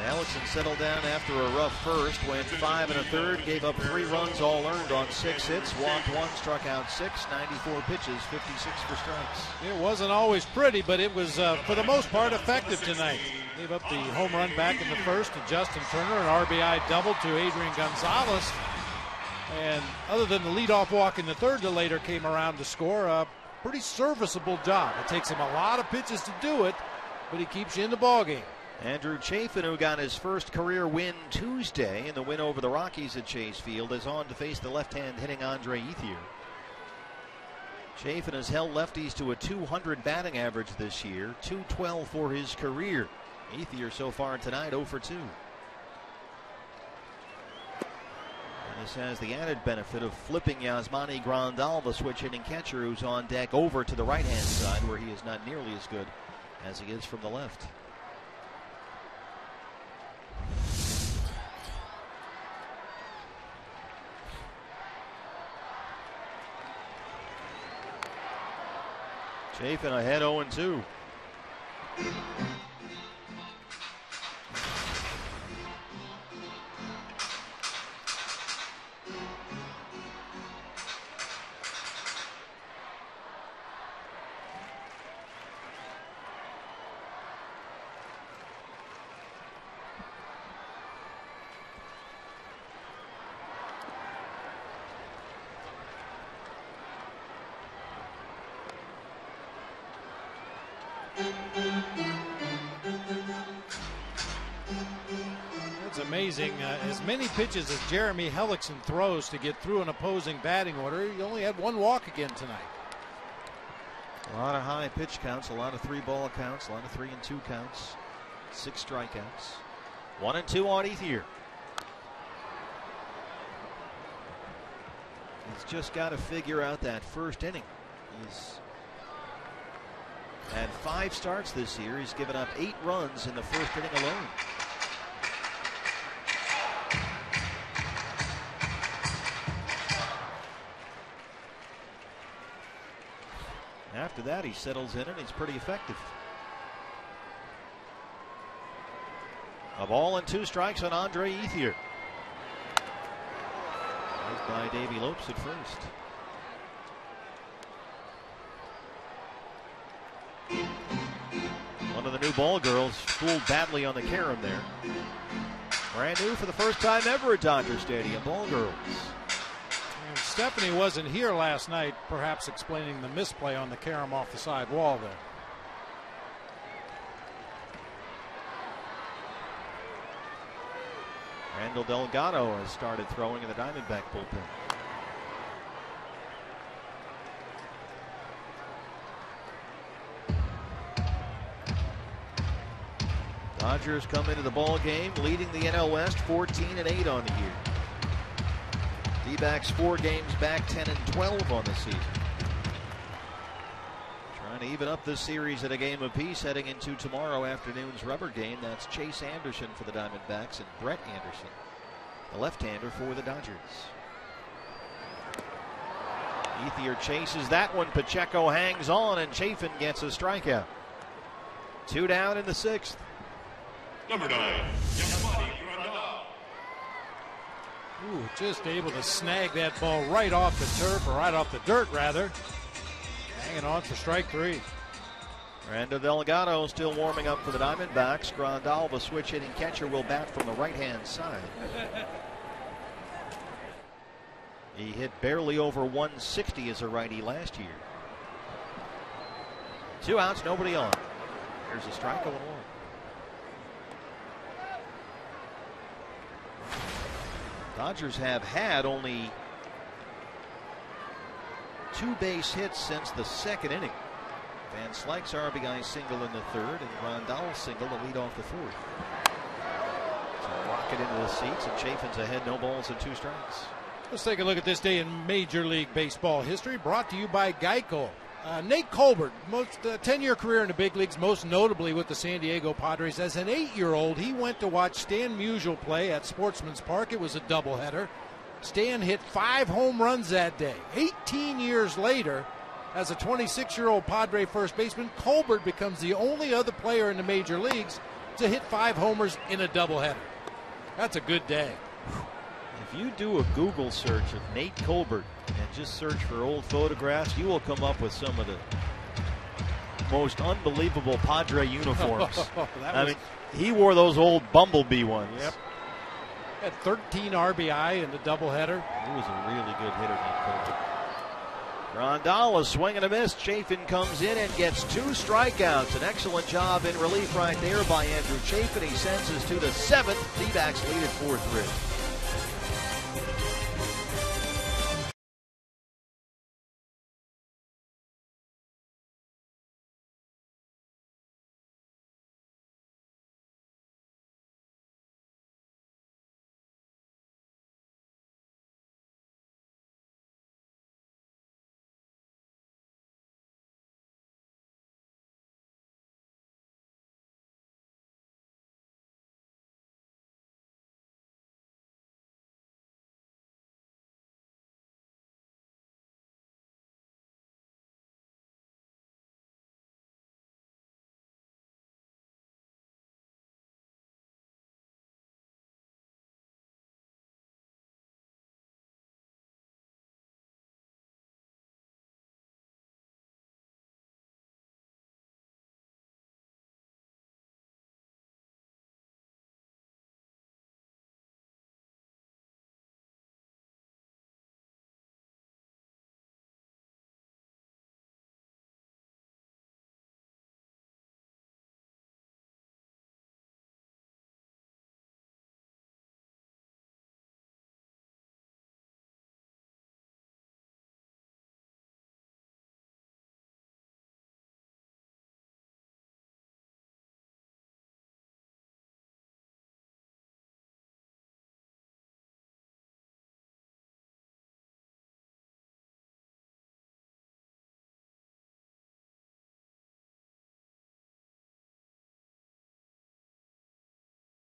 Hellickson settled down after a rough first, went 5 1/3, gave up 3 runs, all earned on 6 hits, walked 1, struck out 6, 94 pitches, 56 for strikes. It wasn't always pretty, but it was, for the most part, effective tonight. Gave up the home run back in the first to Justin Turner, an RBI double to Adrian Gonzalez. And other than the leadoff walk in the 3rd that later came around to score, a pretty serviceable job. It takes him a lot of pitches to do it, but he keeps you in the ballgame. Andrew Chafin, who got his first career win Tuesday in the win over the Rockies at Chase Field, is on to face the left-hand hitting Andre Ethier. Chafin has held lefties to a .200 batting average this year, .212 for his career. Ethier so far tonight 0 for 2. And this has the added benefit of flipping Yasmani Grandal, the switch hitting catcher, who's on deck, over to the right hand side, where he is not nearly as good as he is from the left. Chafin ahead 0-2. It's amazing. As many pitches as Jeremy Hellickson throws to get through an opposing batting order, he only had one walk again tonight. A lot of high pitch counts, a lot of 3-ball counts, a lot of 3-2 counts, 6 strikeouts. 1-2 on Ethier. He's just got to figure out that first inning. He's had 5 starts this year. He's given up 8 runs in the first inning alone. After that, he settles in and he's pretty effective. A ball and 2 strikes on Andre Ethier. Right by Davey Lopes at first. One of the new ball girls fooled badly on the carom there. Brand new for the first time ever at Dodger Stadium. Ball girls. And Stephanie wasn't here last night, perhaps explaining the misplay on the carom off the side wall there. Randall Delgado has started throwing in the Diamondback bullpen. Dodgers come into the ball game leading the NL West 14-8 on the year. D-backs 4 games back, 10-12 on the season. Trying to even up this series at a game apiece heading into tomorrow afternoon's rubber game. That's Chase Anderson for the Diamondbacks and Brett Anderson, the left-hander, for the Dodgers. Ethier chases that one. Pacheco hangs on and Chafin gets a strikeout. 2 down in the 6th. Number 9, Yasmani Grandal. Ooh, just able to snag that ball right off the turf, or right off the dirt rather. Hanging on for strike 3. Randall Delgado still warming up for the Diamondbacks. Grandal, the switch hitting catcher, will bat from the right hand side. He hit barely over 160 as a righty last year. 2 outs, nobody on. Here's a strike, 0-1. Dodgers have had only 2 base hits since the 2nd inning. Van Slyke's RBI single in the 3rd and Grandal's single to lead off the 4th. So rocket into the seats and Chafin's ahead, no balls and 2 strikes. Let's take a look at this day in Major League Baseball history, brought to you by Geico. Nate Colbert, 10-year career in the big leagues, most notably with the San Diego Padres. As an 8-year-old, he went to watch Stan Musial play at Sportsman's Park. It was a doubleheader. Stan hit 5 home runs that day. 18 years later, as a 26-year-old Padre first baseman, Colbert becomes the only other player in the major leagues to hit 5 homers in a doubleheader. That's a good day. If you do a Google search of Nate Colbert and just search for old photographs, you will come up with some of the most unbelievable Padre uniforms. I mean, he wore those old Bumblebee ones. Yep. Had 13 RBI in the doubleheader. He was a really good hitter, Nate Colbert. Grandal, a swing and a miss. Chafin comes in and gets 2 strikeouts. An excellent job in relief right there by Andrew Chafin. He sends us to the 7th. D-backs lead at 4-3.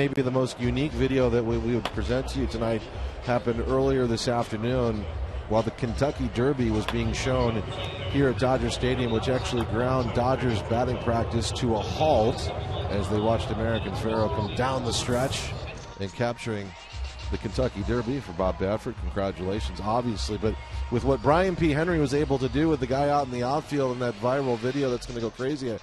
maybe the most unique video that we would present to you tonight happened earlier this afternoon while the Kentucky Derby was being shown here at Dodger Stadium, which actually ground Dodgers batting practice to a halt as they watched American Pharoah come down the stretch and capturing the Kentucky Derby for Bob Badford. Congratulations, obviously. But with what Brian P. Henry was able to do with the guy out in the outfield in that viral video that's going to go crazy,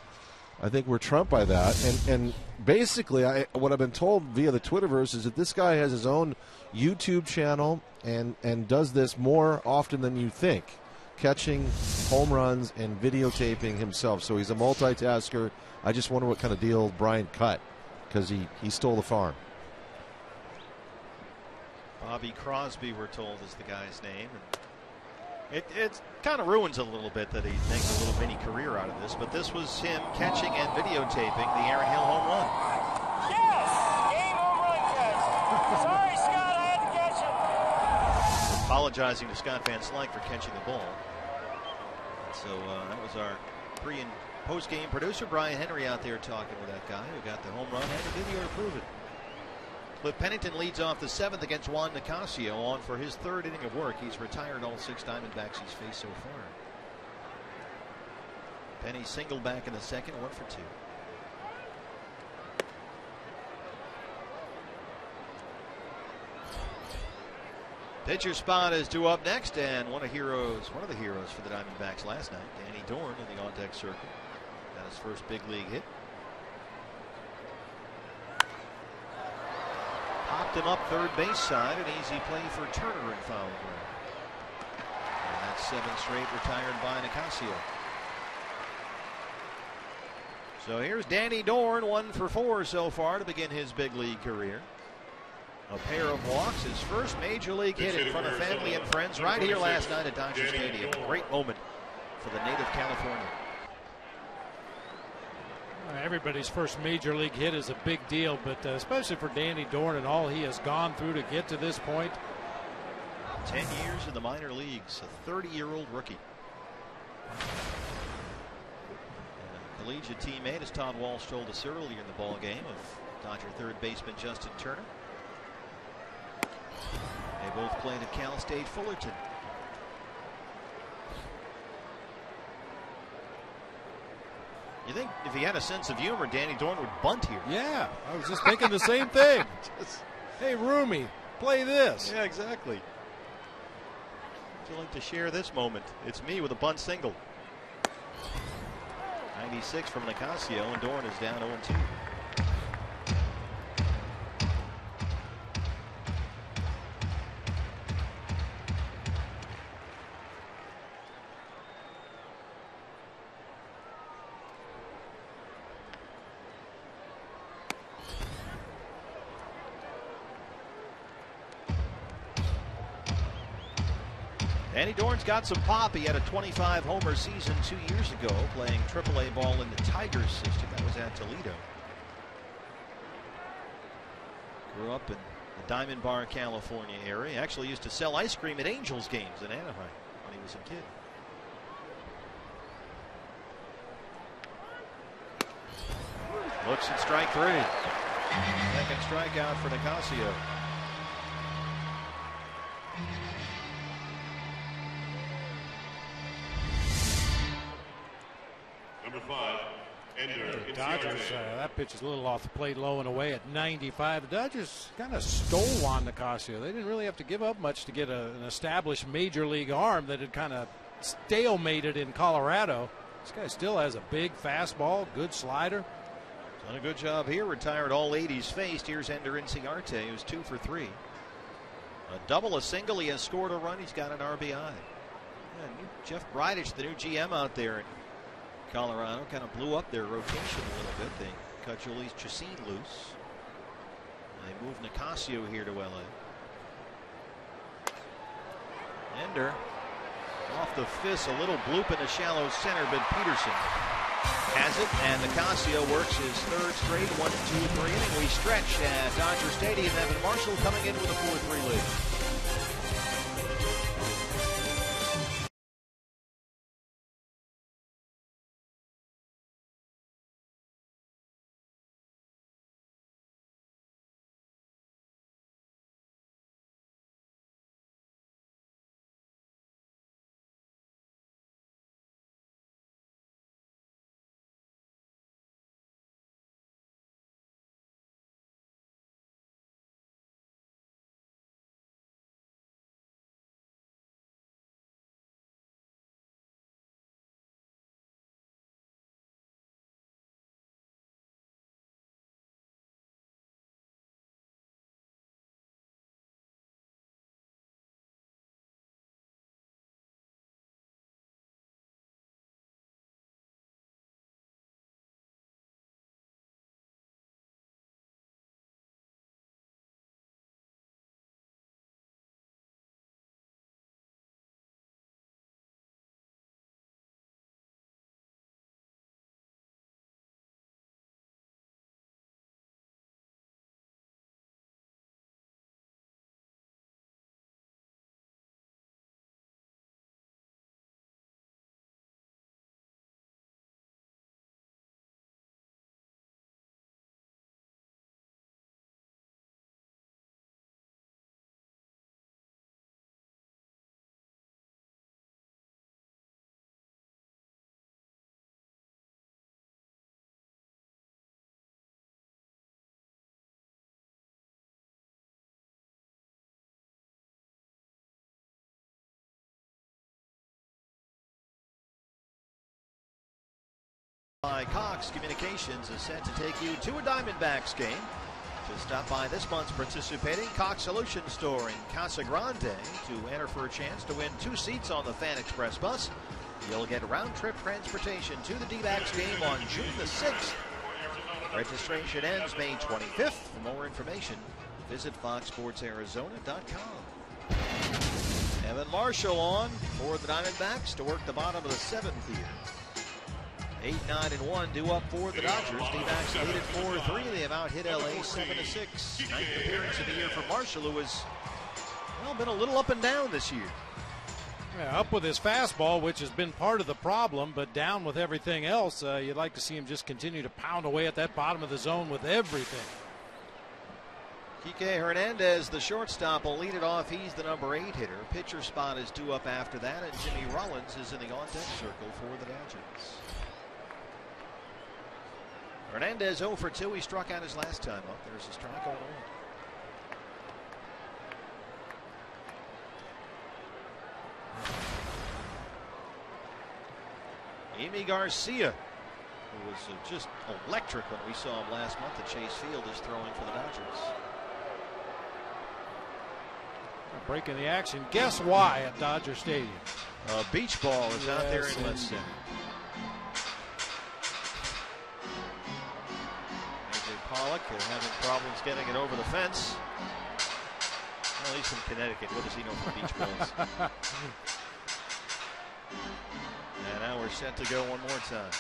I think we're trumped by that. And basically, what I've been told via the Twitterverse is that this guy has his own YouTube channel and does this more often than you think, catching home runs and videotaping himself. So he's a multitasker. I just wonder what kind of deal Brian cut, because he stole the farm. Bobby Crosby, we're told, is the guy's name. And it kind of ruins a little bit that he makes a little mini career out of this, but this was him catching and videotaping the Aaron Hill home run. Yes! Game home run catch. Sorry, Scott, I had to catch it. Apologizing to Scott Van Slyke for catching the ball. So that was our pre- and post-game producer, Brian Henry, out there talking with that guy who got the home run and the video to prove it. Cliff Pennington leads off the 7th against Juan Nicasio on for his 3rd inning of work. He's retired all 6 Diamondbacks he's faced so far. Penny singled back in the 2nd, 1 for 2. Pitcher spot is due up next, and one of the heroes for the Diamondbacks last night, Danny Dorn, in the on-deck circle. Got his first big league hit. Popped him up third base side. An easy play for Turner in foul ground. And that's 7 straight retired by Nicasio. So here's Danny Dorn, 1 for 4 so far to begin his big league career. A pair of walks, his first major league hit in front of family and friends right here last night at Dodger Stadium. A great moment for the native Californian. Everybody's first major league hit is a big deal, but especially for Danny Dorn and all he has gone through to get to this point. 10 years in the minor leagues, a 30-year-old rookie. And a collegiate teammate, as Todd Walsh told us earlier in the ball game, of Dodger third baseman Justin Turner. They both played at Cal State Fullerton. You think if he had a sense of humor, Danny Dorn would bunt here? Yeah, I was just thinking the same thing. Hey, Roomy, play this. Yeah, exactly. Would you like to share this moment? It's me with a bunt single. 96 from Nicasio, and Dorn is down 0-2. Danny Dorn's got some pop. He had a 25-homer season 2 years ago, playing AAA ball in the Tigers system. That was at Toledo. Grew up in the Diamond Bar, California area. Actually used to sell ice cream at Angels games in Anaheim when he was a kid. Looks at strike 3. Second strikeout for Nicasio. Number 5, Ender. The Dodgers, that pitch is a little off the plate, low and away at 95. The Dodgers kind of stole Juan Nicasio. They didn't really have to give up much to get an established major league arm that had kind of stalemated in Colorado. This guy still has a big fastball, good slider. Done a good job here. Retired all 80s faced. Here's Ender Inciarte, who's 2 for 3. A double, a single. He has scored a run. He's got an RBI. Yeah, Jeff Bridich, the new GM out there in Colorado, kind of blew up their rotation a little bit. They cut Jhoulys Chacin loose. They moved Nicasio here to LA. Ender off the fist, a little bloop in the shallow center, but Peterson has it, and Nicasio works his 3rd straight 1-2-3 inning. We stretch at Dodger Stadium. Evan Marshall coming in with a 4-3 lead. by Cox Communications, is set to take you to a Diamondbacks game. To stop by this month's participating Cox Solution Store in Casa Grande to enter for a chance to win 2 seats on the Fan Express bus. You'll get round-trip transportation to the D-backs game on June the 6th. Registration ends May 25th. For more information, visit foxsportsarizona.com. Evan Marshall on for the Diamondbacks to work the bottom of the 7th here. 8-9-1 due up for the Dodgers. D-backs lead at 4-3. They have out hit LA 7-6. Ninth appearance of the year for Marshall, who has been a little up and down this year. Yeah, up with his fastball, which has been part of the problem, but down with everything else. You'd like to see him just continue to pound away at that bottom of the zone with everything. Kike Hernandez, the shortstop, will lead it off. He's the number 8 hitter. Pitcher spot is due up after that, and Jimmy Rollins is in the on-deck circle for the Dodgers. Hernandez 0 for 2. He struck out his last time up. There's a strike on 1. Amy Garcia, who was just electric when we saw him last month at Chase Field, is throwing for the Dodgers. Breaking the action. Guess why at Dodger Stadium? A beach ball is out there in left center. AJ Pollock having problems getting it over the fence. Well, he's from Connecticut. What does he know from beach balls? And now we're set to go one more time.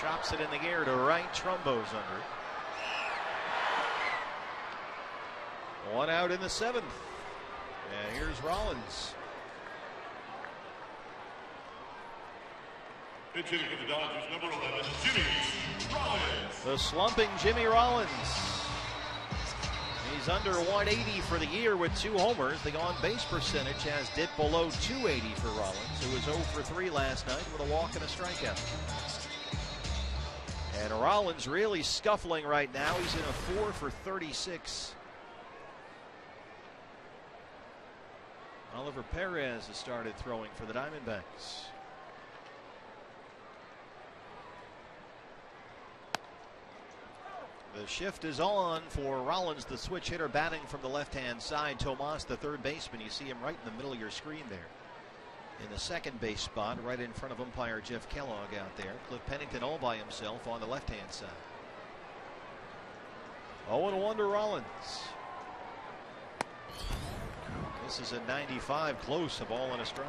Chops it in the air to right. Trumbo's under it. 1 out in the 7th. And here's Rollins. Pitching for the Dodgers, number 11, Jimmy Rollins. The slumping Jimmy Rollins. He's under 180 for the year with 2 homers. The on-base percentage has dipped below 280 for Rollins, who was 0 for 3 last night with a walk and a strikeout. And Rollins really scuffling right now. He's in a 4 for 36. Oliver Perez has started throwing for the Diamondbacks. The shift is on for Rollins, the switch hitter, batting from the left-hand side. Tomas, the third baseman. You see him right in the middle of your screen there. In the second base spot, right in front of umpire Jeff Kellogg out there. Cliff Pennington all by himself on the left-hand side. 0-1 to Rollins. This is a 95 close, a ball and a strike.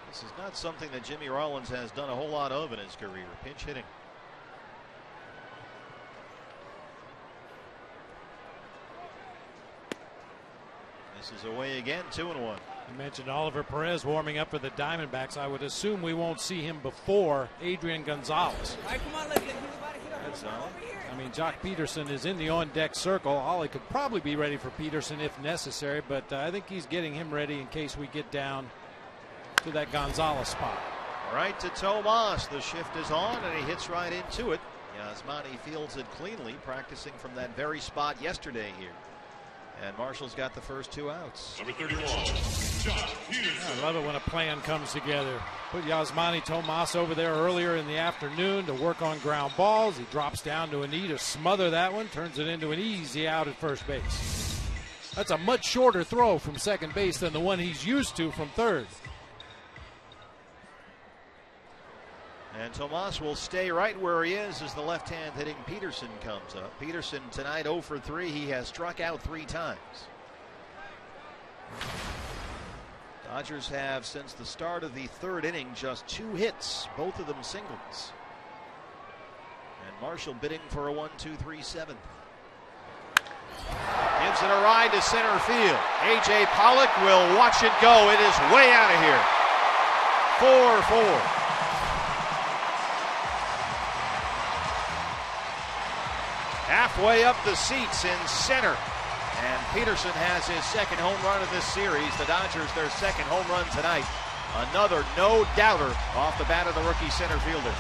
This is not something that Jimmy Rollins has done a whole lot of in his career, pinch hitting. This is away again, 2-1. You mentioned Oliver Perez warming up for the Diamondbacks. I would assume we won't see him before Adrian Gonzalez. All right, come on, let's get That's all. I mean, Jock Peterson is in the on-deck circle. Ollie could probably be ready for Peterson if necessary, but I think he's getting him ready in case we get down to that Gonzalez spot. Right to Tomas. The shift is on, and he hits right into it. Yasmani fields it cleanly, practicing from that very spot yesterday here. And Marshall's got the first 2 outs. Number 31, Josh Peterson. I love it when a plan comes together. Put Yasmani Tomas over there earlier in the afternoon to work on ground balls. He drops down to a knee to smother that one, turns it into an easy out at first base. That's a much shorter throw from second base than the one he's used to from third. And Tomas will stay right where he is as the left-hand hitting Peterson comes up. Peterson tonight 0 for 3. He has struck out 3 times. Dodgers have, since the start of the 3rd inning, just 2 hits, both of them singles. And Marshall bidding for a 1-2-3-7. Gives it a ride to center field. AJ Pollock will watch it go. It is way out of here. 4-4. Halfway up the seats in center. And Peterson has his second home run of this series. The Dodgers, their second home run tonight. Another no-doubter off the bat of the rookie center fielder.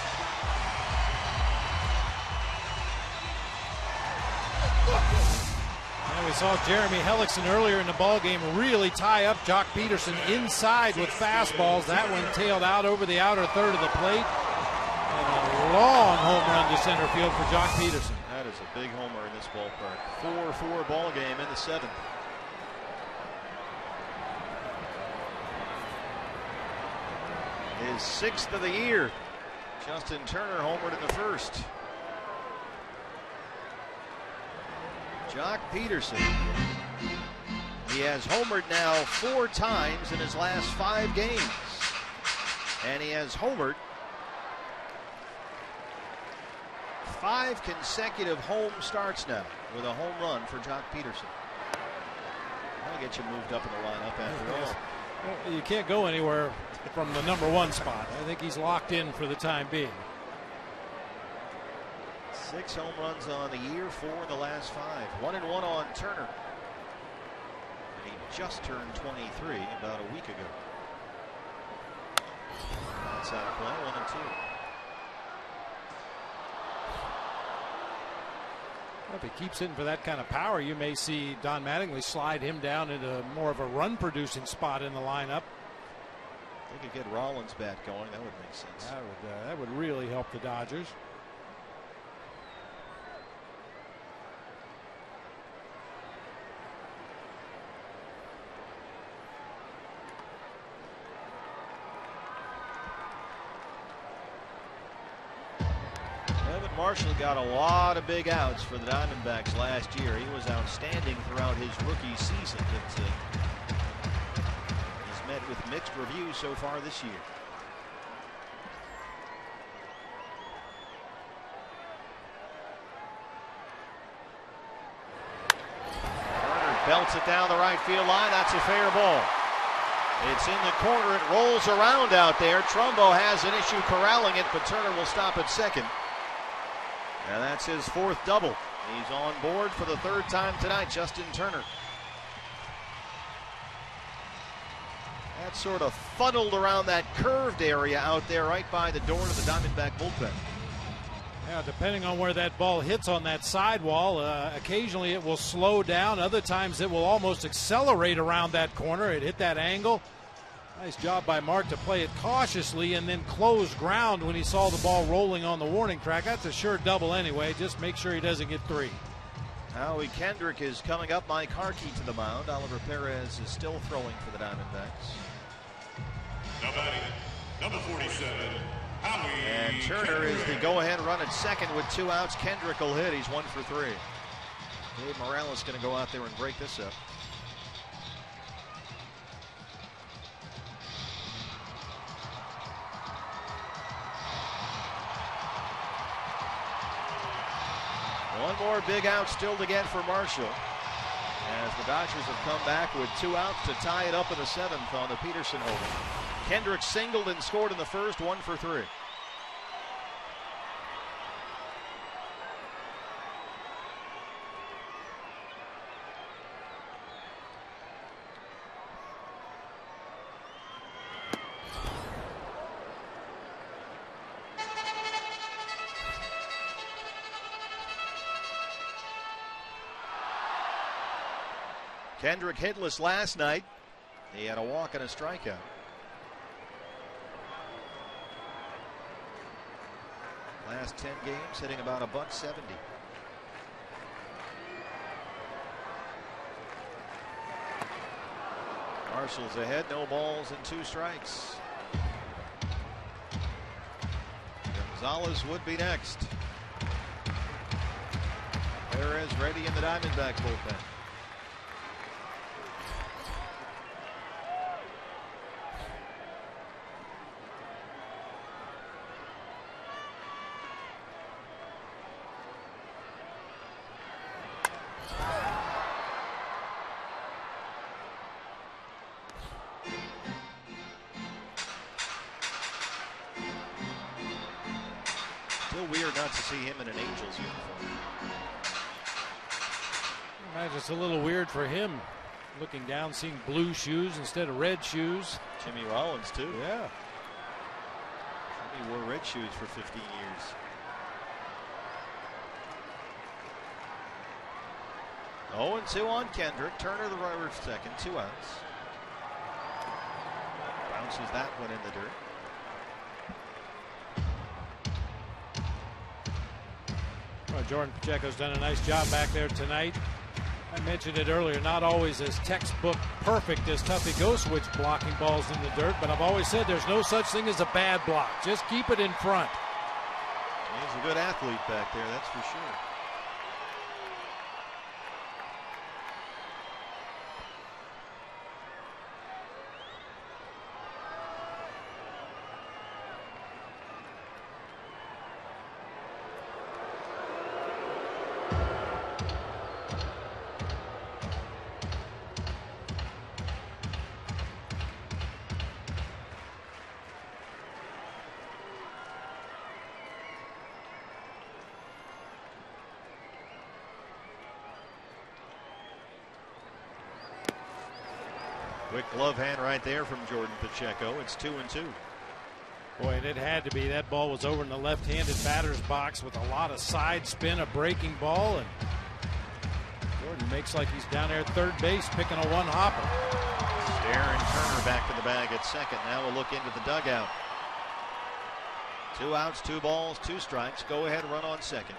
And we saw Jeremy Hellickson earlier in the ballgame really tie up Jock Peterson inside with fastballs. That one tailed out over the outer third of the plate. And a long home run to center field for Jock Peterson. That is a big homer in this ballpark. 4-4 ball game in the 7th. His 6th of the year. Justin Turner homered in the 1st. Jock Peterson. He has homered now 4 times in his last 5 games. And he has homered 5 consecutive home starts now with a home run for Jock Peterson. That'll get you moved up in the lineup after all. Well, you can't go anywhere from the number 1 spot. I think he's locked in for the time being. 6 home runs on the year, 4 in the last 5. 1-1 on Turner. And he just turned 23 about a week ago. That's out of play, 1-2. If he keeps hitting for that kind of power, you may see Don Mattingly slide him down into more of a run-producing spot in the lineup. They could get Rollins bat going. That would make sense. That would really help the Dodgers. Marshall got a lot of big outs for the Diamondbacks last year. He was outstanding throughout his rookie season. But he's met with mixed reviews so far this year. Turner belts it down the right field line. That's a fair ball. It's in the corner. It rolls around out there. Trumbo has an issue corralling it, but Turner will stop at second. And that's his 4th double. He's on board for the 3rd time tonight, Justin Turner. That sort of funneled around that curved area out there right by the door to the Diamondback bullpen. Yeah, depending on where that ball hits on that sidewall, occasionally it will slow down. Other times it will almost accelerate around that corner. It hit that angle. Nice job by Mark to play it cautiously and then close ground when he saw the ball rolling on the warning track. That's a sure double anyway. Just make sure he doesn't get 3. Howie Kendrick is coming up. Mike Harkey to the mound. Oliver Perez is still throwing for the Diamondbacks. Now batting, number 47, Howie. And Turner is the go-ahead run at second with 2 outs. Kendrick will hit. He's 1 for 3. Dave Morales going to go out there and break this up. One more big out still to get for Marshall, as the Dodgers have come back with 2 outs to tie it up in the 7th on the Peterson over. Kendrick singled and scored in the 1st, 1 for 3. Kendrick hitless last night. He had a walk and a strikeout. Last 10 games, hitting about $170. Marshall's ahead, no balls and 2 strikes. Gonzalez would be next. Perez ready in the Diamondback bullpen. Still weird not to see him in an Angels uniform. It's a little weird for him Looking down, seeing blue shoes instead of red shoes. Jimmy Rollins, too. Yeah. Jimmy wore red shoes for 15 years. 0-2 on Kendrick. Turner the runner at second, 2 outs. Bounces that one in the dirt. Well, Jordan Pacheco's done a nice job back there tonight. I mentioned it earlier, not always as textbook perfect as Tuffy Ghostwich blocking balls in the dirt, but I've always said there's no such thing as a bad block. Just keep it in front. He's a good athlete back there, that's for sure. Quick glove hand right there from Jordan Pacheco. It's 2-2. Boy, and it had to be. That ball was over in the left-handed batter's box with a lot of side spin, a breaking ball, and Jordan makes like he's down there at third base picking a one-hopper. Aaron Turner back to the bag at second. Now we'll look into the dugout. 2 outs, 2 balls, 2 strikes. Go ahead, run on second.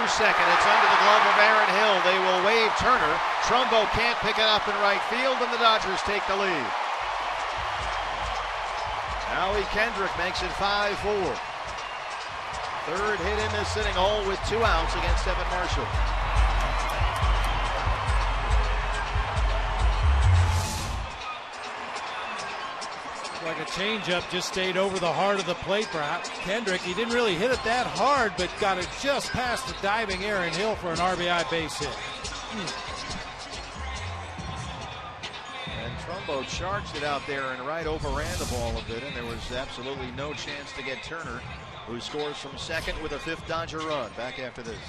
Second, it's under the glove of Aaron Hill. They will wave Turner. Trumbo can't pick it up in right field, and the Dodgers take the lead. Howie Kendrick makes it 5-4. Third hit in this inning, all with 2 outs against Evan Marshall. Like a changeup just stayed over the heart of the plate for Kendrick. He didn't really hit it that hard, but got it just past the diving Aaron Hill for an RBI base hit. And Trumbo charged it out there and right overran the ball a bit, and there was absolutely no chance to get Turner, who scores from second with a 5th Dodger run. Back after this.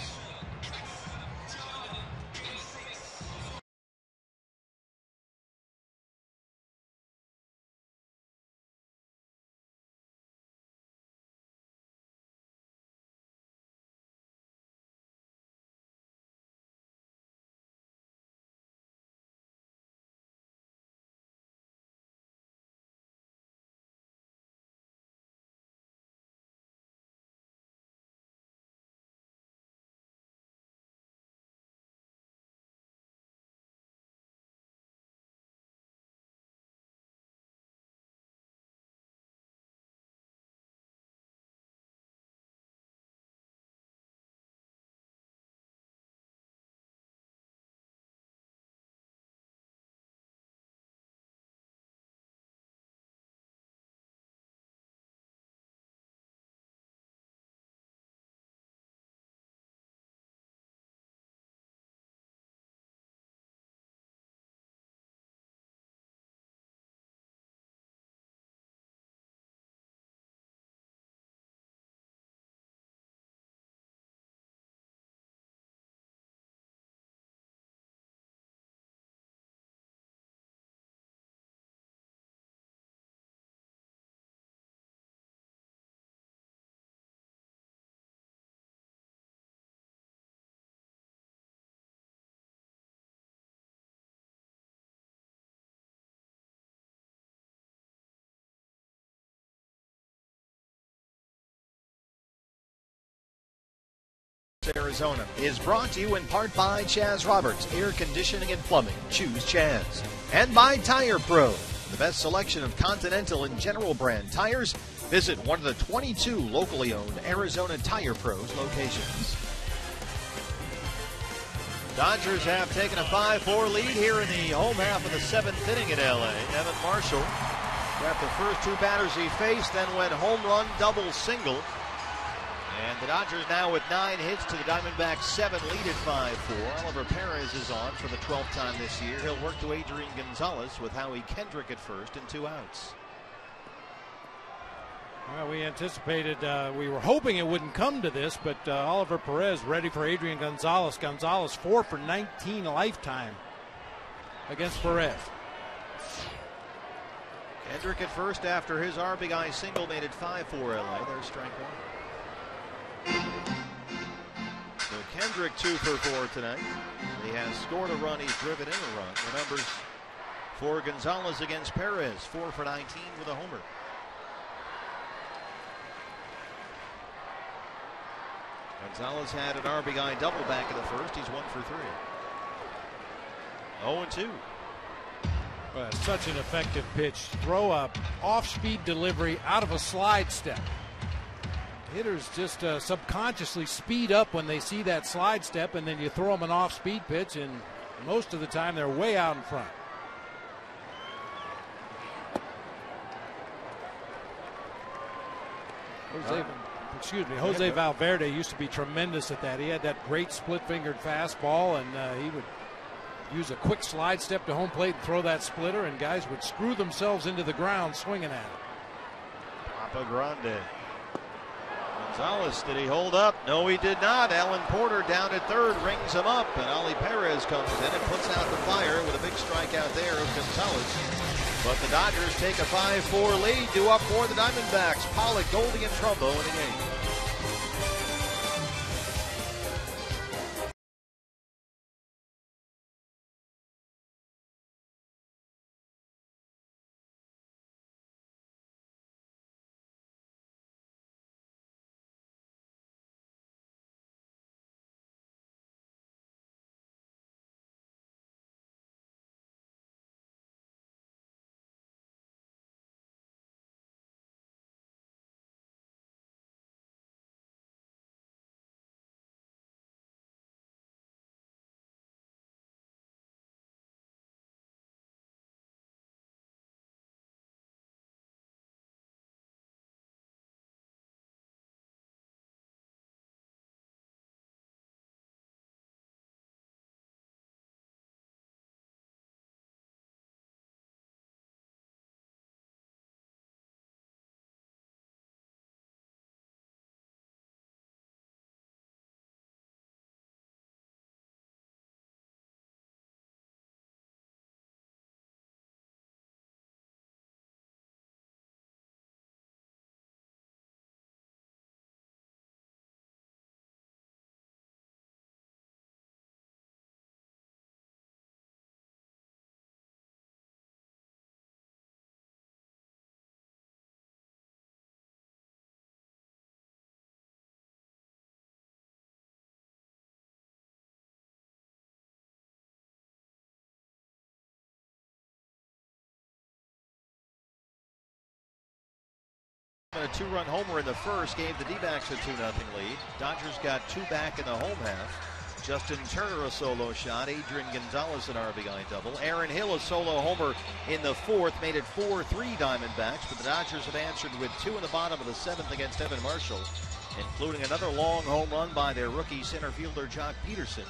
Arizona is brought to you in part by Chaz Roberts, Air Conditioning and Plumbing. Choose Chaz. And by Tire Pro, the best selection of Continental and General brand tires. Visit one of the 22 locally owned Arizona Tire Pros locations. Dodgers have taken a 5-4 lead here in the home half of the 7th inning in L.A. Evan Marshall got the first 2 batters he faced, then went home run, double, single. And the Dodgers now with 9 hits to the Diamondbacks 7 lead at 5-4. Oliver Perez is on for the 12th time this year. He'll work to Adrian Gonzalez with Howie Kendrick at first and 2 outs. Well, we anticipated, we were hoping it wouldn't come to this, but Oliver Perez ready for Adrian Gonzalez. Gonzalez 4 for 19 lifetime against Perez. Kendrick at first after his RBI single made it 5-4 LA. There's strike one. So Kendrick 2 for 4 tonight. He has scored a run. He's driven in a run. The numbers for Gonzalez against Perez. 4 for 19 with a homer. Gonzalez had an RBI double back in the first. He's 1 for 3. 0-2. Well, such an effective pitch. Throw a off-speed delivery out of a slide step. Hitters just subconsciously speed up when they see that slide step, and then you throw them an off-speed pitch, and most of the time they're way out in front. Jose Valverde used to be tremendous at that. He had that great split-fingered fastball, and he would use a quick slide step to home plate and throw that splitter, and guys would screw themselves into the ground swinging at it. Papa Grande. Gonzalez, did he hold up? No, he did not. Alan Porter down at third rings him up, and Ali Perez comes in and puts out the fire with a big strikeout there of Gonzalez. But the Dodgers take a 5-4 lead, due up for the Diamondbacks. Pollock, Goldie, and Trumbo in the game. A 2-run homer in the first gave the D-backs a 2-0 lead. Dodgers got 2 back in the home half. Justin Turner a solo shot. Adrian Gonzalez an RBI double. Aaron Hill a solo homer in the fourth made it 4-3 Diamondbacks. But the Dodgers have answered with 2 in the bottom of the 7th against Evan Marshall, including another long home run by their rookie center fielder Jock Peterson.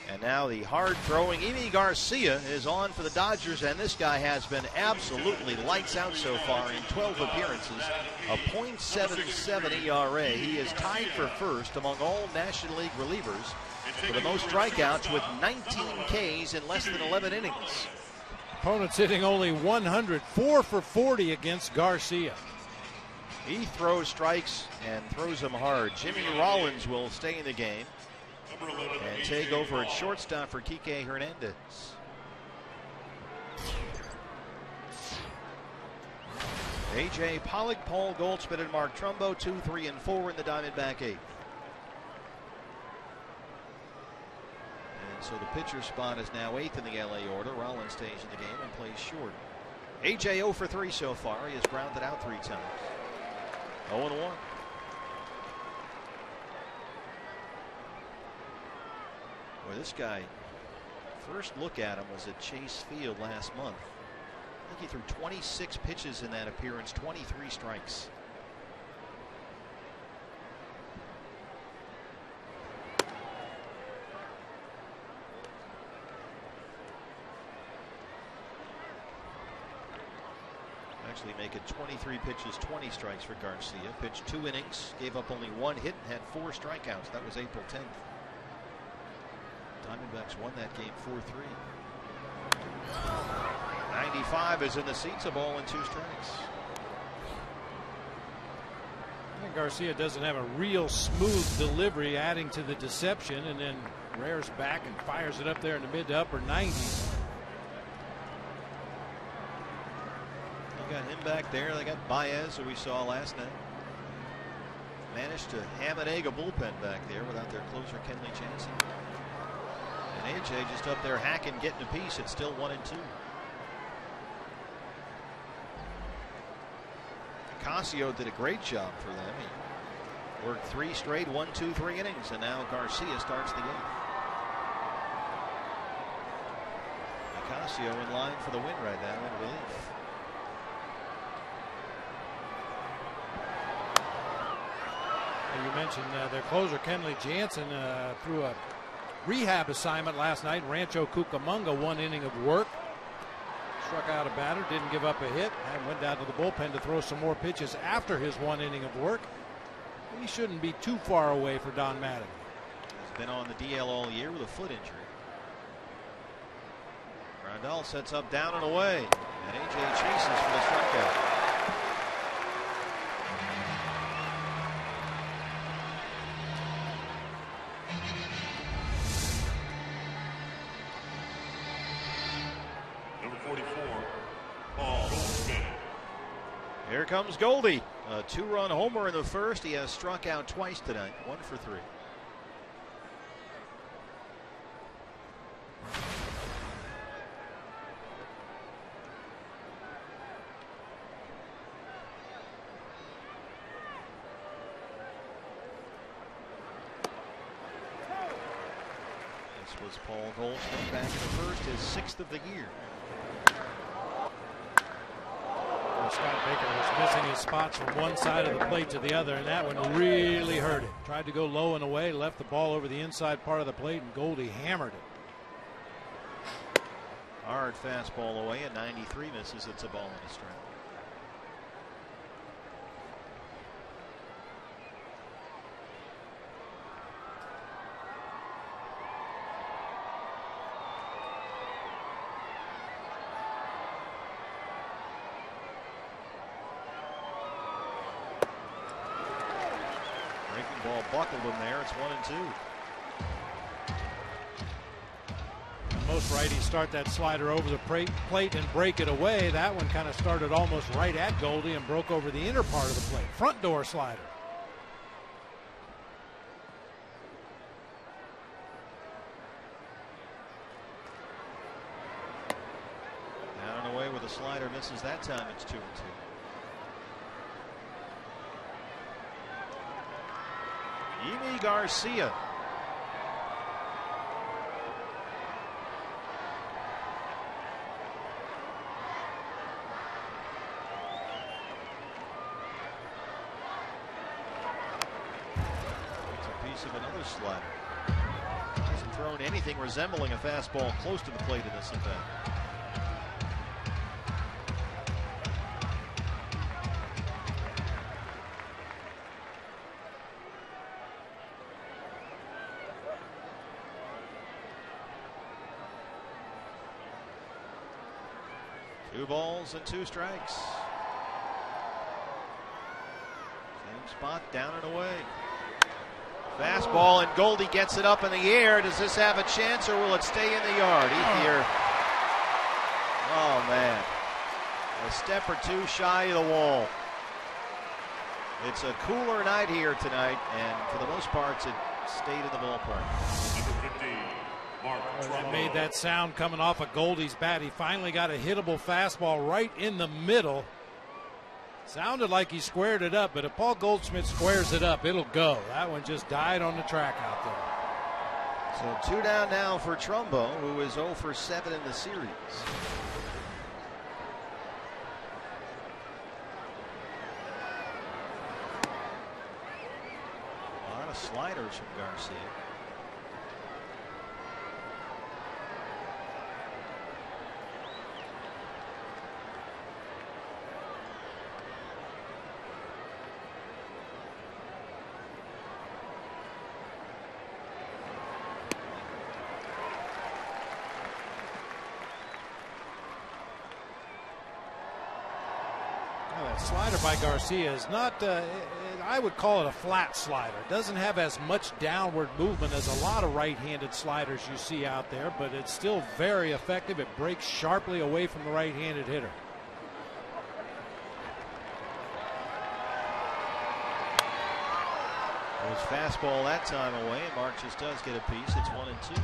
And now the hard-throwing Emi Garcia is on for the Dodgers, and this guy has been absolutely lights out so far in 12 appearances, a .77 ERA. He is tied for first among all National League relievers for the most strikeouts with 19 Ks in less than 11 innings. Opponents hitting only 100, 4 for 40 against Garcia. He throws strikes and throws them hard. Jimmy Rollins will stay in the game and take over at shortstop for Kike Hernandez. A.J. Pollock, Paul Goldschmidt, and Mark Trumbo, 2, 3, and 4 in the Diamondback 8. And so the pitcher spot is now 8th in the LA order. Rollins stays in the game and plays short. A.J. 0 for 3 so far. He has grounded out 3 times. 0-1. Boy, this guy, first look at him was at Chase Field last month. I think he threw 26 pitches in that appearance, 23 strikes. actually make it 23 pitches, 20 strikes for Garcia. Pitched 2 innings, gave up only 1 hit, and had 4 strikeouts. That was April 10th. Diamondbacks won that game 4-3. 95 is in the seats, a ball and 2 strikes. I think Garcia doesn't have a real smooth delivery, adding to the deception, and then rears back and fires it up there in the mid to upper 90s. You got him back there. They got Baez, who we saw last night. Managed to ham and egg a bullpen back there without their closer Kenley Jansen. And AJ just up there hacking, getting a piece. It's still 1-2. Ocasio did a great job for them. He worked 3 straight 1-2-3 innings, and now Garcia starts the 8th. Ocasio in line for the win right now in relief. You mentioned their closer Kenley Jansen threw a rehab assignment last night. Rancho Cucamonga, 1 inning of work. Struck out a batter, didn't give up a hit, and went down to the bullpen to throw some more pitches after his 1 inning of work. He shouldn't be too far away for Don Madden. He's been on the DL all year with a foot injury. Grandal sets up down and away, and AJ chases for the strikeout. Here comes Goldie. A 2-run homer in the first. He has struck out twice tonight. 1 for 3. This was Paul Goldschmidt back in the first, his 6th of the year. Scott Baker was missing his spots from one side of the plate to the other, and that one really hurt him. Tried to go low and away, left the ball over the inside part of the plate, and Goldie hammered it. Hard fastball away, at 93 misses. It's a ball and a strike. Ball buckled him there. It's 1-2. Most righties start that slider over the plate and break it away. That one kind of started almost right at Goldie and broke over the inner part of the plate. Front door slider. Down and away with a slider. Misses that time. It's 2-2. Yimi Garcia. It's a piece of another slider. Hasn't thrown anything resembling a fastball close to the plate in this event. Two balls and 2 strikes. Same spot, down and away. Fastball, and Goldie gets it up in the air. Does this have a chance, or will it stay in the yard? Ethier. Oh, man. A step or 2 shy of the wall. It's a cooler night here tonight, and for the most part, it stayed in the ballpark. It made that sound coming off of Goldie's bat. He finally got a hittable fastball right in the middle. Sounded like he squared it up, but if Paul Goldschmidt squares it up, it'll go. That one just died on the track out there. So 2 down now for Trumbo, who is 0 for 7 in the series. A lot of sliders from Garcia. Slider by Garcia is not, I would call it a flat slider. It doesn't have as much downward movement as a lot of right-handed sliders you see out there, but it's still very effective. It breaks sharply away from the right-handed hitter. His fastball that time away, and Mark just does get a piece. It's 1-2.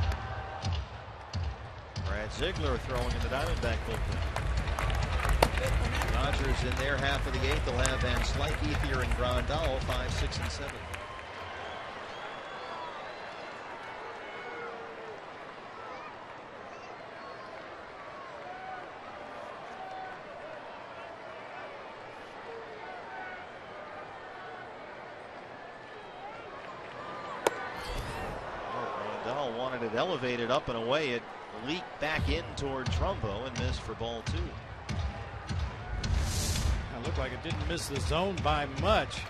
Brad Ziegler throwing in the Diamondback bullpen. Dodgers in their half of the eighth. They'll have Van Slyke, Ethier, and Grandal 5, 6, and 7. Grandal wanted it elevated up and away. It leaked back in toward Trumbo and missed for ball 2. Looked like it didn't miss the zone by much.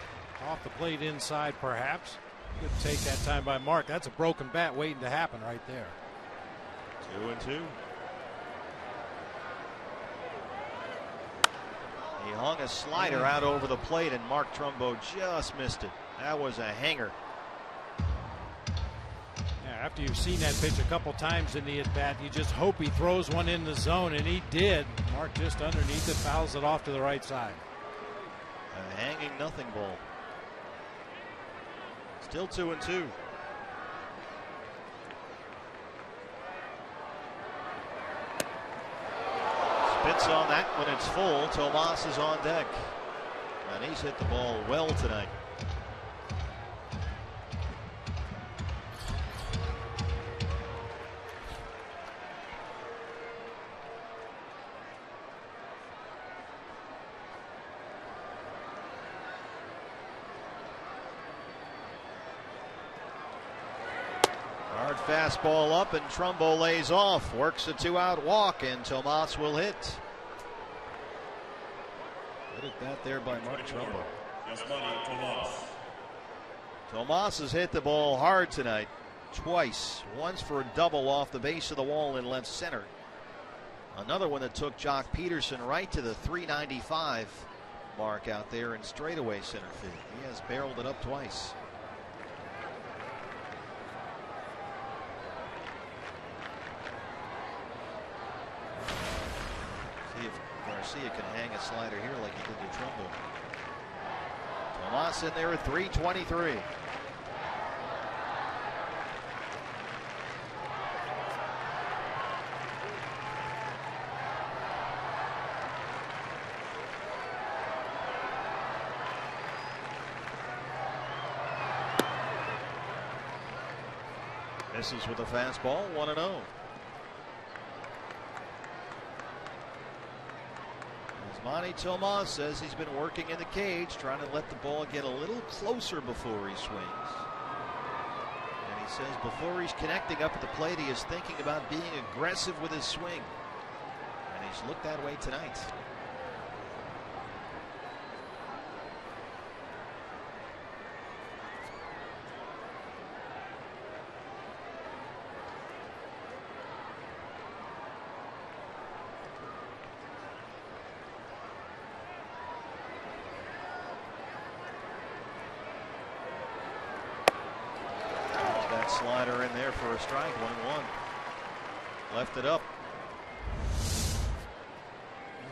Off the plate inside, perhaps. Good take that time by Mark. That's a broken bat waiting to happen right there. 2-2. He hung a slider out over the plate, and Mark Trumbo just missed it. That was a hanger. Yeah, after you've seen that pitch a couple times in the at-bat, you just hope he throws one in the zone, and he did. Mark just underneath it, fouls it off to the right side. A hanging nothing ball. Still 2-2. Spits on that when it's full. Tomas is on deck. And he's hit the ball well tonight. Hard fastball up, and Trumbo lays off. Works a 2-out walk, and Tomas will hit. Good at bat there by Mark Trumbo. Tomas has hit the ball hard tonight. Twice. Once for a double off the base of the wall in left center. Another one that took Jock Peterson right to the 395 mark out there in straightaway center field. He has barreled it up twice. See if Garcia can hang a slider here like he did to Trumbo. Tomas in there at 323. Misses with a fastball, 1-0. Monty Tomas says he's been working in the cage, trying to let the ball get a little closer before he swings. And he says before he's connecting up at the plate, he is thinking about being aggressive with his swing. And he's looked that way tonight. Slider in there for a strike, 1-1. Left it up.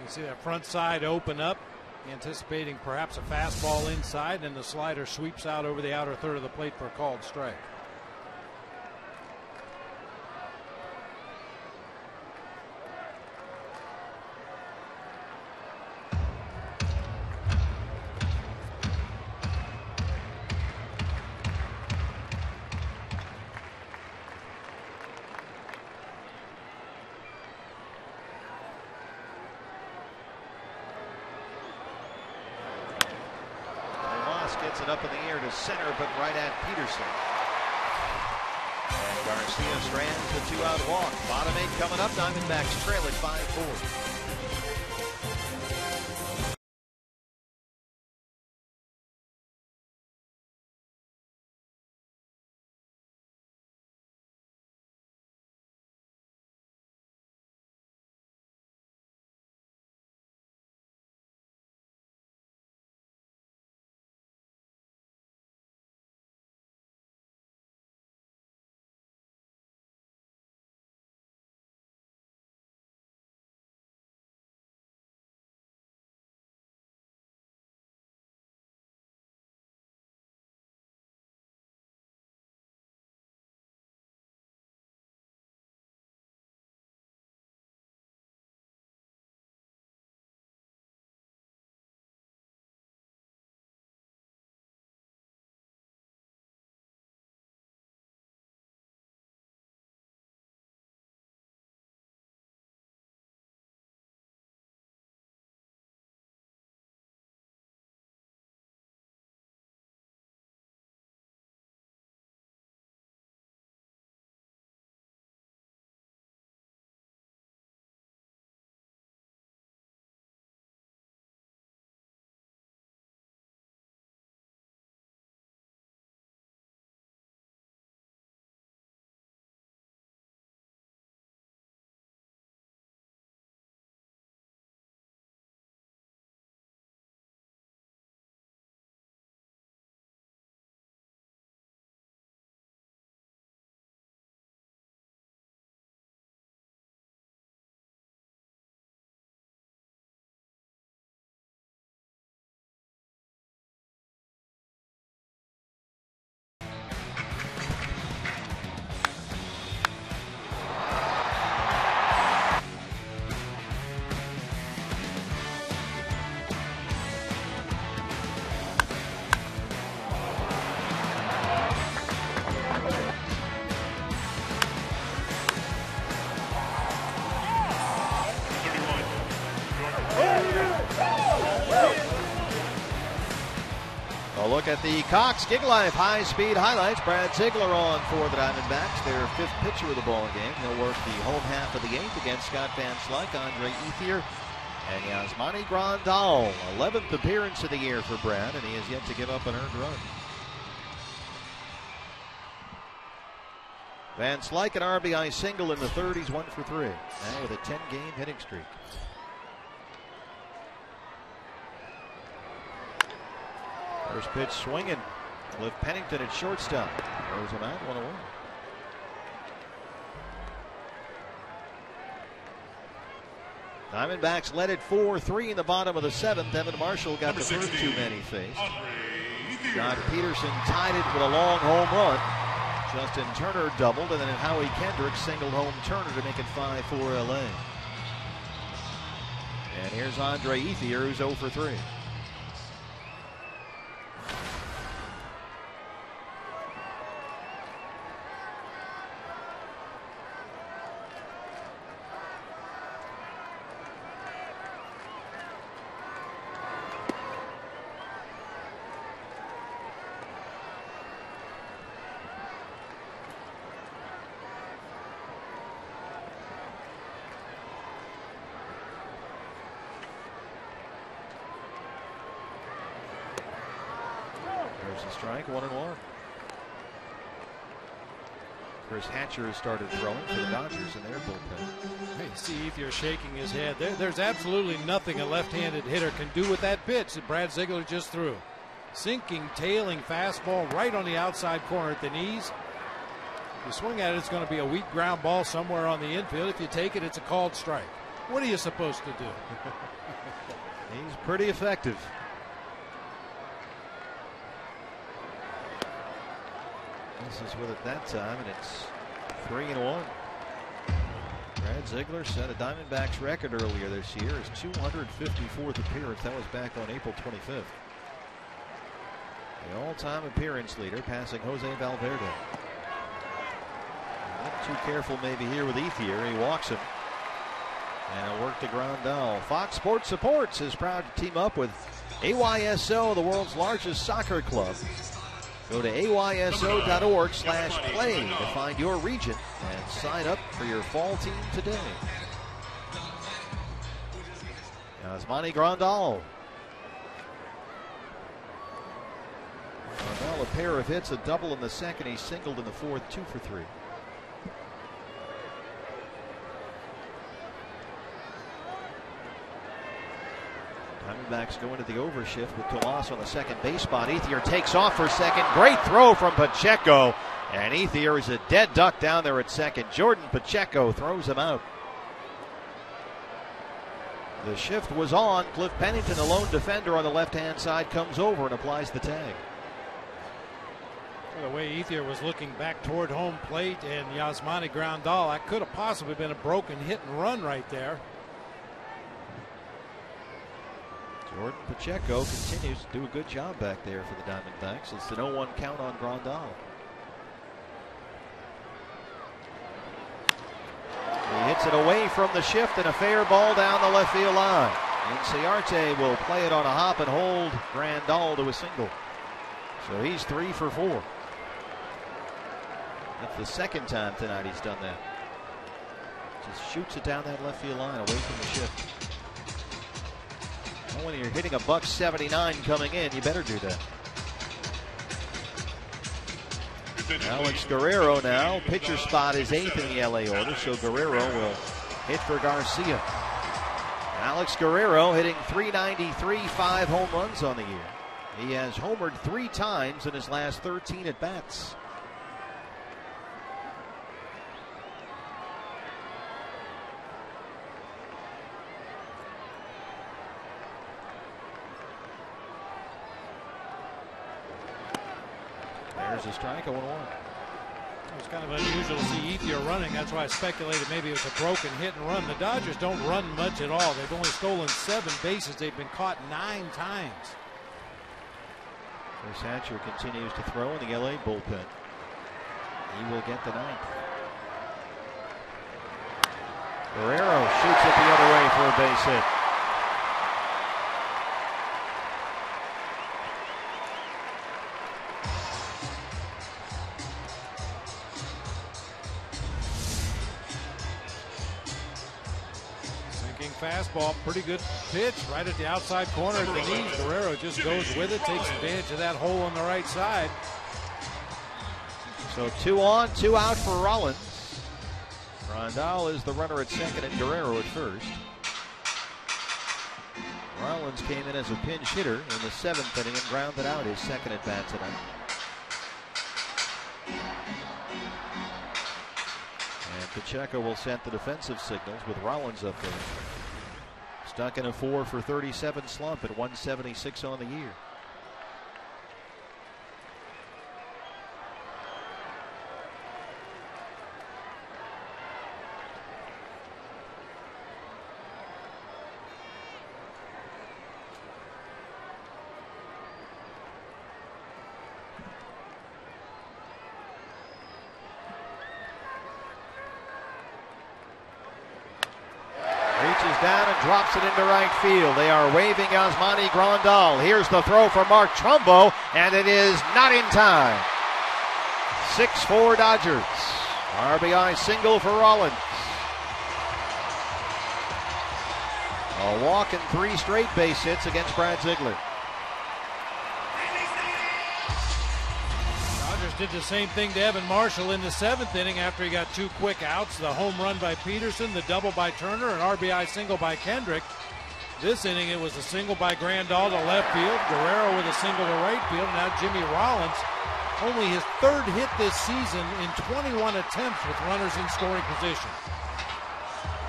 You see that front side open up, anticipating perhaps a fastball inside, and the slider sweeps out over the outer third of the plate for a called strike. Gets it up in the air to center, but right at Peterson. And Garcia strands the 2-out walk. Bottom 8 coming up. Diamondbacks trail at 5-4. look at the Cox Gig Life high-speed highlights. Brad Ziegler on for the Diamondbacks, their 5th pitcher of the ball game. He'll work the home half of the 8th against Scott Van Slyke, Andre Ethier, and Yasmani Grandal. 11th appearance of the year for Brad, and he has yet to give up an earned run. Van Slyke an RBI single in the 3rd. He's 1 for 3. Now with a 10-game hitting streak. First pitch swinging. Cliff Pennington at shortstop. Throws him out, 1-1. Diamondbacks led it 4-3 in the bottom of the 7th. Evan Marshall got the first 2 men he faced. John Peterson tied it with a long home run. Justin Turner doubled, and then Howie Kendrick singled home Turner to make it 5-4 LA. And here's Andre Ethier, who's 0 for 3. There's a strike, 1-1. Chris Hatcher has started throwing for the Dodgers in their bullpen. Hey, see if you're shaking his head. There's absolutely nothing a left-handed hitter can do with that pitch that Brad Ziegler just threw. Sinking, tailing fastball right on the outside corner at the knees. If you swing at it, it's going to be a weak ground ball somewhere on the infield. If you take it, it's a called strike. What are you supposed to do? He's pretty effective. This is with it that time, and it's 3-1. Brad Ziegler set a Diamondbacks record earlier this year, his 254th appearance. That was back on April 25th. The all-time appearance leader, passing Jose Valverde. Not too careful maybe here with Ethier. He walks him. And it'll work to Grandal. Fox Sports Supports is proud to team up with AYSO, the world's largest soccer club. Go to ayso.org/play to find your region and sign up for your fall team today. Yasmani Grandal. Grandal, a pair of hits, a double in the 2nd. He singled in the 4th, 2 for 3. Diamondbacks go into the overshift with Tomas on the 2nd base spot. Ethier takes off for 2nd. Great throw from Pacheco. And Ethier is a dead duck down there at 2nd. Jordan Pacheco throws him out. The shift was on. Cliff Pennington, the lone defender on the left-hand side, comes over and applies the tag. Well, the way Ethier was looking back toward home plate and Yasmani Grandal, that could have possibly been a broken hit and run right there. Jordan Pacheco continues to do a good job back there for the Diamondbacks. It's the 0-1 count on Grandal. He hits it away from the shift and a fair ball down the left field line. Inciarte will play it on a hop and hold Grandal to a single. So he's 3 for 4. That's the 2nd time tonight he's done that. Just shoots it down that left field line away from the shift. Well, when you're hitting a $179 coming in, you better do that. Alex Guerrero now. Pitcher spot is 8th in the LA order, so Guerrero will hit for Garcia. Alex Guerrero hitting .393, 5 home runs on the year. He has homered 3 times in his last 13 at-bats. There's a strike, 0-1. It was kind of unusual to see Ethier running. That's why I speculated maybe it was a broken hit and run. The Dodgers don't run much at all. They've only stolen 7 bases. They've been caught 9 times. Chris Hatcher continues to throw in the LA bullpen. He will get the 9th. Guerrero shoots it the other way for a base hit. fastball, pretty good pitch right at the outside corner at the knees. Guerrero just goes with it, takes advantage of that hole on the right side. So 2 on, 2 out for Rollins. Grandal is the runner at second and Guerrero at first. Rollins came in as a pinch hitter in the 7th inning and grounded out his second at bat tonight. And Pacheco will set the defensive signals with Rollins up there. Stuck in a 4 for 37 slump at 176 on the year. Down and drops it into right field. They are waving Yasmani Grandal. Here's the throw for Mark Trumbo, and it is not in time. 6-4 Dodgers. RBI single for Rollins. A walk and 3 straight base hits against Brad Ziegler. Did the same thing to Evan Marshall in the 7th inning after he got 2 quick outs. The home run by Peterson, the double by Turner, an RBI single by Kendrick. This inning it was a single by Grandal to left field, Guerrero with a single to right field. Now Jimmy Rollins, only his 3rd hit this season in 21 attempts with runners in scoring position.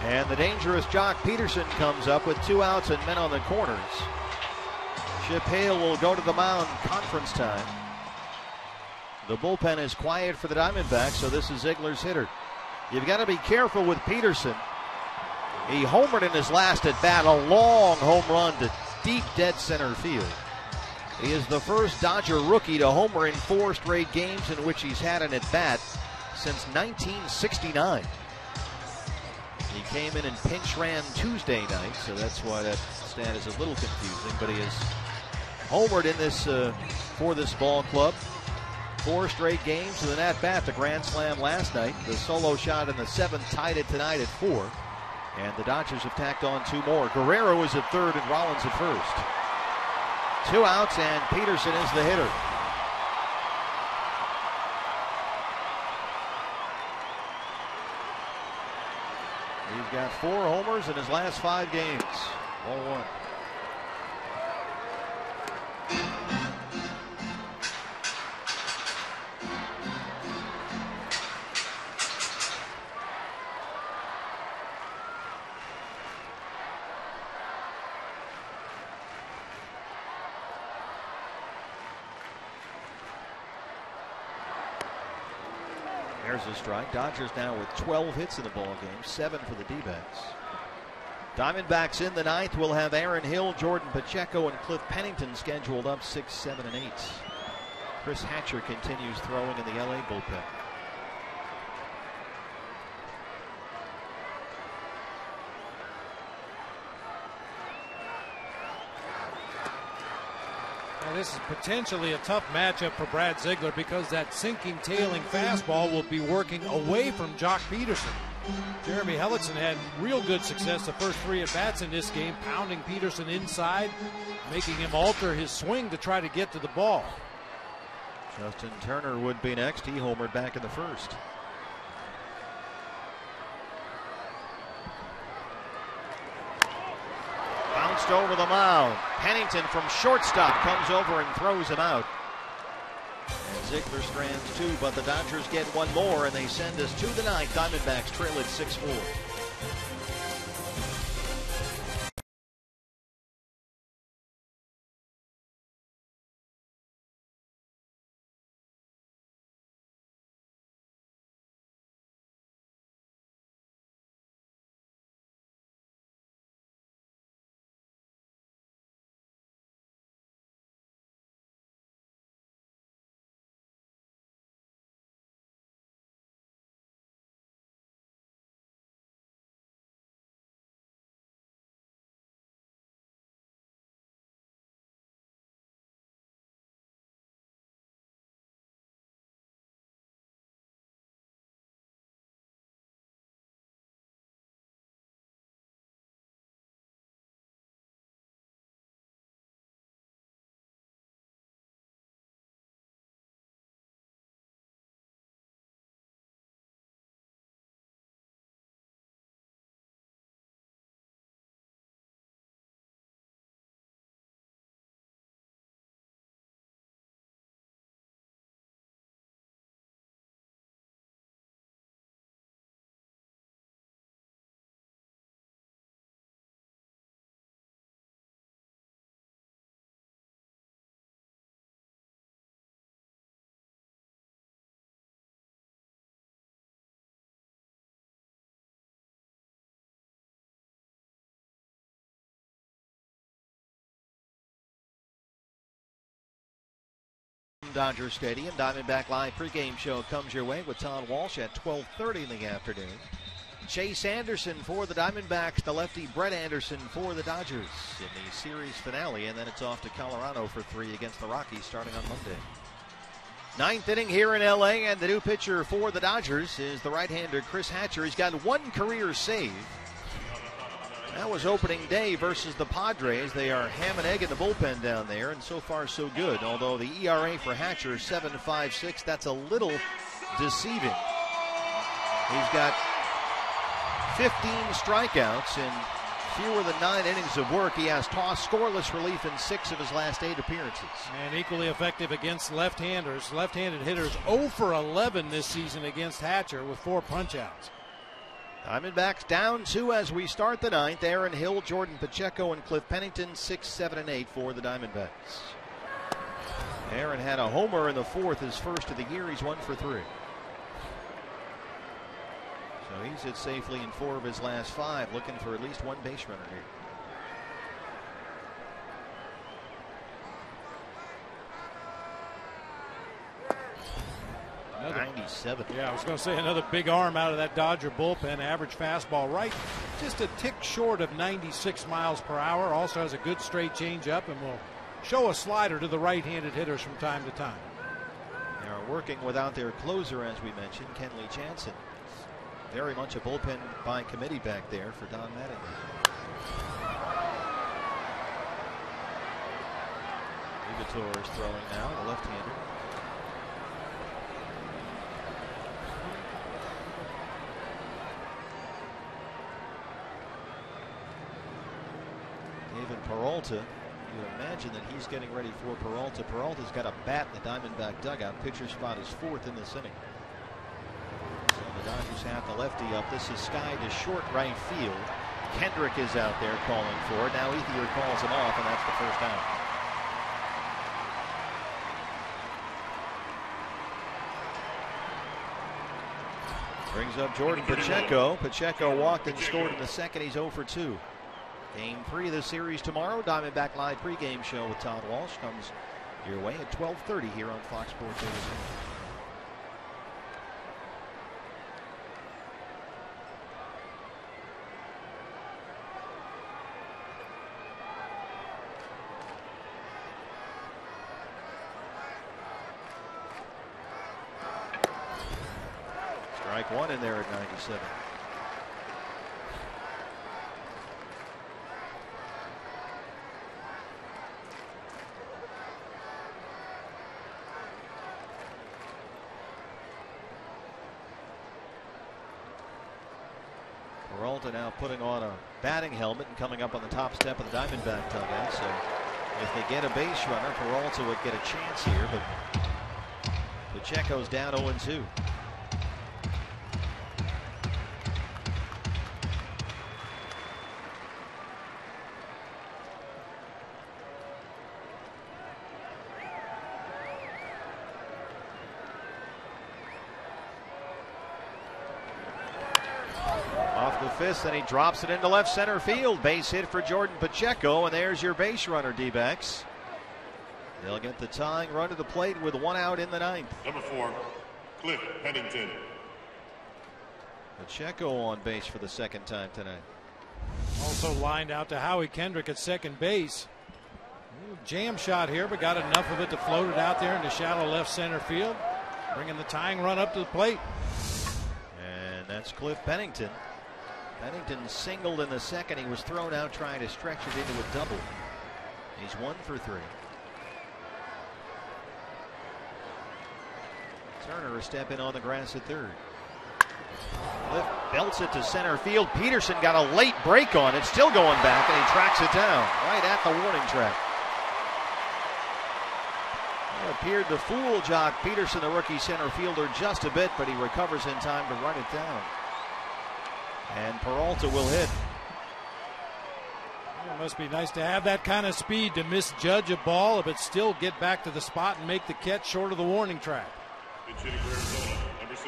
And the dangerous Jock Peterson comes up with 2 outs and men on the corners. Chip Hale will go to the mound conference time. The bullpen is quiet for the Diamondbacks, so this is Ziegler's hitter. You've got to be careful with Peterson. He homered in his last at bat, a long home run to deep dead center field. He is the first Dodger rookie to homer in 4 straight games in which he's had an at bat since 1969. He came in and pinch ran Tuesday night, so that's why that stat is a little confusing. But he has homered in this for this ball club. 4 straight games with an at-bat. The grand slam last night. The solo shot in the 7th tied it tonight at 4. And the Dodgers have tacked on 2 more. Guerrero is at 3rd and Rollins at 1st. 2 outs and Peterson is the hitter. He's got 4 homers in his last 5 games. 1-1. There's a strike. Dodgers now with 12 hits in the ball game, 7 for the D-backs. Diamondbacks in the 9th will have Aaron Hill, Jordan Pacheco, and Cliff Pennington scheduled up 6, 7, and 8. Chris Hatcher continues throwing in the LA bullpen. This is potentially a tough matchup for Brad Ziegler because that sinking, tailing fastball will be working away from Jock Peterson. Jeremy Hellickson had real good success the first 3 at-bats in this game, pounding Peterson inside, making him alter his swing to try to get to the ball. Justin Turner would be next. He homered back in the 1st. Bounced over the mound. Pennington from shortstop comes over and throws him out. And Ziegler strands 2, but the Dodgers get 1 more, and they send us to the 9th. Diamondbacks trail at 6-4. Dodger Stadium. Diamondback Live pregame show comes your way with Todd Walsh at 12:30 in the afternoon. Chase Anderson for the Diamondbacks, the lefty Brett Anderson for the Dodgers in the series finale, and then it's off to Colorado for 3 against the Rockies starting on Monday. Ninth inning here in LA, and the new pitcher for the Dodgers is the right-hander Chris Hatcher. He's got 1 career save. That was opening day versus the Padres. They are ham and egg in the bullpen down there, and so far so good. Although the ERA for Hatcher is 7.56, that's a little deceiving. He's got 15 strikeouts in fewer than 9 innings of work. He has tossed scoreless relief in 6 of his last 8 appearances. And equally effective against left-handers. Left-handed hitters 0 for 11 this season against Hatcher with 4 punch-outs. Diamondbacks down 2 as we start the 9th. Aaron Hill, Jordan Pacheco, and Cliff Pennington, 6, 7, and 8 for the Diamondbacks. Aaron had a homer in the 4th, his first of the year. He's 1 for 3. So he's hit safely in 4 of his last 5, looking for at least 1 base runner here. Another 97. Yeah, I was going to say another big arm out of that Dodger bullpen. Average fastball right just a tick short of 96 miles per hour. Also has a good straight changeup and will show a slider to the right-handed hitters from time to time. They are working without their closer, as we mentioned, Kenley Jansen. Very much a bullpen by committee back there for Don Mattingly. Libator is throwing now, the left-hander. David Peralta, you imagine that he's getting ready for Peralta. Peralta's got a bat in the Diamondback dugout. Pitcher spot is 4th in this inning. So the Dodgers have the lefty up. This is sky to short right field. Kendrick is out there calling for it. Now Ethier calls him off, and that's the first out. Brings up Jordan Pacheco. Pacheco walked and scored in the 2nd. He's 0 for 2. Game 3 of the series tomorrow. Diamondback Live pregame show with Todd Walsh comes your way at 12:30 here on Fox Sports Arizona. Strike 1 in there at 97. Peralta now putting on a batting helmet and coming up on the top step of the Diamondback dugout. So if they get a base runner, Peralta would get a chance here, but Pacheco's down 0-2. Fist, and he drops it into left center field. Base hit for Jordan Pacheco, and there's your base runner, D-backs. They'll get the tying run to the plate with 1 out in the 9th. Number 4, Cliff Pennington. Pacheco on base for the 2nd time tonight. Also lined out to Howie Kendrick at second base. Jam shot here, but got enough of it to float it out there into shallow left center field, bringing the tying run up to the plate. And that's Cliff Pennington. Pennington singled in the 2nd. He was thrown out trying to stretch it into a double. He's 1 for 3. Turner a step in on the grass at 3rd. Cliff belts it to center field. Peterson got a late break on it, still going back, and he tracks it down right at the warning track. It appeared to fool Jock Peterson, the rookie center fielder, just a bit, but he recovers in time to run it down. And Peralta will hit. It must be nice to have that kind of speed to misjudge a ball, but still get back to the spot and make the catch short of the warning track. Number 6.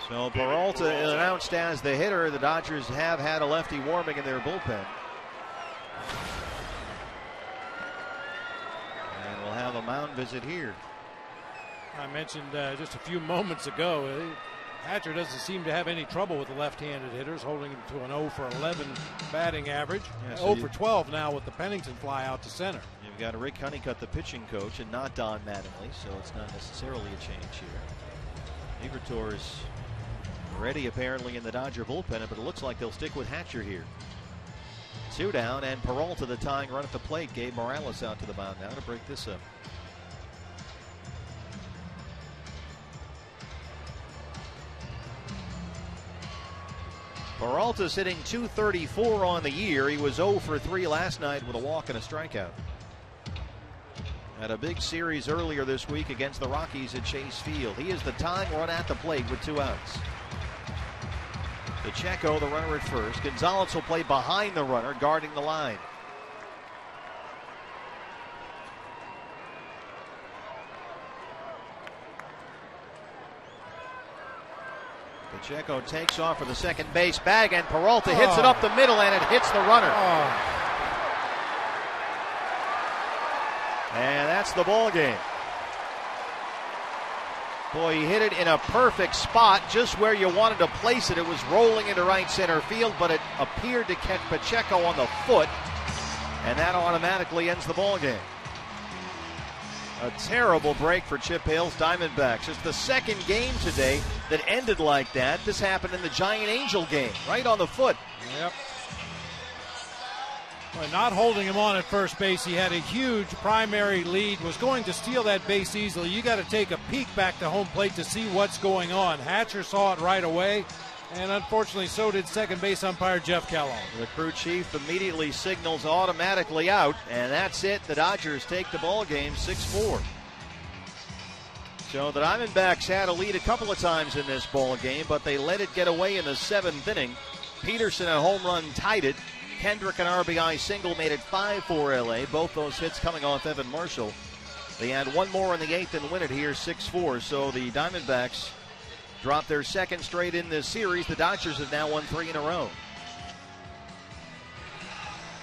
So Peralta is announced as the hitter. The Dodgers have had a lefty warming in their bullpen. And we'll have a mound visit here. I mentioned just a few moments ago, Hatcher doesn't seem to have any trouble with the left-handed hitters, holding him to an 0 for 11 batting average. Yeah, so 0 for 12 now with the Pennington fly out to center. You've got Rick Honeycutt, the pitching coach, and not Don Mattingly, so it's not necessarily a change here. Liberatore's ready apparently in the Dodger bullpen, but it looks like they'll stick with Hatcher here. 2 down, and Peralta, the tying run at the plate. Gabe Morales out to the mound now to break this up. Peralta's hitting .234 on the year. He was 0 for 3 last night with a walk and a strikeout. Had a big series earlier this week against the Rockies at Chase Field. He is the tying run at the plate with 2 outs. Pacheco, the runner at first. Gonzalez will play behind the runner, guarding the line. Pacheco takes off for the second base bag, and Peralta hits it up the middle, and it hits the runner. And that's the ball game. Boy, he hit it in a perfect spot, just where you wanted to place it. It was rolling into right center field, but it appeared to catch Pacheco on the foot, and that automatically ends the ball game. A terrible break for Chip Hale's Diamondbacks. It's the second game today that ended like that. This happened in the Giant Angel game, right on the foot. Yep. Well, not holding him on at first base, he had a huge primary lead, was going to steal that base easily. You got to take a peek back to home plate to see what's going on. Hatcher saw it right away, and unfortunately so did second base umpire Jeff Kellogg. The crew chief immediately signals automatically out, and that's it. The Dodgers take the ball game 6-4. So the Diamondbacks had a lead a couple of times in this ball game, but they let it get away in the 7th inning. Peterson, a home run, tied it. Kendrick, an RBI single, made it 5-4 LA. Both those hits coming off Evan Marshall. They had one more in the 8th and win it here 6-4. So the Diamondbacks dropped their second straight in this series. The Dodgers have now won 3 in a row.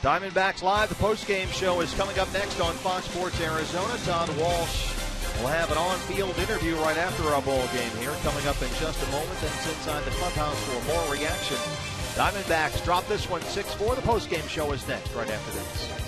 Diamondbacks Live, the postgame show, is coming up next on Fox Sports Arizona. Todd Walsh will have an on-field interview right after our ball game here, coming up in just a moment. And inside the clubhouse for more reaction. Diamondbacks drop this one 6-4. The postgame show is next, right after this.